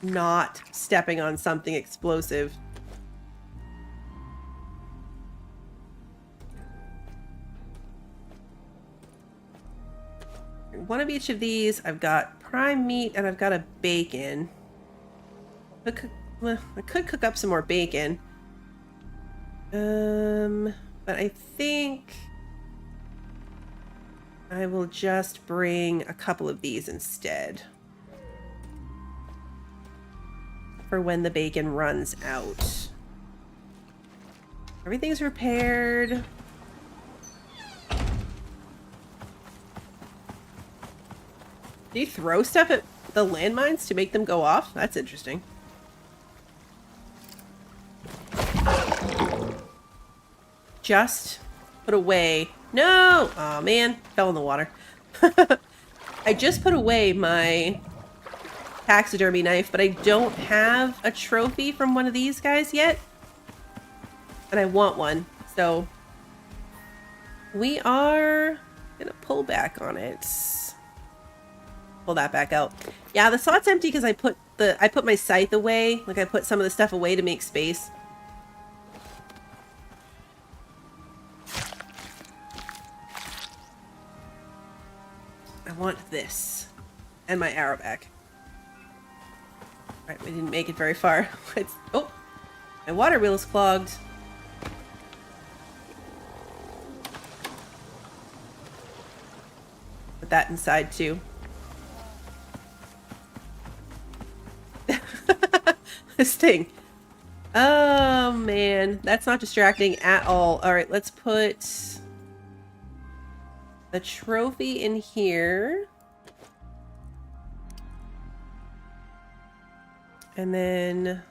not stepping on something explosive. One of each of these, I've got prime meat and I've got a bacon. I could cook up some more bacon. But I think I will just bring a couple of these instead for when the bacon runs out. Everything's repaired. Do you throw stuff at the landmines to make them go off? That's interesting. Just put away... No! Aw, man. Fell in the water. I just put away my taxidermy knife, but I don't have a trophy from one of these guys yet. And I want one. So we are gonna pull back on it. Pull that back out. Yeah, the slot's empty because I put my scythe away. Like, I put some of the stuff away to make space. I want this. And my arrow back. Alright, we didn't make it very far. Oh! My water wheel is clogged. Put that inside too. This thing. Oh man, that's not distracting at all. Alright, let's put the trophy in here. And then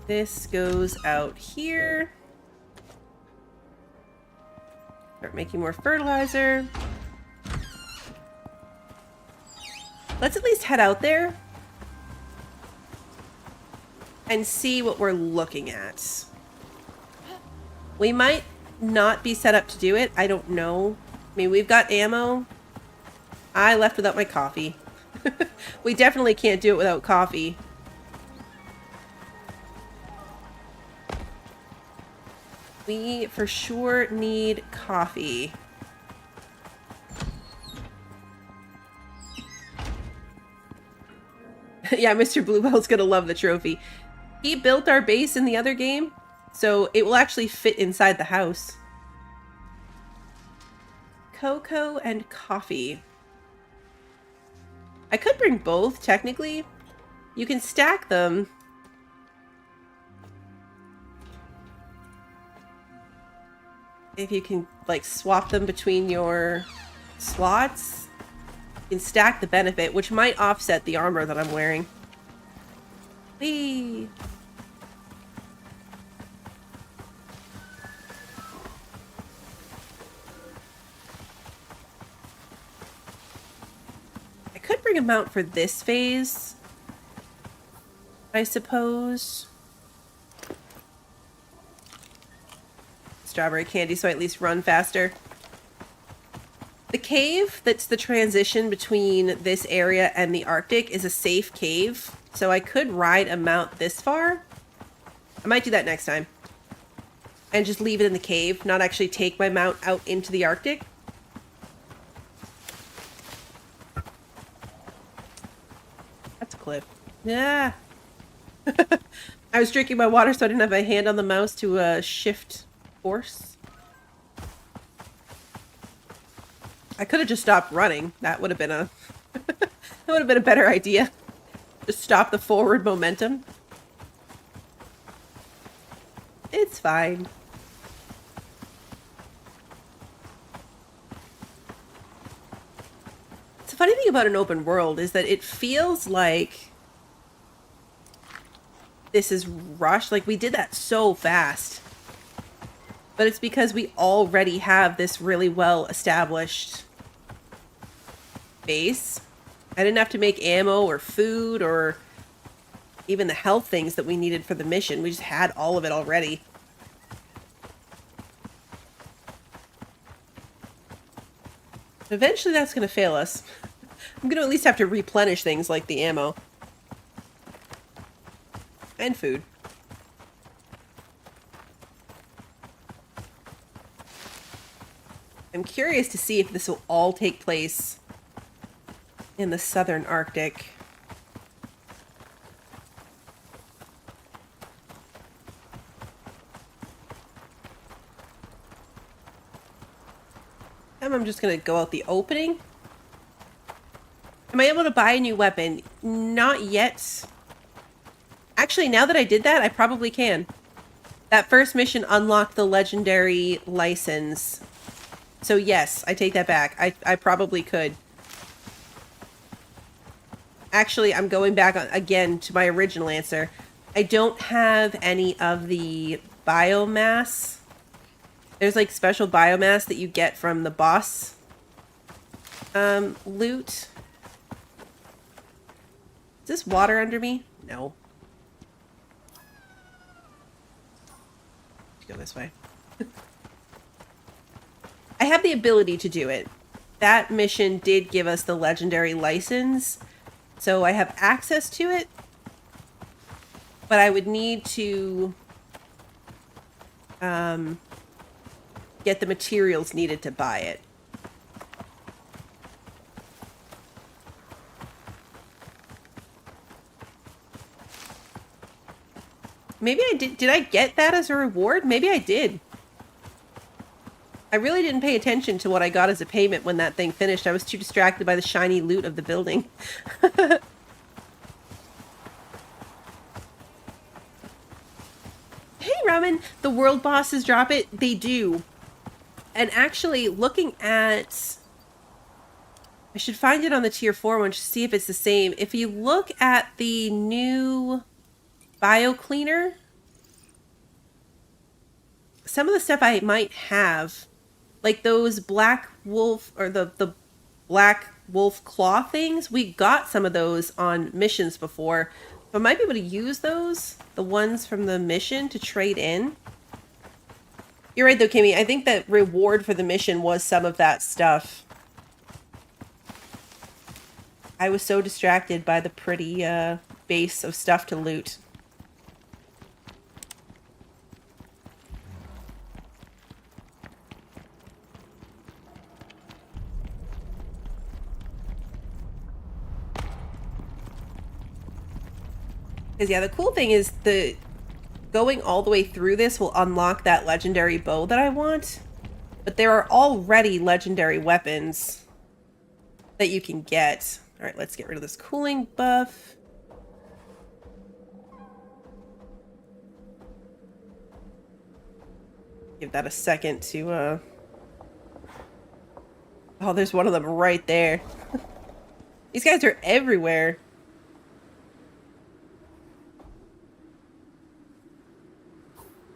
this goes out here. Start making more fertilizer. Let's at least head out there and see what we're looking at. We might not be set up to do it. I don't know. I mean, we've got ammo. I left without my coffee. We definitely can't do it without coffee. We for sure need coffee. Yeah, Mr. Bluebell's gonna love the trophy. He built our base in the other game, so it will actually fit inside the house. cocoa and coffee. I could bring both, technically. You can stack them. If you can, like, swap them between your slots, you can stack the benefit, which might offset the armor that I'm wearing. Whee! I could bring a mount for this phase, I suppose. Strawberry candy, so I at least run faster. The cave that's the transition between this area and the Arctic is a safe cave, so I could ride a mount this far. I might do that next time. And just leave it in the cave, not actually take my mount out into the Arctic. That's a cliff. Yeah. I was drinking my water, so I didn't have my hand on the mouse to shift course. I could have just stopped running. That would have been a that would have been a better idea. Just stop the forward momentum. It's fine. The funny thing about an open world is that it feels like this is rushed. Like, we did that so fast. But it's because we already have this really well established base. I didn't have to make ammo or food or even the health things that we needed for the mission. We just had all of it already. Eventually that's going to fail us. I'm going to at least have to replenish things like the ammo. And food. I'm curious to see if this will all take place in the southern Arctic. I'm just going to go out the opening. Am I able to buy a new weapon? Not yet. Actually, now that I did that, I probably can. That first mission unlocked the legendary license. So yes, I take that back. I probably could. Actually, I'm going back again to my original answer. I don't have any of the biomass. There's like special biomass that you get from the boss loot. Is this water under me? No. Go this way. I have the ability to do it. That mission did give us the legendary license, so I have access to it, but I would need to get the materials needed to buy it. Maybe I did. Did I get that as a reward? Maybe I did. I really didn't pay attention to what I got as a payment when that thing finished. I was too distracted by the shiny loot of the building. Hey, Ramen! The world bosses drop it? They do. And actually, looking at... I should find it on the tier 4 one to see if it's the same. If you look at the new bio cleaner, some of the stuff I might have, like those black wolf, or the black wolf claw things, we got some of those on missions before. So I might be able to use those, the ones from the mission, to trade in. You're right though, Kimmy. I think that reward for the mission was some of that stuff. I was so distracted by the pretty base of stuff to loot. Because yeah, the cool thing is the going all the way through this will unlock that legendary bow that I want. But there are already legendary weapons that you can get. All right, let's get rid of this cooling buff. Give that a second to, Oh, there's one of them right there. These guys are everywhere.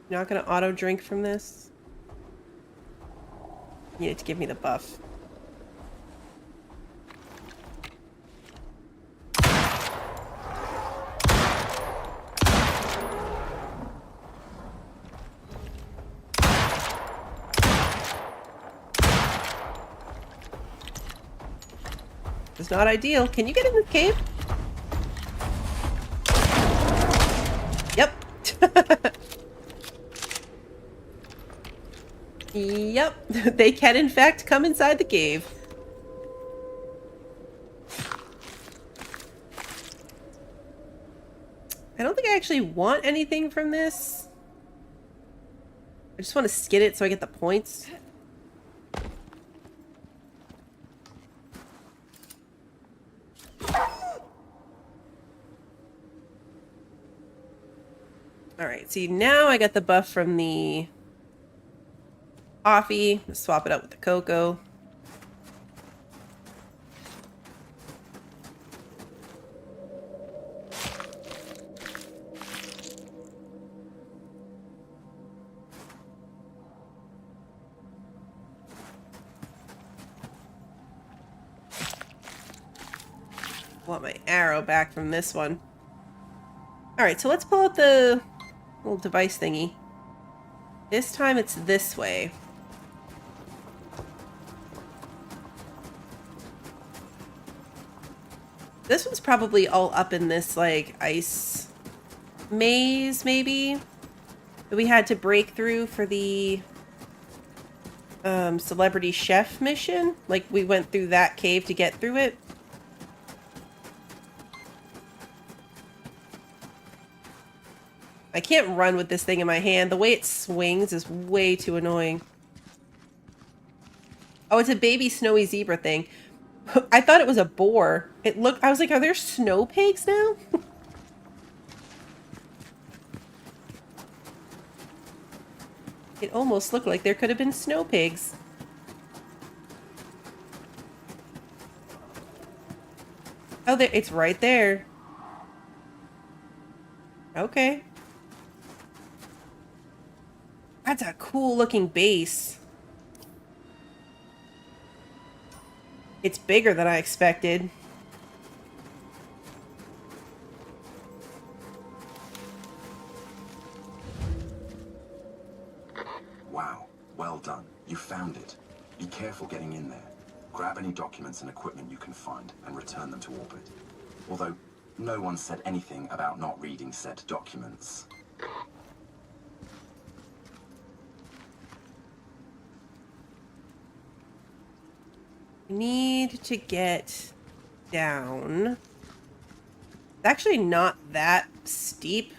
You're not gonna auto drink from this? You need to give me the buff. It's not ideal. Can you get in the cave? Yep. Yep. They can in fact come inside the cave. I don't think I actually want anything from this. I just want to skin it so I get the points. Alright, see now I got the buff from the coffee. Let's swap it out with the cocoa. Want my arrow back from this one. Alright, so let's pull out the little device thingy. This time it's this way. This one's probably all up in this, like, ice maze, maybe? That we had to break through for the celebrity chef mission. Like, we went through that cave to get through it. I can't run with this thing in my hand. The way it swings is way too annoying. Oh, it's a baby snowy zebra thing. I thought it was a boar. It looked, I was like, are there snow pigs now? It almost looked like there could have been snow pigs. Oh, there, it's right there. Okay. That's a cool looking base. It's bigger than I expected. Wow, well done. You found it. Be careful getting in there. Grab any documents and equipment you can find and return them to orbit. Although, no one said anything about not reading said documents. We need to get down. It's actually not that steep.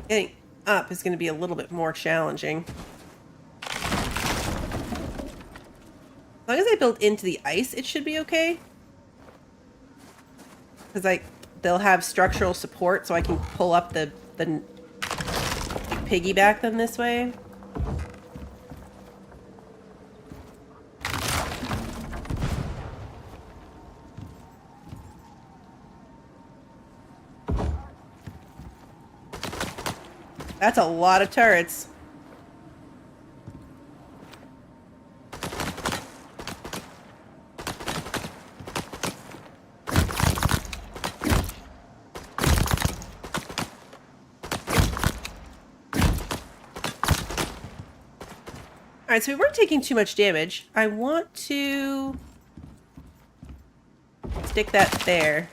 Getting up is going to be a little bit more challenging. As long as I build into the ice, it should be okay. Because they'll have structural support, so I can pull up the piggyback them this way. That's a lot of turrets. Alright, so we weren't taking too much damage. I want to stick that there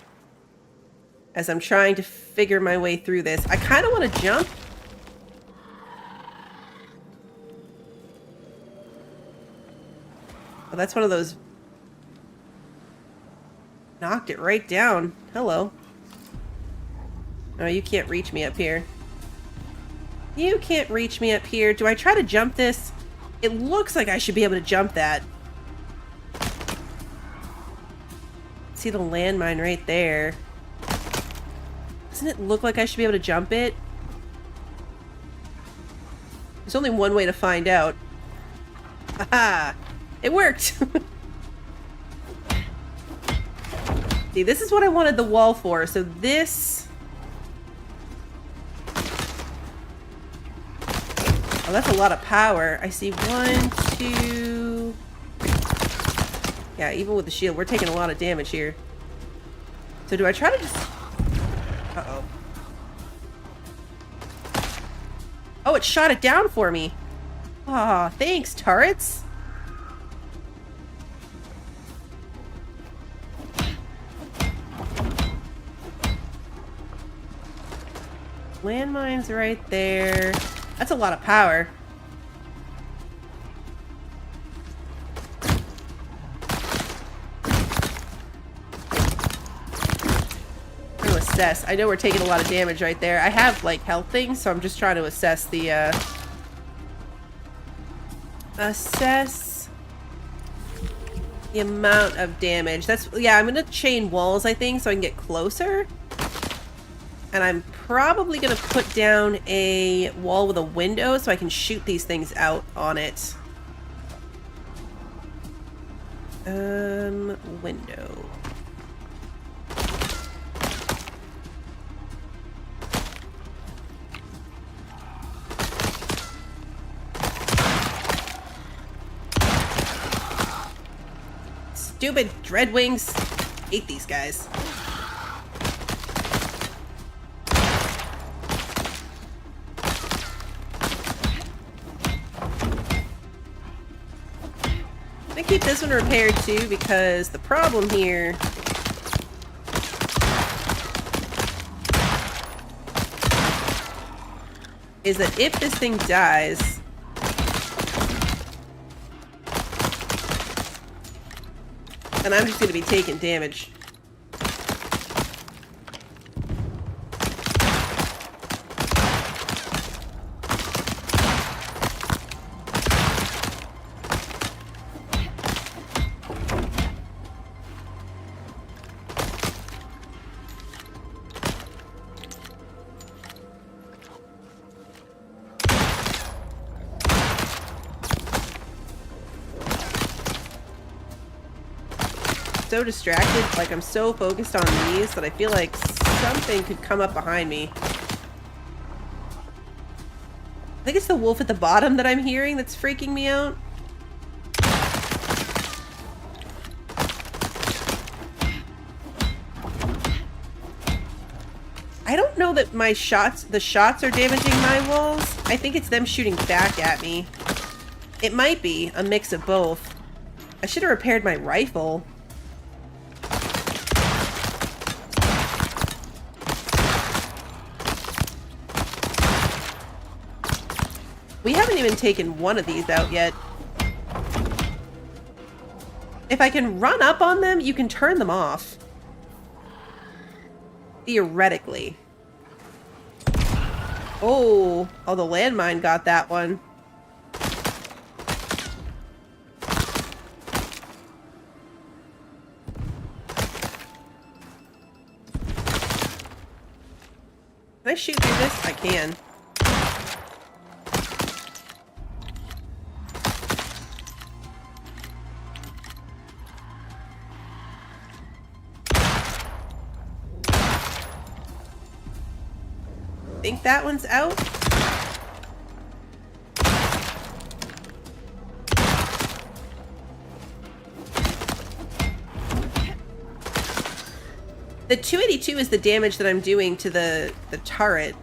as I'm trying to figure my way through this. I kind of want to jump. Oh, that's one of those. Knocked it right down. Hello. Oh, you can't reach me up here. You can't reach me up here. Do I try to jump this? It looks like I should be able to jump that. See the landmine right there. Doesn't it look like I should be able to jump it? There's only one way to find out. Aha! It worked! See, this is what I wanted the wall for. So this... Oh, that's a lot of power. I see 1, 2... Yeah, even with the shield, we're taking a lot of damage here. So do I try to just... Uh-oh. Oh, it shot it down for me. Aw, thanks, turrets. Landmine's right there. That's a lot of power. I'm gonna assess. I know we're taking a lot of damage right there. I have, like, health things, so I'm just trying to assess the, amount of damage. That's, yeah, I'm gonna chain walls, I think, so I can get closer. And I'm probably gonna put down a wall with a window so I can shoot these things out on it. Window. Stupid dreadwings. Hate these guys. I'm gonna keep this one repaired too, because the problem here is that if this thing dies, then I'm just gonna be taking damage. So distracted, like I'm so focused on these that I feel like something could come up behind me. I think it's the wolf at the bottom that I'm hearing that's freaking me out. I don't know that the shots are damaging my walls. I think it's them shooting back at me. It might be a mix of both. I should have repaired my rifle. We haven't even taken one of these out yet. If I can run up on them, you can turn them off. Theoretically. Oh, the landmine got that one. Can I shoot through this? I can. Think that one's out? The 282 is the damage that I'm doing to the turret.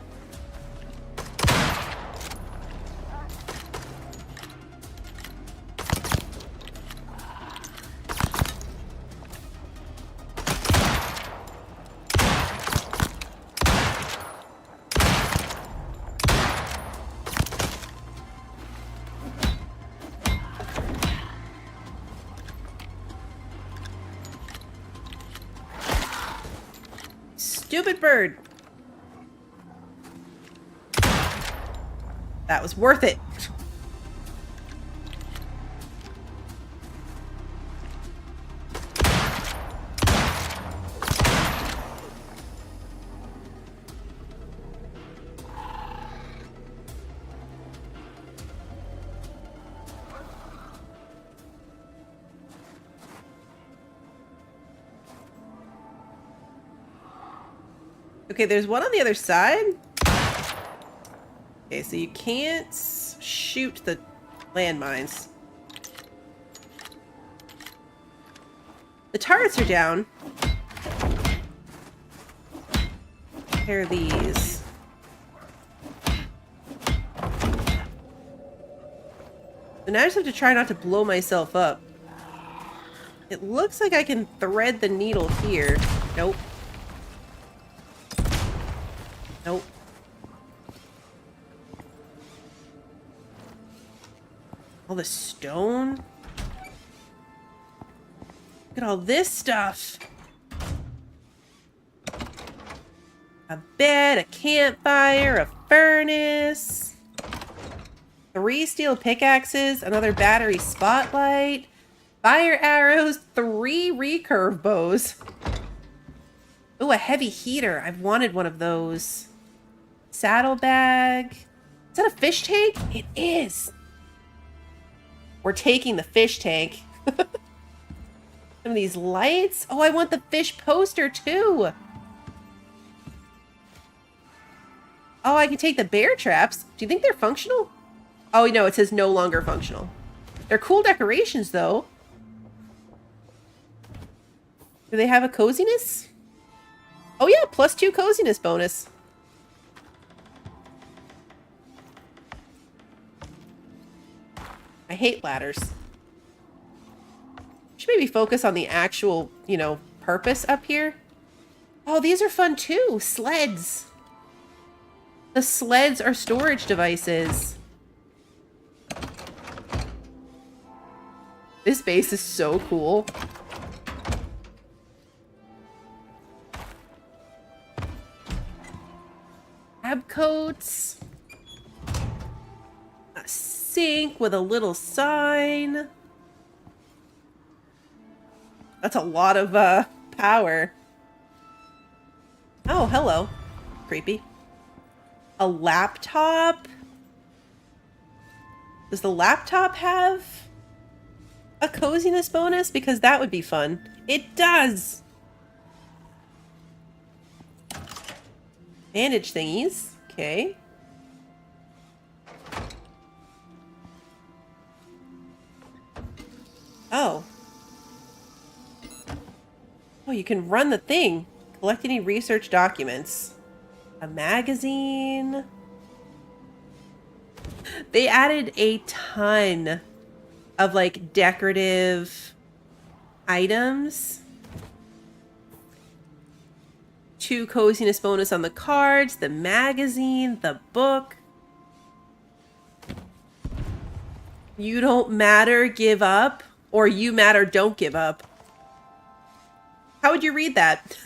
Stupid bird. That was worth it. Okay, there's one on the other side. Okay, so you can't shoot the landmines. The turrets are down. Pair these. And now I just have to try not to blow myself up. It looks like I can thread the needle here. Nope. Nope. All the stone. Look at all this stuff. A bed, a campfire, a furnace. 3 steel pickaxes, another battery spotlight, fire arrows, 3 recurve bows. Oh, a heavy heater. I've wanted one of those. Saddlebag. Is that a fish tank? It is. We're taking the fish tank. Some of these lights. Oh, I want the fish poster too. Oh, I can take the bear traps. Do you think they're functional? Oh, no, it says no longer functional. They're cool decorations, though. Do they have a coziness? Oh, yeah, +2 coziness bonus. I hate ladders. Should maybe focus on the actual, you know, purpose up here. Oh, these are fun too. Sleds. The sleds are storage devices. This base is so cool. Lab coats. A sink with a little sign. That's a lot of power. Oh, hello. Creepy. A laptop? Does the laptop have a coziness bonus? Because that would be fun. It does! Bandage thingies. Okay. Oh. Oh, you can run the thing. Collect any research documents. A magazine. They added a ton of like decorative items. 2 coziness bonus on the cards, the magazine, the book. You don't matter, give up, or you matter, don't give up. How would you read that?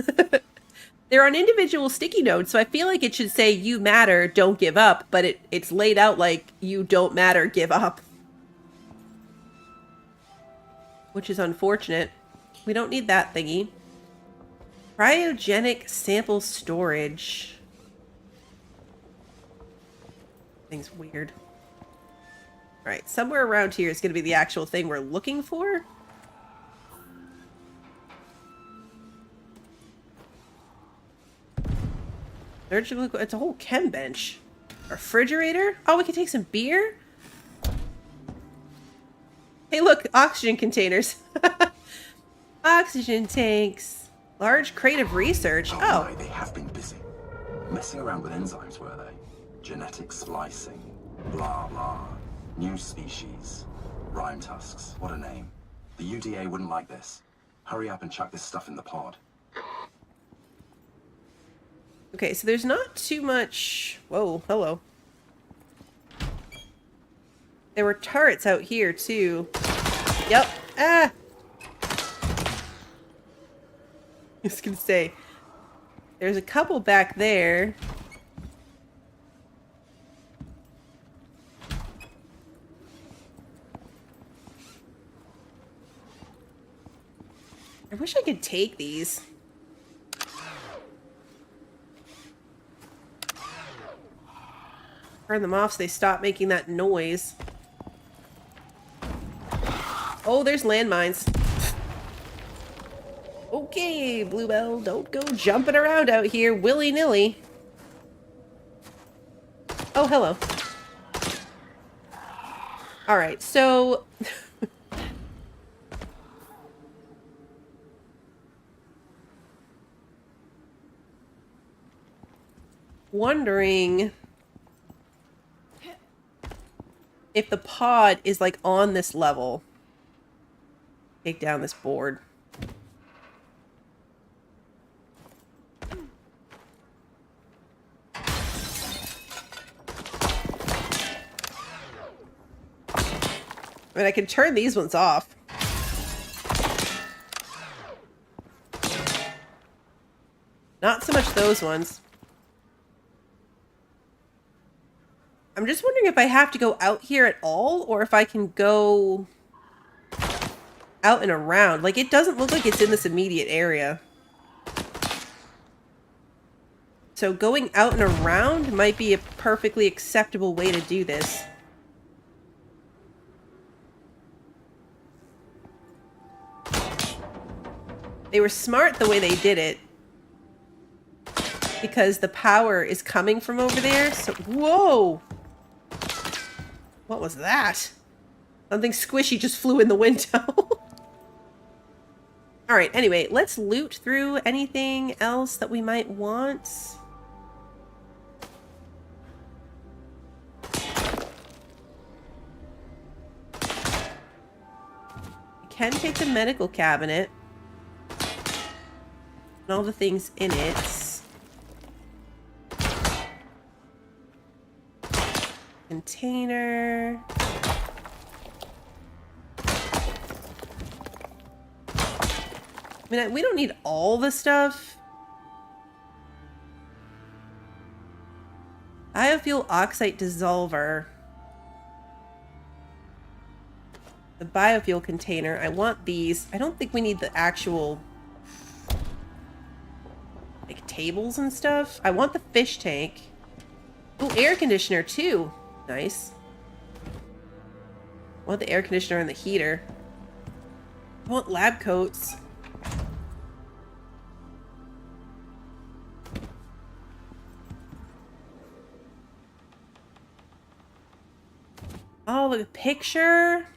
They're on individual sticky notes, so I feel like it should say you matter, don't give up, but it's laid out like you don't matter, give up. Which is unfortunate. We don't need that thingy. Cryogenic sample storage. Thing's weird. Alright, somewhere around here is going to be the actual thing we're looking for. Surgical, it's a whole chem bench. Refrigerator? Oh, we can take some beer? Hey, look, oxygen containers. Oxygen tanks. Large crate of research. Oh. My, they have been busy. Messing around with enzymes, were they? Genetic splicing. Blah, blah. New species. Rimetusks. What a name. The UDA wouldn't like this. Hurry up and chuck this stuff in the pod. Okay, so there's not too much... Whoa, hello. There were turrets out here, too. Yep. Ah! I was gonna say, there's a couple back there. I wish I could take these. Turn them off so they stop making that noise. Oh, there's landmines. Okay, Bluebell, don't go jumping around out here willy-nilly. Oh, hello. Alright, so... wondering if the pod is like on this level. Take down this board. I mean, I can turn these ones off. Not so much those ones. I'm just wondering if I have to go out here at all, or if I can go out and around. Like, it doesn't look like it's in this immediate area. So going out and around might be a perfectly acceptable way to do this. They were smart the way they did it. Because the power is coming from over there, so... Whoa! What was that? Something squishy just flew in the window. Alright, anyway, let's loot through anything else that we might want. I can take the medical cabinet. And all the things in it. Container. I mean, we don't need all the stuff. Biofuel oxide dissolver. The biofuel container. I want these. I don't think we need the actual... like, tables and stuff. I want the fish tank. Oh, air conditioner, too. Nice. I want the air conditioner and the heater. I want lab coats. Oh, look, a picture.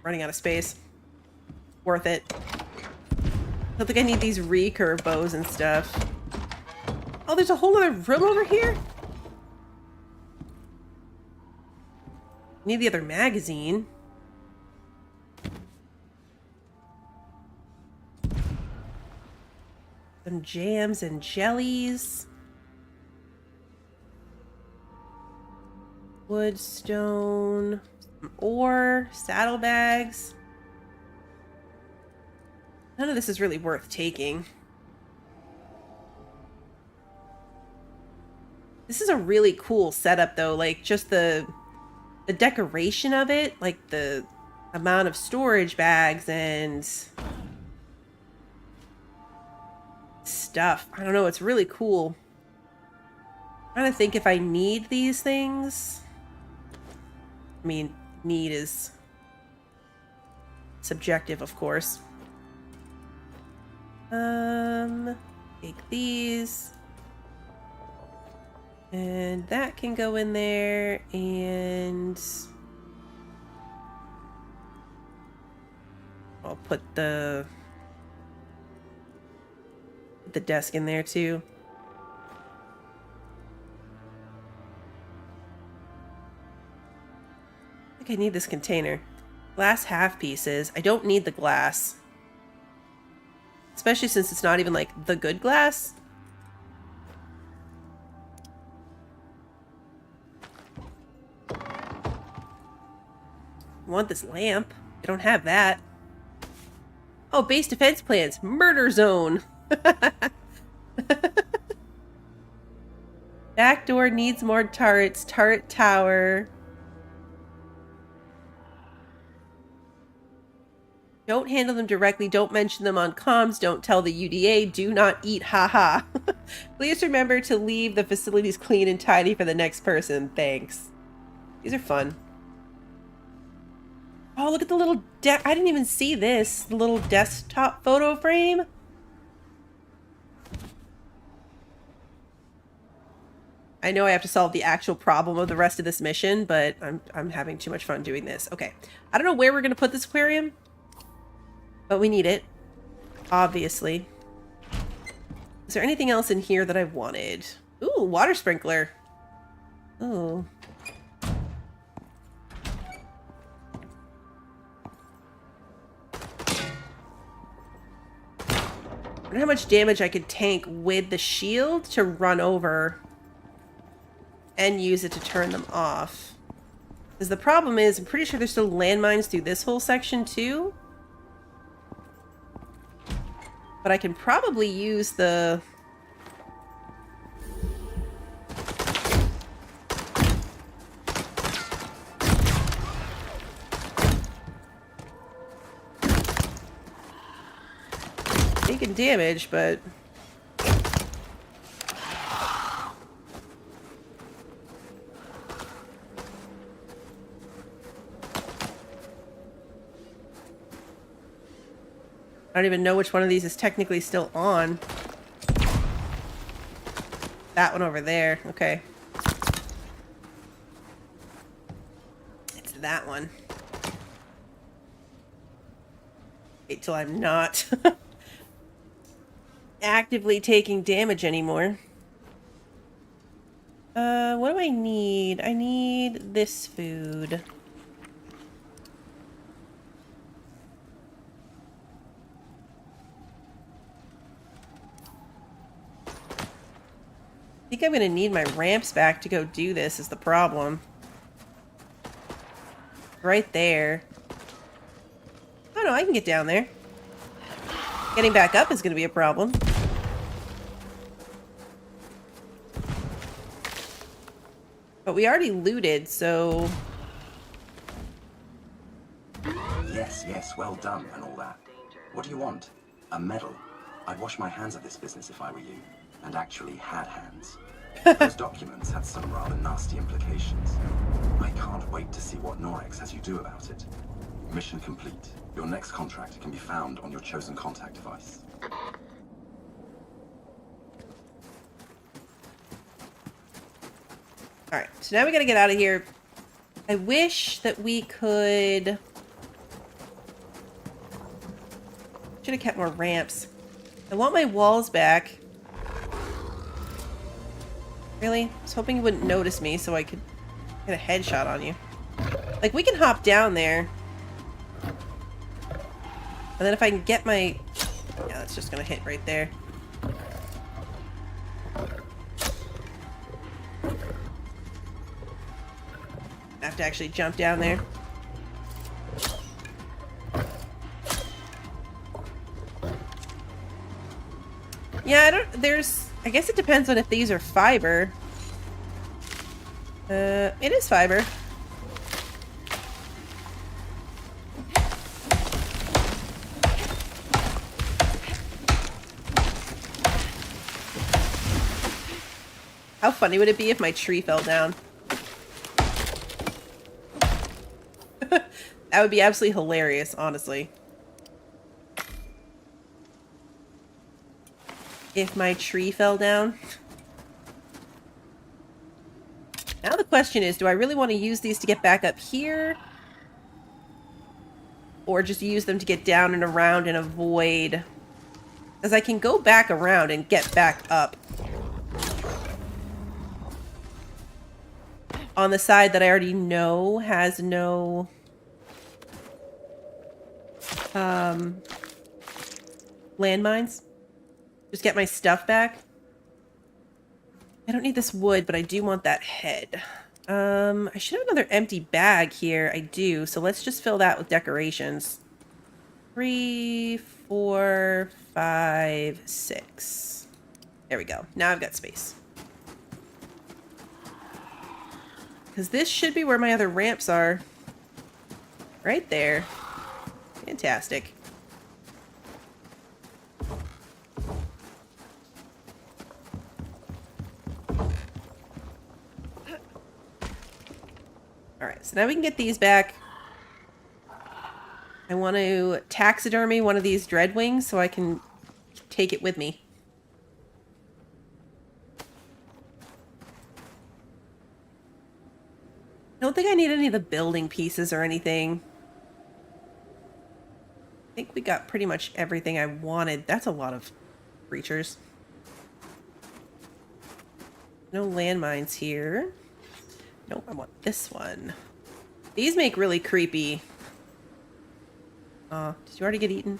Running out of space. Worth it. I don't think I need these recurve bows and stuff. Oh, there's a whole other room over here? Need the other magazine. Some jams and jellies. Wood, stone, some ore, saddlebags. None of this is really worth taking. This is a really cool setup, though. Like, just the decoration of it. Like, the amount of storage bags and stuff. I don't know. It's really cool. I'm trying to think if I need these things. I mean, need is subjective, of course. Take these. And that can go in there, and I'll put the desk in there too. I think I need this container. Glass half pieces. I don't need the glass. Especially since it's not even like the good glass. I want this lamp. I don't have that. Oh, base defense plans. Murder zone. Back door needs more turrets. Turret tower. Don't handle them directly. Don't mention them on comms. Don't tell the UDA. Do not eat. Haha. Please remember to leave the facilities clean and tidy for the next person. Thanks. These are fun. Oh, look at the little I didn't even see this. The little desktop photo frame. I know I have to solve the actual problem of the rest of this mission, but I'm having too much fun doing this. Okay. I don't know where we're going to put this aquarium, but we need it. Obviously. Is there anything else in here that I wanted? Ooh, water sprinkler. Ooh. I wonder how much damage I could tank with the shield to run over and use it to turn them off. Because the problem is, I'm pretty sure there's still landmines through this whole section too. But I can probably use the... taking damage, but... I don't even know which one of these is technically still on. That one over there. Okay. It's that one. Wait till I'm not actively taking damage anymore. What do I need? I need this food. I think I'm going to need my ramps back to go do this is the problem. Right there. Oh no, I can get down there. Getting back up is going to be a problem. But we already looted, so... Yes, yes, well done and all that. What do you want? A medal? I'd wash my hands of this business if I were you. And actually had hands. Those documents had some rather nasty implications. I can't wait to see what Norex has you do about it. Mission complete. Your next contract can be found on your chosen contact device. Alright, so now we gotta get out of here. I wish that we could... should have kept more ramps. I want my walls back. Really? I was hoping you wouldn't notice me so I could get a headshot on you. Like, we can hop down there. And then if I can get my... yeah, that's just gonna hit right there. I have to actually jump down there. Yeah, I don't... there's... I guess it depends on if these are fiber. It is fiber. How funny would it be if my tree fell down? That would be absolutely hilarious, honestly. If my tree fell down. Now the question is, do I really want to use these to get back up here? Or just use them to get down and around and avoid... because I can go back around and get back up. On the side that I already know has no... landmines. Just get my stuff back. I don't need this wood, but I do want that head. I should have another empty bag here. I do. So let's just fill that with decorations. 3, 4, 5, 6. There we go. Now I've got space. Because this should be where my other ramps are. Right there. Fantastic. Alright, so now we can get these back. I want to taxidermy one of these dreadwings so I can take it with me. I don't think I need any of the building pieces or anything. I think we got pretty much everything I wanted. That's a lot of creatures. No landmines here. Nope, I want this one. These make really creepy. Did you already get eaten?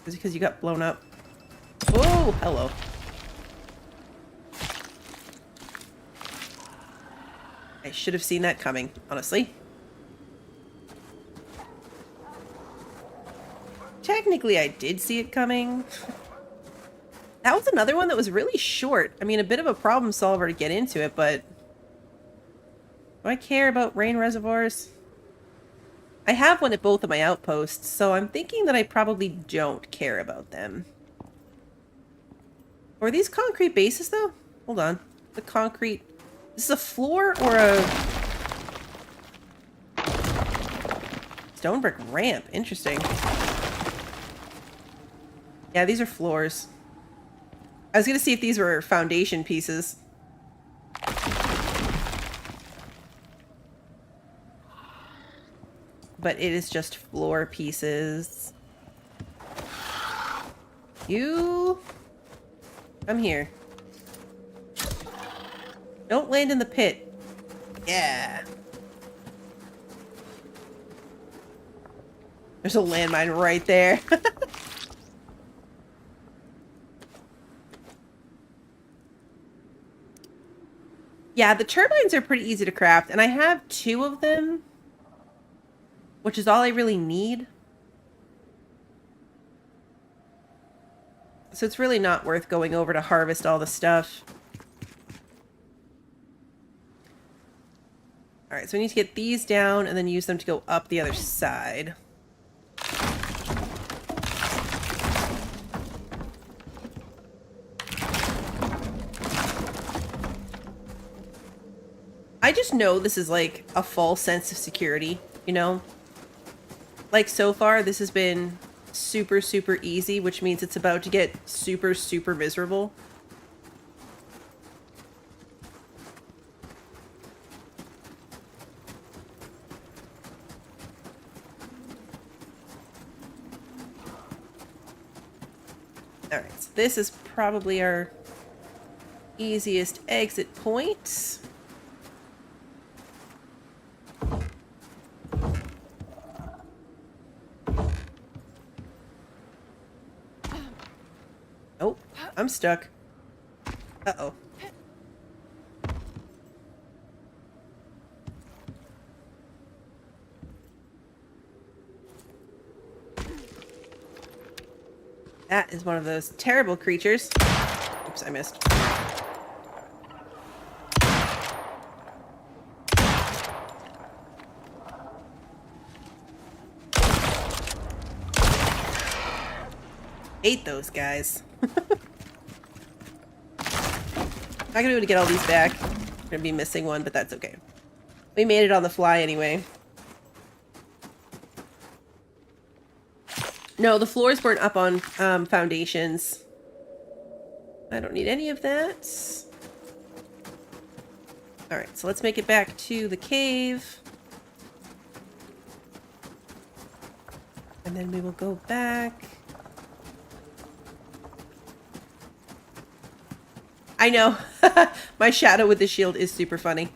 Is it because you got blown up? Oh, hello. I should have seen that coming, honestly. Technically, I did see it coming. That was another one that was really short. I mean, a bit of a problem solver to get into it, but... do I care about rain reservoirs? I have one at both of my outposts, so I'm thinking that I probably don't care about them. Are these concrete bases, though? Hold on. The concrete... This is a floor or a... stone brick ramp. Interesting. Yeah, these are floors. I was gonna see if these were foundation pieces. But it is just floor pieces. You... come here. Don't land in the pit. Yeah. There's a landmine right there. Yeah, the turbines are pretty easy to craft, and I have 2 of them, which is all I really need. So it's really not worth going over to harvest all the stuff. Alright, so we need to get these down and then use them to go up the other side. I just know this is like a false sense of security, you know? Like so far, this has been super, super easy, which means it's about to get super, super miserable. Alright, so this is probably our easiest exit point. Oh, I'm stuck. Uh-oh. That is one of those terrible creatures. Oops, I missed. Hate those guys. Not gonna be able to get all these back. I'm gonna be missing one, but that's okay. We made it on the fly anyway. No, the floors weren't up on foundations. I don't need any of that. Alright, so let's make it back to the cave. And then we will go back. I know. My shadow with the shield is super funny.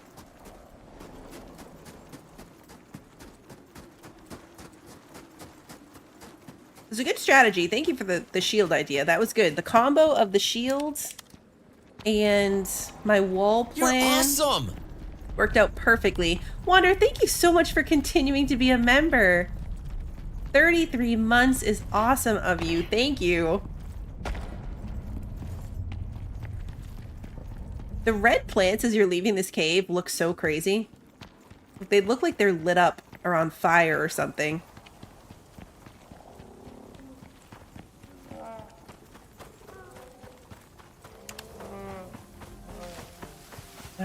It's a good strategy. Thank you for the shield idea. That was good. The combo of the shields and my wall plan... You're awesome! ...worked out perfectly. Wander, thank you so much for continuing to be a member. 33 months is awesome of you. Thank you. The red plants as you're leaving this cave look so crazy. They look like they're lit up or on fire or something.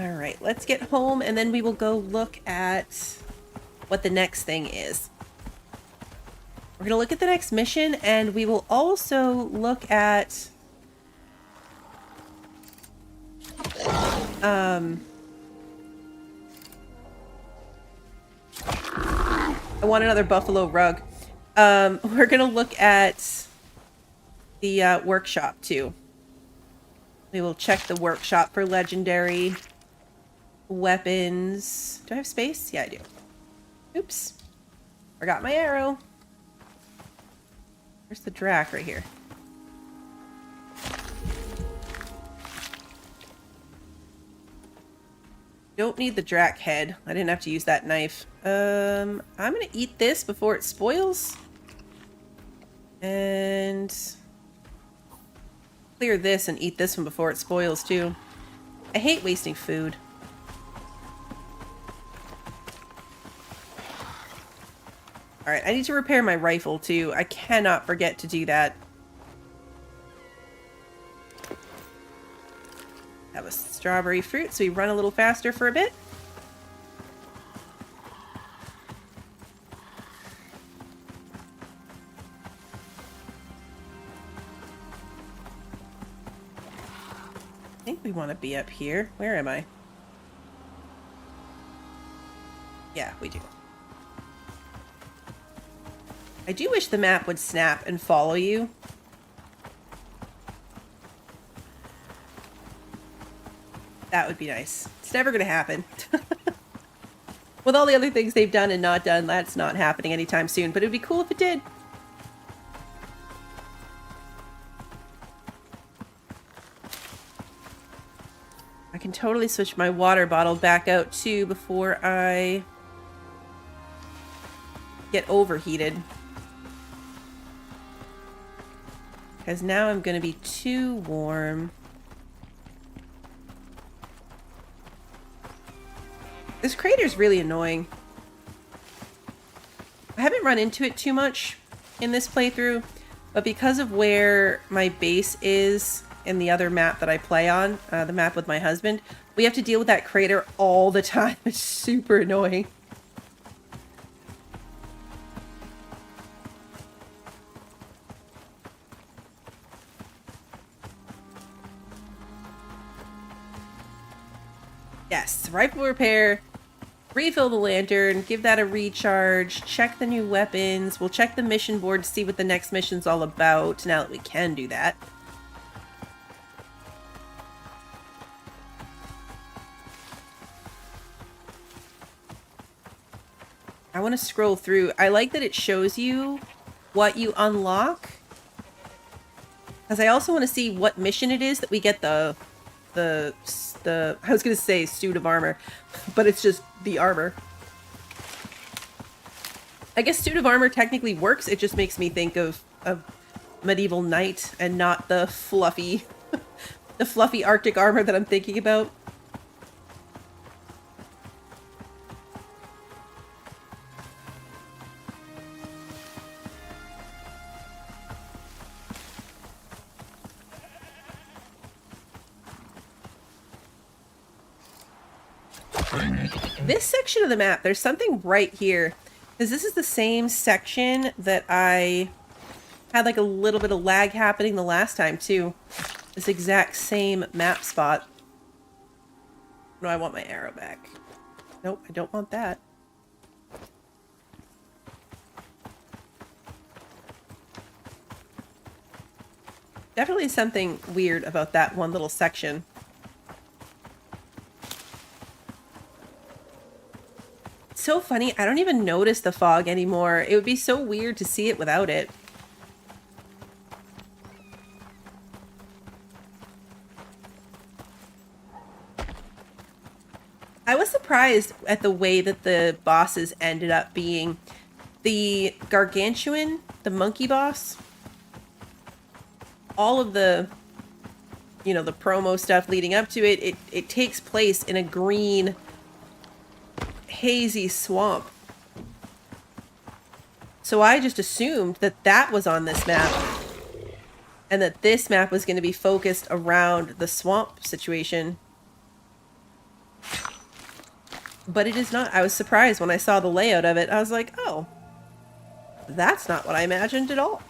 Alright, let's get home and then we will go look at what the next thing is. We're going to look at the next mission and we will also look at... I want another buffalo rug. We're going to look at the workshop too. We will check the workshop for legendary weapons. Do I have space? Yeah, I do. Oops. Forgot my arrow. Where's the drac? Right here. Don't need the drac head. I didn't have to use that knife. I'm gonna eat this before it spoils. And clear this and eat this one before it spoils too. I hate wasting food. Alright, I need to repair my rifle too. I cannot forget to do that. Have a strawberry fruit so we run a little faster for a bit. I think we want to be up here. Where am I? Yeah, we do. I do wish the map would snap and follow you. That would be nice. It's never going to happen. With all the other things they've done and not done, that's not happening anytime soon. But it would be cool if it did. I can totally switch my water bottle back out too before I get overheated. Because now I'm going to be too warm. This crater's really annoying. I haven't run into it too much in this playthrough, but because of where my base is in the other map that I play on, the map with my husband, we have to deal with that crater all the time. It's super annoying. Yes, rifle repair, refill the lantern, give that a recharge, check the new weapons. We'll check the mission board to see what the next mission's all about, now that we can do that. I want to scroll through. I like that it shows you what you unlock. Because I also want to see what mission it is that we get the I was going to say suit of armor, but it's just the armor. I guess suit of armor technically works. It just makes me think of a medieval knight and not the fluffy, the fluffy Arctic armor that I'm thinking about. This section of the map, there's something right here. Because this is the same section that I had like a little bit of lag happening the last time too. This exact same map spot. No, I want my arrow back. Nope, I don't want that. Definitely something weird about that one little section. So funny, I don't even notice the fog anymore. It would be so weird to see it without it. I was surprised at the way that the bosses ended up being. The gargantuan, the monkey boss, all of the, you know, the promo stuff leading up to it, it takes place in a green, hazy swamp. So I just assumed that that was on this map and that this map was going to be focused around the swamp situation. But it is not. I was surprised when I saw the layout of it. I was like, oh, that's not what I imagined at all.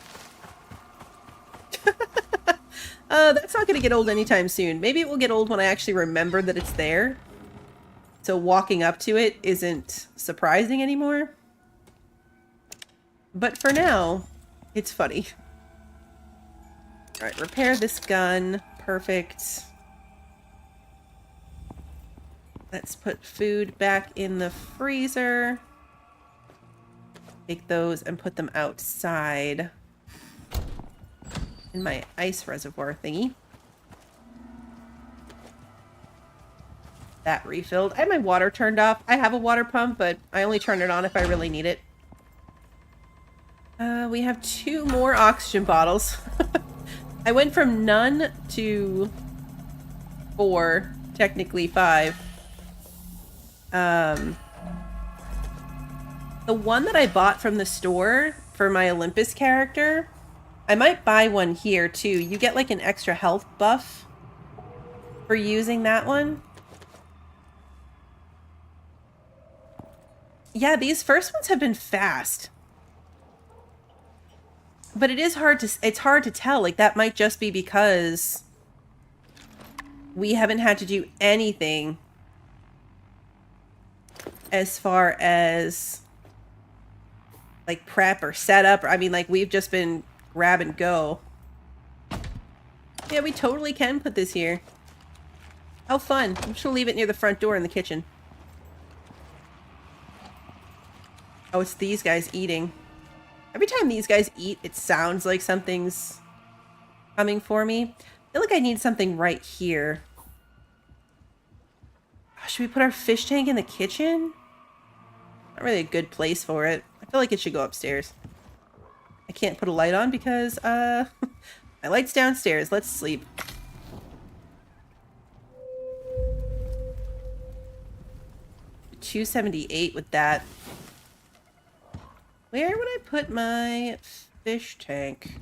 That's not going to get old anytime soon. Maybe it will get old when I actually remember that it's there. So walking up to it isn't surprising anymore. But for now, it's funny. Alright, repair this gun. Perfect. Let's put food back in the freezer. Take those and put them outside in my ice reservoir thingy. That refilled. I had my water turned off. I have a water pump, but I only turn it on if I really need it. We have 2 more oxygen bottles. I went from none to 4, technically 5. The one that I bought from the store for my Olympus character, I might buy one here too. You get like an extra health buff for using that one. Yeah, these first ones have been fast. But it is hard to tell. Like, that might just be because we haven't had to do anything as far as like prep or setup. I mean, like, we've just been grab and go. Yeah, we totally can put this here. How fun. I'm just gonna leave it near the front door in the kitchen. Oh, it's these guys eating. Every time these guys eat, it sounds like something's coming for me. I feel like I need something right here. Should we put our fish tank in the kitchen? Not really a good place for it. I feel like it should go upstairs. I can't put a light on because, my light's downstairs. Let's sleep. $278 with that. Where would I put my fish tank?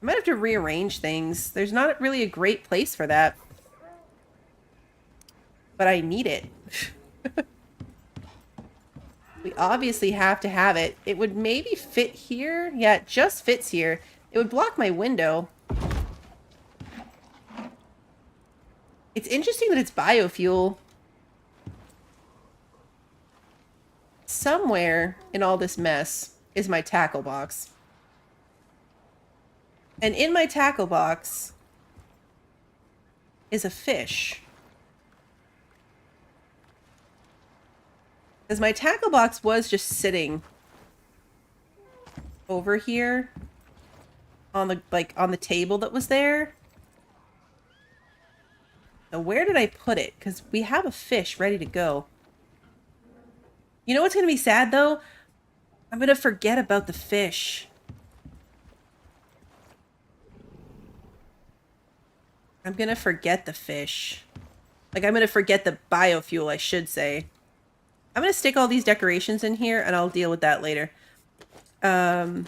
I might have to rearrange things. There's not really a great place for that. But I need it. We obviously have to have it. It would maybe fit here. Yeah, it just fits here. It would block my window. It's interesting that it's biofuel. Somewhere in all this mess is my tackle box. And in my tackle box is a fish. Because my tackle box was just sitting over here on the table that was there. Now where did I put it? Because we have a fish ready to go. You know what's going to be sad, though? I'm going to forget about the fish. I'm going to forget the fish. Like, I'm going to forget the biofuel, I should say. I'm going to stick all these decorations in here, and I'll deal with that later. Yeah.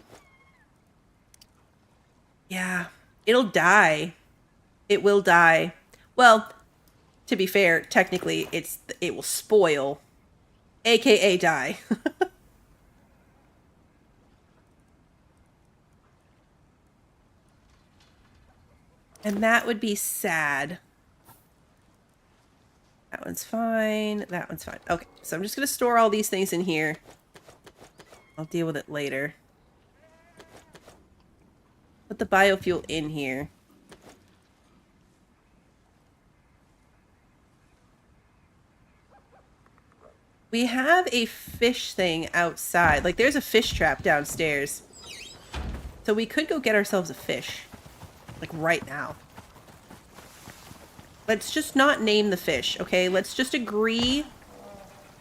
It'll die. It will die. Well, to be fair, technically, it will spoil. AKA die. And that would be sad. That one's fine. That one's fine. Okay, so I'm just going to store all these things in here. I'll deal with it later. Put the biofuel in here. We have a fish thing outside. Like, there's a fish trap downstairs. So we could go get ourselves a fish. Like, right now. Let's just not name the fish, okay? Let's just agree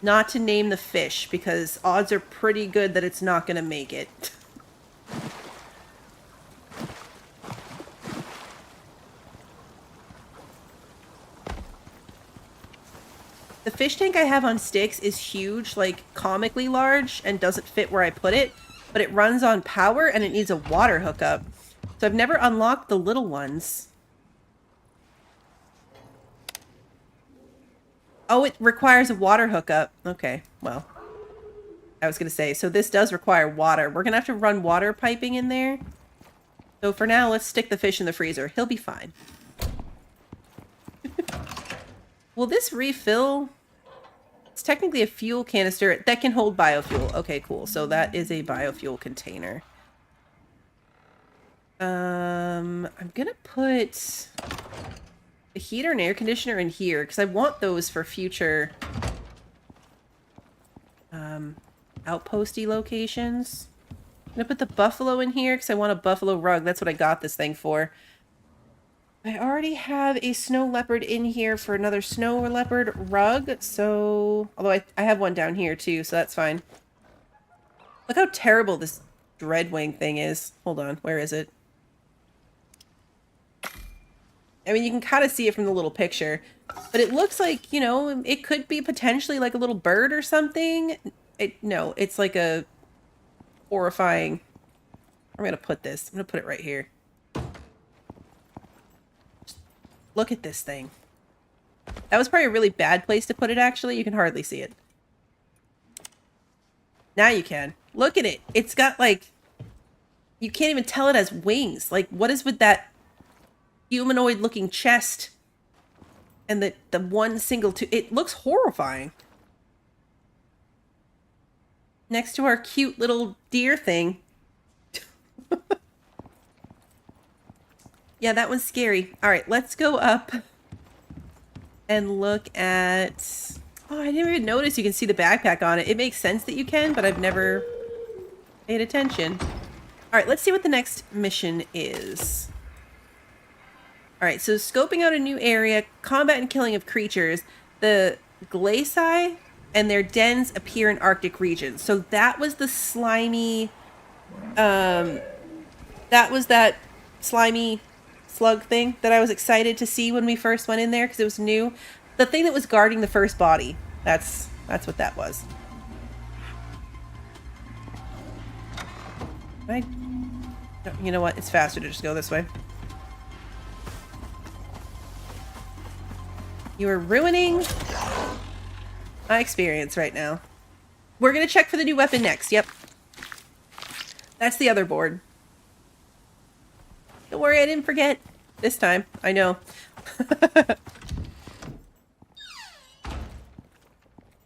not to name the fish, because odds are pretty good that it's not going to make it. The fish tank I have on sticks is huge, like comically large, and doesn't fit where I put it, but it runs on power and it needs a water hookup. So I've never unlocked the little ones. Oh, it requires a water hookup. Okay, well. I was going to say, so this does require water. We're going to have to run water piping in there. So for now, let's stick the fish in the freezer. He'll be fine. Will this refill? It's technically a fuel canister that can hold biofuel. Okay, cool. So that is a biofuel container. I'm going to put a heater and air conditioner in here because I want those for future outposty locations. I'm gonna put the buffalo in here because I want a buffalo rug. That's what I got this thing for. I already have a snow leopard in here for another snow leopard rug. So, although I have one down here too, so that's fine. Look how terrible this dreadwing thing is. Hold on, where is it? I mean, you can kind of see it from the little picture, but it looks like, you know, it could be potentially like a little bird or something. No, it's like a horrifying... I'm going to put this. I'm going to put it right here. Just look at this thing. That was probably a really bad place to put it, actually. You can hardly see it. Now you can. Look at it. It's got, like... You can't even tell it has wings. Like, what is with that humanoid-looking chest? And the one single... It looks horrifying. Next to our cute little deer thing. Yeah, that one's scary. All right, let's go up and look at... Oh, I didn't even notice you can see the backpack on it. It makes sense that you can, but I've never paid attention. All right, let's see what the next mission is. All right, so scoping out a new area, combat and killing of creatures. The glaci and their dens appear in Arctic regions. So that was the slimy, that was that slimy slug thing that I was excited to see when we first went in there because it was new. The thing that was guarding the first body. That's what that was. Right? You know what? It's faster to just go this way. You are ruining my experience right now. We're going to check for the new weapon next. Yep. That's the other board. Don't worry, I didn't forget. This time. I know.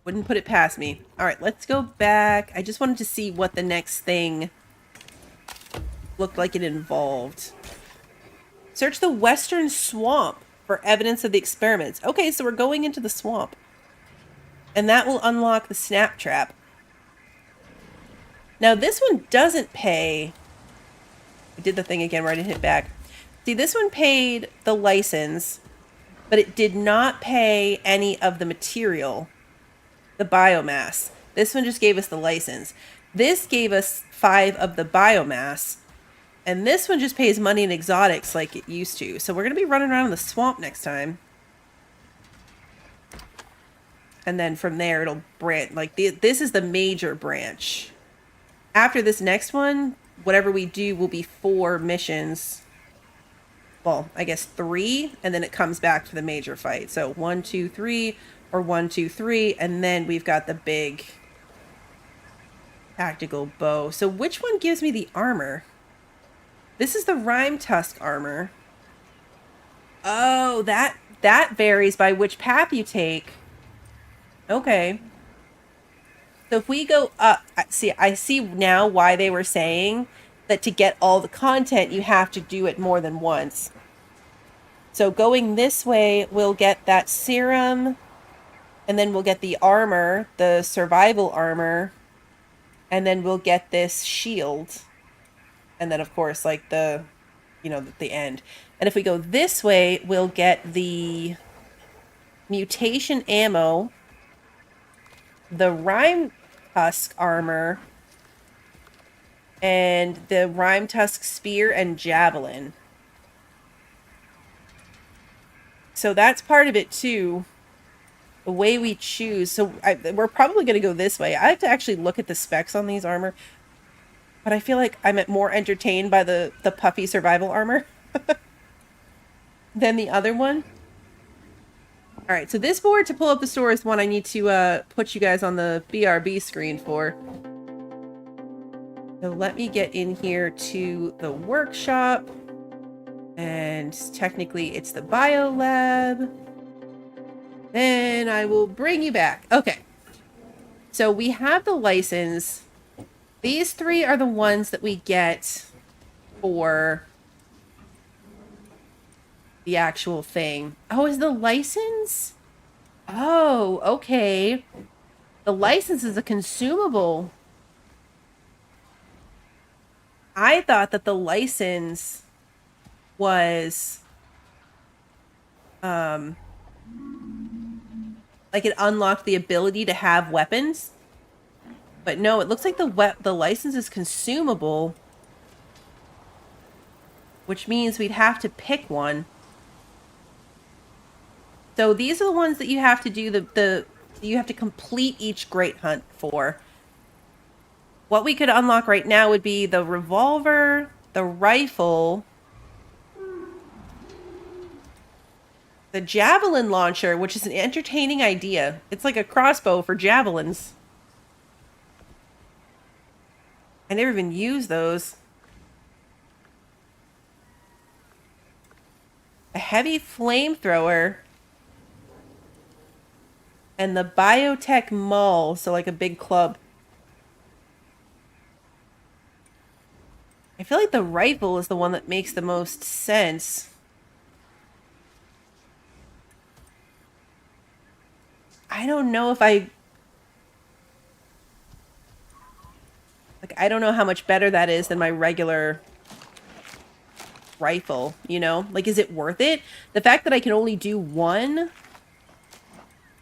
Wouldn't put it past me. Alright, let's go back. I just wanted to see what the next thing looked like it involved. Search the western swamp for evidence of the experiments. Okay, so we're going into the swamp. And that will unlock the snap trap. Now this one doesn't pay... I did the thing again where I didn't hit back. See, this one paid the license, but it did not pay any of the material, the biomass. This one just gave us the license. This gave us 5 of the biomass, and this one just pays money in exotics like it used to. So we're going to be running around in the swamp next time. And then from there, it'll branch. Like, this is the major branch. After this next one, whatever we do will be 4 missions. Well, I guess 3, and then it comes back for the major fight. So 1, 2, 3, or 1, 2, 3, and then we've got the big tactical bow. So which one gives me the armor? This is the Rimetusk armor. Oh, that varies by which path you take. Okay. So if we go up, I see now why they were saying that to get all the content, you have to do it more than once. So going this way, we'll get that serum, and then we'll get the armor, the survival armor, and then we'll get this shield. And then, of course, like the end. And if we go this way, we'll get the mutation ammo, the Rimetusk armor, and the Rimetusk spear and javelin. So that's part of it too. The way we choose. So we're probably going to go this way. I have to actually look at the specs on these armor. But I feel like I'm more entertained by the puffy survival armor than the other one. All right, so this board to pull up the store is one I need to put you guys on the BRB screen for. So let me get in here to the workshop. And technically it's the bio lab. Then I will bring you back. Okay. So we have the license. These three are the ones that we get for the actual thing. Oh, is the license? Oh, okay. The license is a consumable. I thought that the license was like it unlocked the ability to have weapons. But no, it looks like the license is consumable, which means we'd have to pick one. So these are the ones that you have to do you have to complete each great hunt for. What we could unlock right now would be the revolver, the rifle, the javelin launcher, which is an entertaining idea. It's like a crossbow for javelins. I never even used those. A heavy flamethrower. And the biotech maul, so like a big club. I feel like the rifle is the one that makes the most sense. I don't know if I don't know how much better that is than my regular rifle, you know? Like, is it worth it? The fact that I can only do one,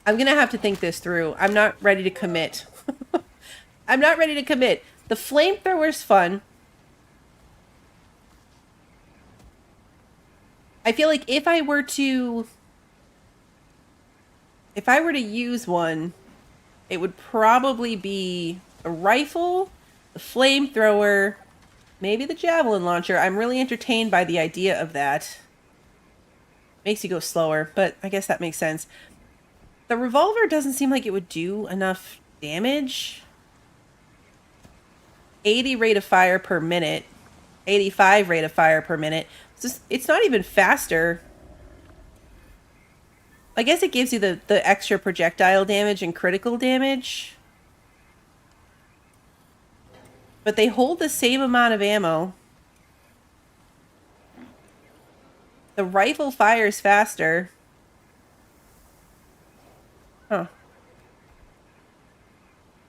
I'm gonna have to think this through. I'm not ready to commit. I'm not ready to commit. The flamethrower's fun. I feel like if I were to use one, it would probably be a rifle, the flamethrower, maybe the javelin launcher. I'm really entertained by the idea of that. Makes you go slower, but I guess that makes sense. The revolver doesn't seem like it would do enough damage. 80 rate of fire per minute. 85 rate of fire per minute. It's not even faster. I guess it gives you the extra projectile damage and critical damage. But they hold the same amount of ammo. The rifle fires faster. Huh.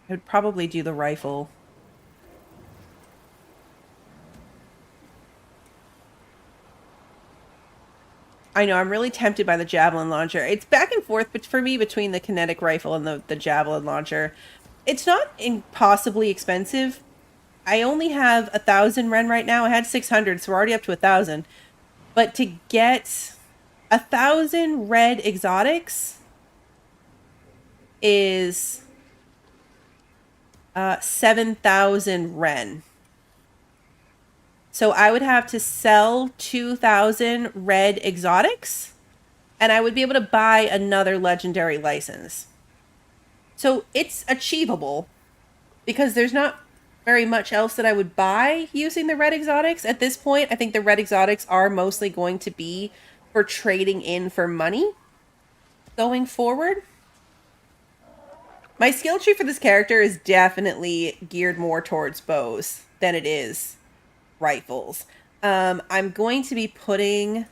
I would probably do the rifle. I know, I'm really tempted by the javelin launcher. It's back and forth but for me between the kinetic rifle and the javelin launcher. It's not impossibly expensive. I only have 1,000 Ren right now. I had 600, so we're already up to 1,000. But to get 1,000 red exotics is 7,000 Ren. So I would have to sell 2,000 red exotics, and I would be able to buy another legendary license. So it's achievable, because there's not very much else that I would buy using the red exotics. At this point, I think the red exotics are mostly going to be for trading in for money going forward. My skill tree for this character is definitely geared more towards bows than it is rifles. I'm going to be putting,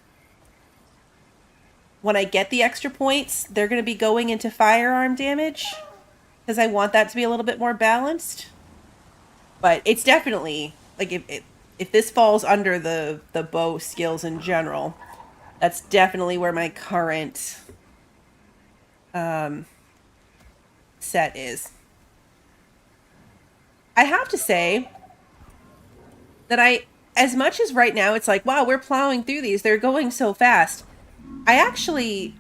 when I get the extra points, they're going to be going into firearm damage, because I want that to be a little bit more balanced. But it's definitely, like, if this falls under the bow skills in general, that's definitely where my current set is. I have to say that as much as right now it's like, wow, we're plowing through these, they're going so fast, I actually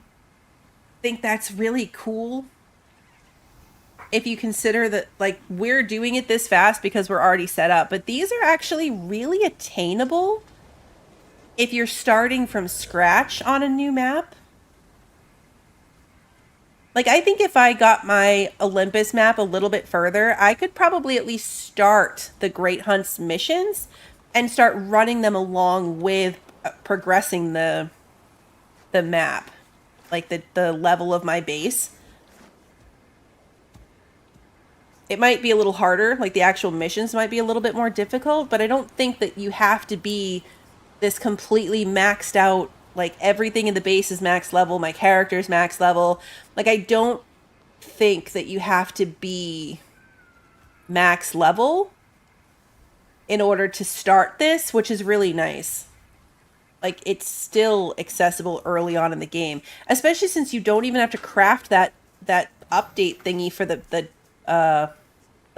think that's really cool if you consider that, like, we're doing it this fast because we're already set up, but these are actually really attainable if you're starting from scratch on a new map. Like, I think if I got my Olympus map a little bit further, I could probably at least start the Great Hunt's missions and start running them along with progressing the map, like the level of my base. It might be a little harder, like the actual missions might be a little bit more difficult, but I don't think that you have to be this completely maxed out, like everything in the base is max level, my character's max level. Like, I don't think that you have to be max level in order to start this, which is really nice. Like, it's still accessible early on in the game, especially since you don't even have to craft that update thingy for the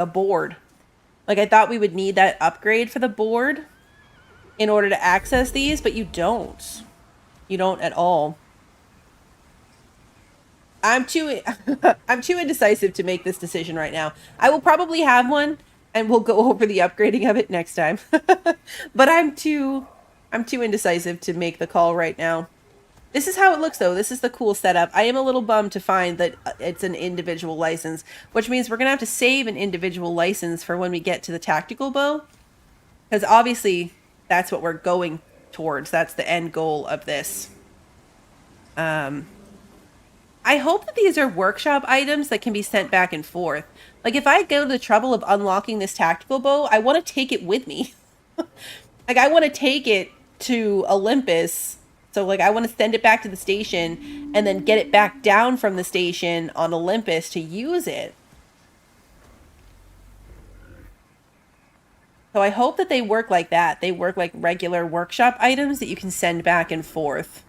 board. Like, I thought we would need that upgrade for the board in order to access these, but you don't. You don't at all. I'm too indecisive to make this decision right now. I will probably have one, and we'll go over the upgrading of it next time. But I'm too indecisive to make the call right now. This is how it looks, though. This is the cool setup. I am a little bummed to find that it's an individual license, which means we're going to have to save an individual license for when we get to the tactical bow. Because obviously, that's what we're going towards. That's the end goal of this. I hope that these are workshop items that can be sent back and forth. Like, if I go to the trouble of unlocking this tactical bow, I want to take it with me. Like, I want to take it to Olympus. So, like, I want to send it back to the station and then get it back down from the station on Olympus to use it. So I hope that they work like that. They work like regular workshop items that you can send back and forth.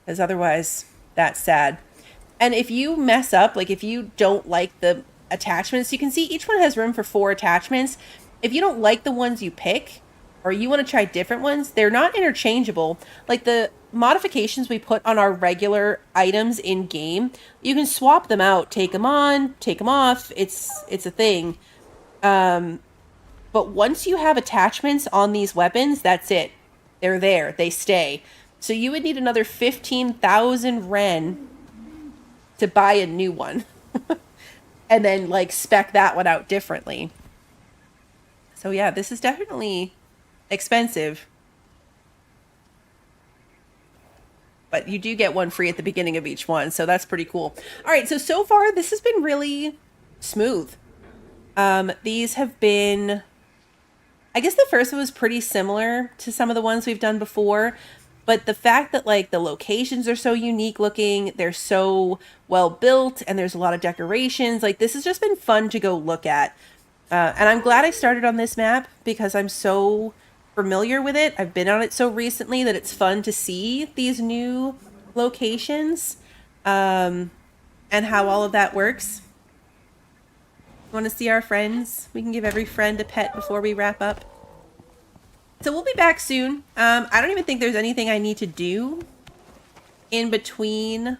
Because otherwise, that's sad. And if you mess up, like if you don't like the attachments, you can see each one has room for 4 attachments. If you don't like the ones you pick, or you want to try different ones, they're not interchangeable. Like the modifications we put on our regular items in game, you can swap them out, take them on, take them off. It's a thing. But once you have attachments on these weapons, that's it. They're there. They stay. So you would need another 15,000 Ren to buy a new one. And then, like, spec that one out differently. So yeah, this is definitely expensive. But you do get one free at the beginning of each one, so that's pretty cool. All right, so far, this has been really smooth. These have been... I guess the first one was pretty similar to some of the ones we've done before, but the fact that, like, the locations are so unique looking, they're so well built, and there's a lot of decorations, like, this has just been fun to go look at. And I'm glad I started on this map because I'm so familiar with it. I've been on it so recently that it's fun to see these new locations, and how all of that works. Want to see our friends? We can give every friend a pet before we wrap up. So we'll be back soon. I don't even think there's anything I need to do in between.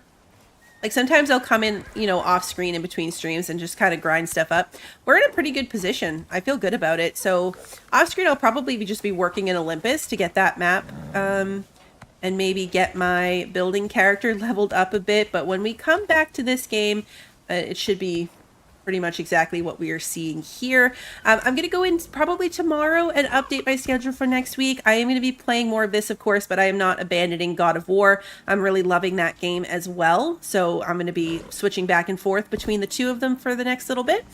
Like, sometimes I'll come in, you know, off screen in between streams and just kind of grind stuff up. We're in a pretty good position. I feel good about it. So off screen, I'll probably just be working in Olympus to get that map, and maybe get my building character leveled up a bit. But when we come back to this game, it should be pretty much exactly what we are seeing here. I'm going to go in probably tomorrow and update my schedule for next week. I am going to be playing more of this, of course, but I am not abandoning God of War. I'm really loving that game as well. So I'm going to be switching back and forth between the two of them for the next little bit.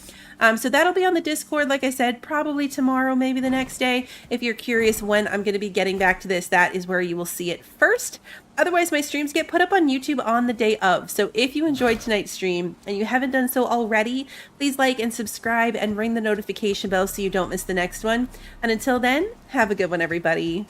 So that'll be on the Discord, like I said, probably tomorrow, maybe the next day. If you're curious when I'm going to be getting back to this, that is where you will see it first. Otherwise, my streams get put up on YouTube on the day of. So if you enjoyed tonight's stream and you haven't done so already, please like and subscribe and ring the notification bell so you don't miss the next one. And until then, have a good one, everybody.